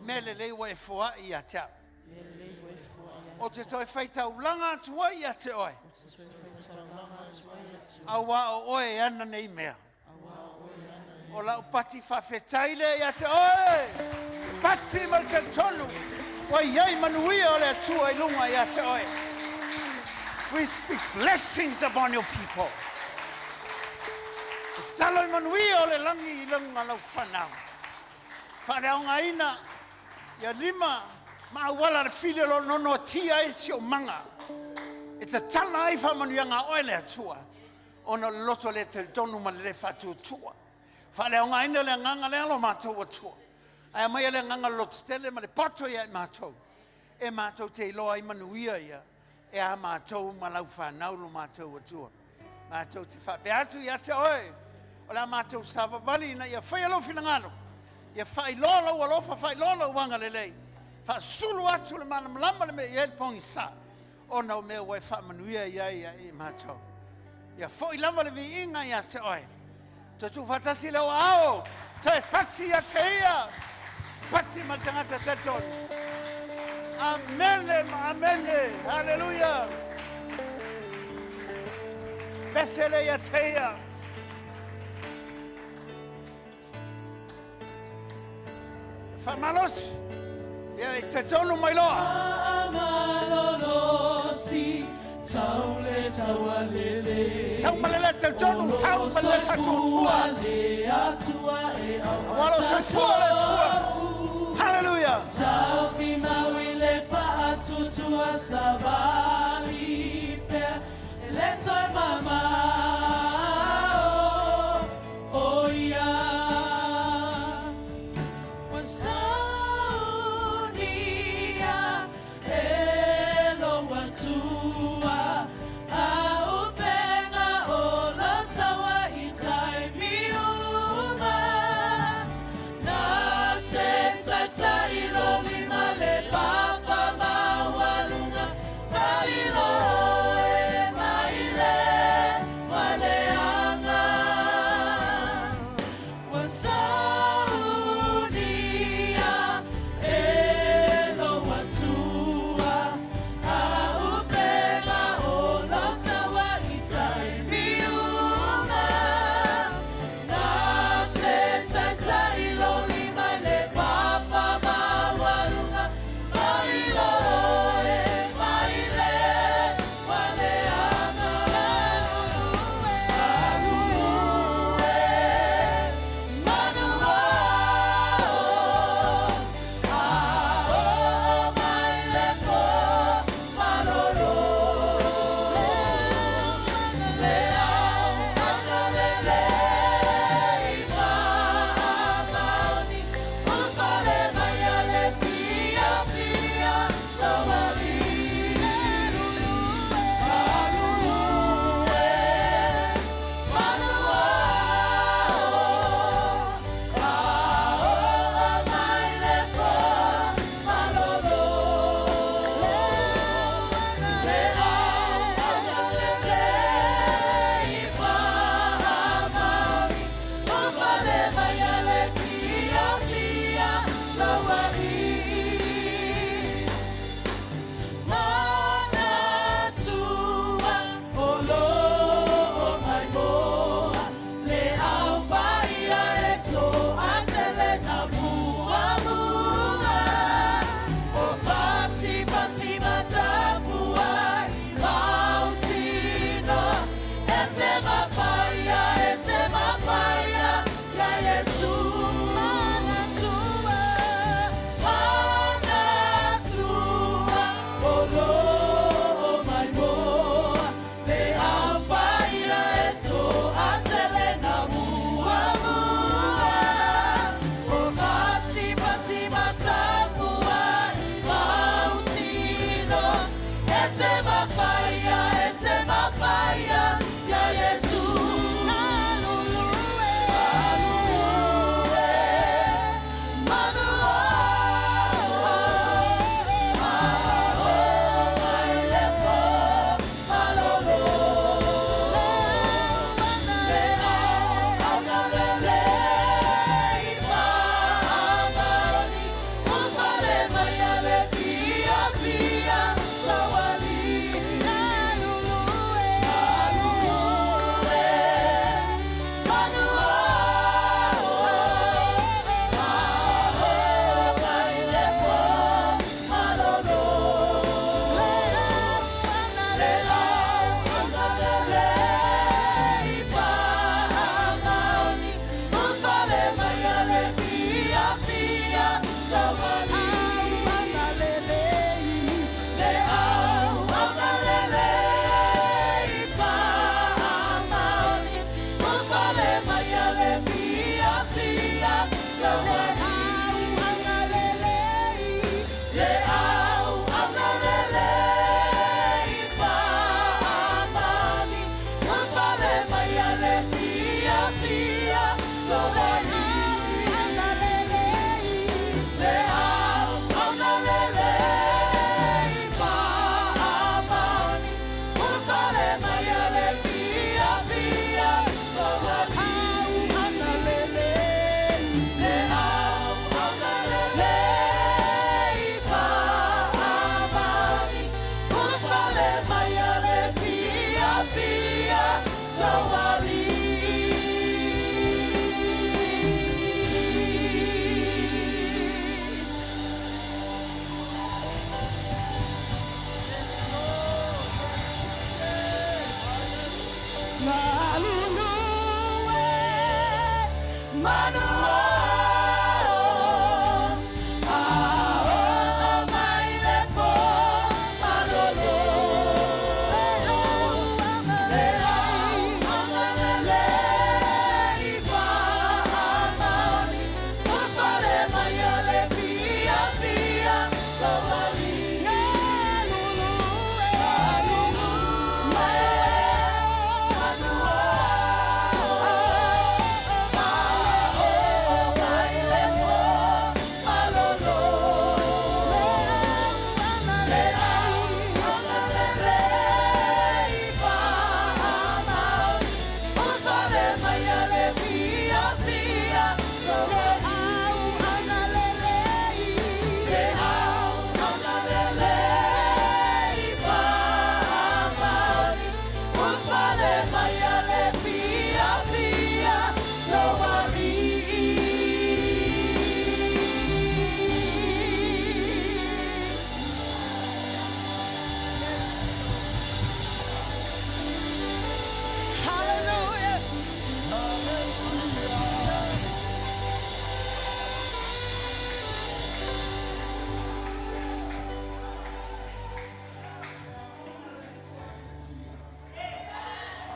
Me le leiwa e fua ia te au. O te toi whaitau langa atua ia te oi. Awa o oe ana nei mea. O lau pati whawhetaile ia te oi. Pati mal te tonu. Wa iei manuia o le atua I lunga ia te oi. We speak blessings upon your people. Talo I manuia o le langi I lunga lau whanau. Whareonga ina. Ia lima. Ma wala le file lo nono tia I si o manga. E te tala ai whamanuia ngā oe le atua. Ona loto le te tonu ma le whatu tua. Whale o ngaina le nganga le alo mātou atua. Ai mai le nganga loto tele ma le poto ia I mātou. E mātou te iloa I manuia ia. E a mātou ma lau whanau lo mātou atua. Mātou te whape atu ia te oe. O la mātou sava vali na ia whai alo whilangalo. Ia whai lolo alofa whai lolo wanga le lei. Wha sulu atu le mana malama le me i pongi sa. O nau mea wai whamanuia ia I mātou. Ia foi lava le viinga ia te oi. Te tu fatasi leo ao. Te pati ia te ia. Pati ma tangata te tonu. Amene, amene. Hallelujah. Besele ia te ia. Famalos. Ia te tonu mai loa. Amalonosi. Tau le taua lele. Tau malele te tonu, tau malele fatutua. Awalo se fua le tua. Hallelujah. Tau fi maui le fatutua sabali pe. Le toi mama. Oh yeah. When Sauniga elo watua.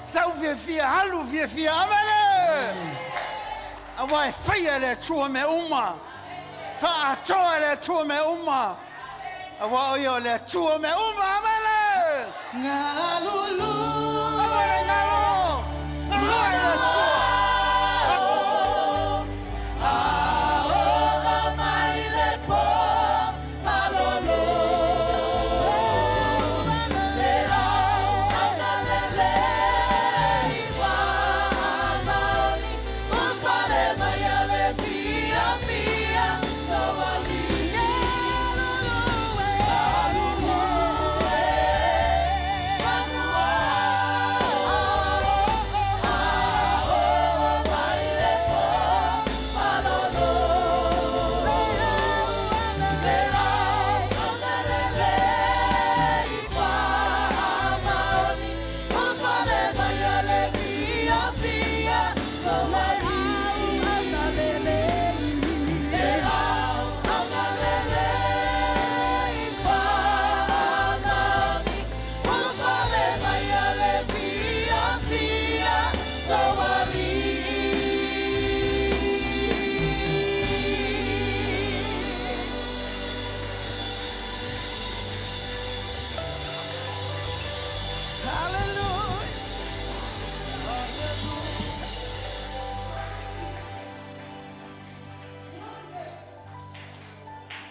Sau fia halu fia amene. Awai fia le tua me uma. Fa atoa le tua me uma. Awai yo le tua me uma amene. Ngalulu. Amene ngalo. Ngalo le tua.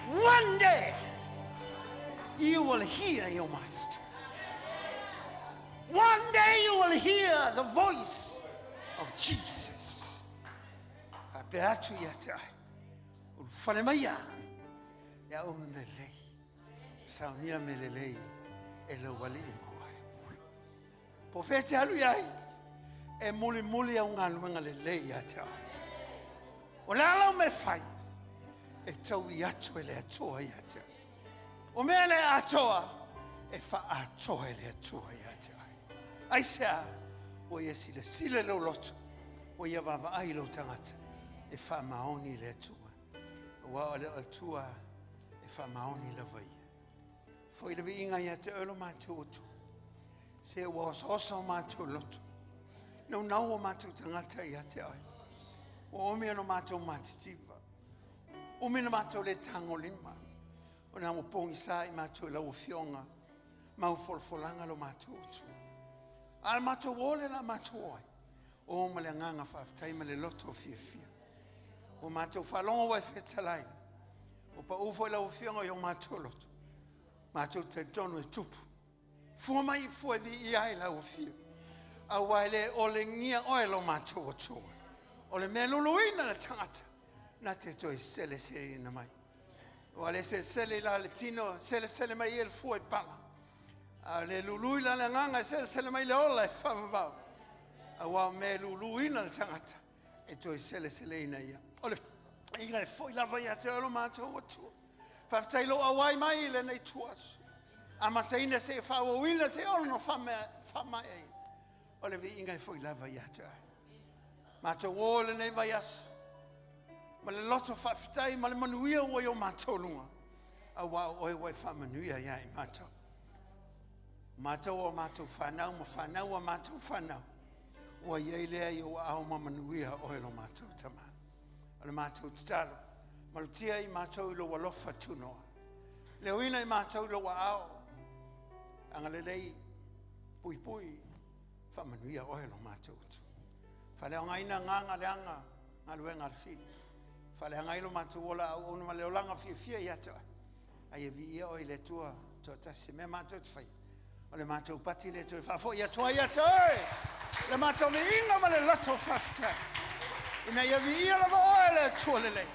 One day, you will hear your master. One day you will hear the voice of Jesus. Abeatu yata. Ufalemaya. Ya umlele. Saunia melele. Elo wali imawai. Profeti aluyai. E muli ya ungalu lele yata. Olala umefai. E tau yatu ele atoa yata. Umele atoa. E fa atoa ele atoa yata. Aisha. O yesi le sile lo loto. O yavava ai lo tangata. E fa maoni le atua. Wa ole atua. E fa maoni le vai. Foi le inga yata elo matu otu. Se was oso matu loto. No o matu tangata yata ai. O ome no matu matitiva. Ome no matu le tango lima. O na mo pongi sai matu la ufionga. Ma ufolfolanga lo matu otu. Al matu wole la matu oi. O male nganga faftai male loto fia. O matu falongo wa fetalai. O pa ufo la ufionga yo matu loto. Matu te dono e tupu. Fua mai fua vi iai la ufio. Awaile ole ngia oilo matu otu. Ole meluluina la tangata. Na te toi sele ina mai. Wale se sele la latino, sele mai el fua e pala. Ale lului la nganga sele mai le ola e favavau. Awa meluluina la tangata. E toi sele ina ia. Ole inga e foi la vai ate olo matu otu. Faftailo awai mai le nei tuasu. Amataina se fawawina se olo no fama e. Ole vi inga e foi la vai ate. Mato wole nei vai as. Ma le loto whawhitai, ma le manuia o i o mātou lunga. A wā oi wai whamanuia ia i mātou. Mātou o mātou whanau, ma whanau o mātou whanau. Ua iei lea i o au ma manuia o i lo mātou tama. A le mātou titalo. Malutia i mātou i lo walofa tunoa. Leo ina i mātou i lo wa au. Anga le lei pui pui. Whamanuia o i lo mātou tu. Whaleo ngaina nganga leanga. Ngā luenga alfili. Whaleo ngailo mātou ola au onu ma leo langa fia i atoa. Ai e vi ia o i le tua. Tua tasi me mātou tu whai. O le mātou pati le tua. Whafo i atoa i atoa. Le mātou me inga ma le lato whafta. Ina ia vi ia lava o le tua le lei.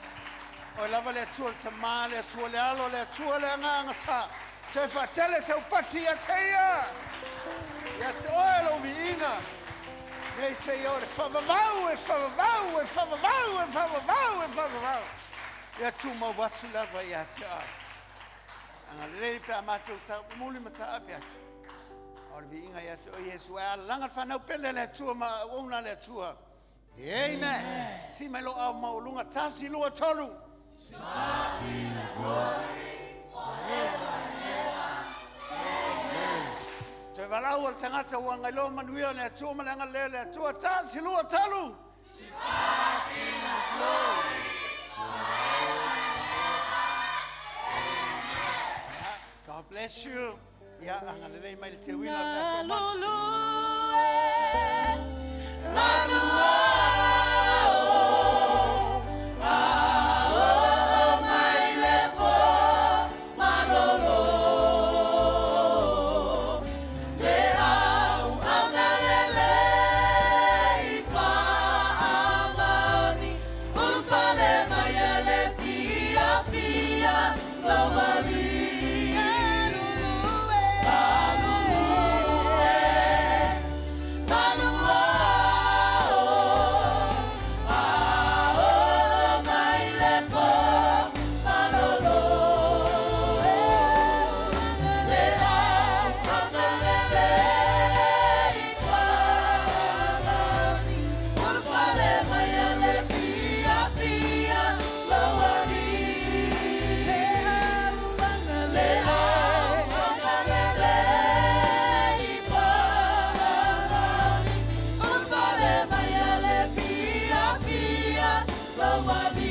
O lava le tua le tamā, le tua le alo, le tua le nganga sa. Te whatele se upati i ateia. I atoa e lo vi inga. Nei se i o le whavavau, e whavavau, e whavavau, e whavavau, e whavavau. Ia tu ma watu lava i atoa. Anga lei pe a mātou ta muli mata api atu. O le vi inga i atoa Yesu e ala langa whanau pele le tua ma una le tua. Amen. Si mai lo au maulunga tasi lua tolu. Si mai la glory forever and ever. Amen. Te walau al tangata ua ngai lo manuia le tua malanga le tua tasi lua tolu. Si mai la glory forever and ever. God bless you. Ya angalele mai le te wina ka Nobody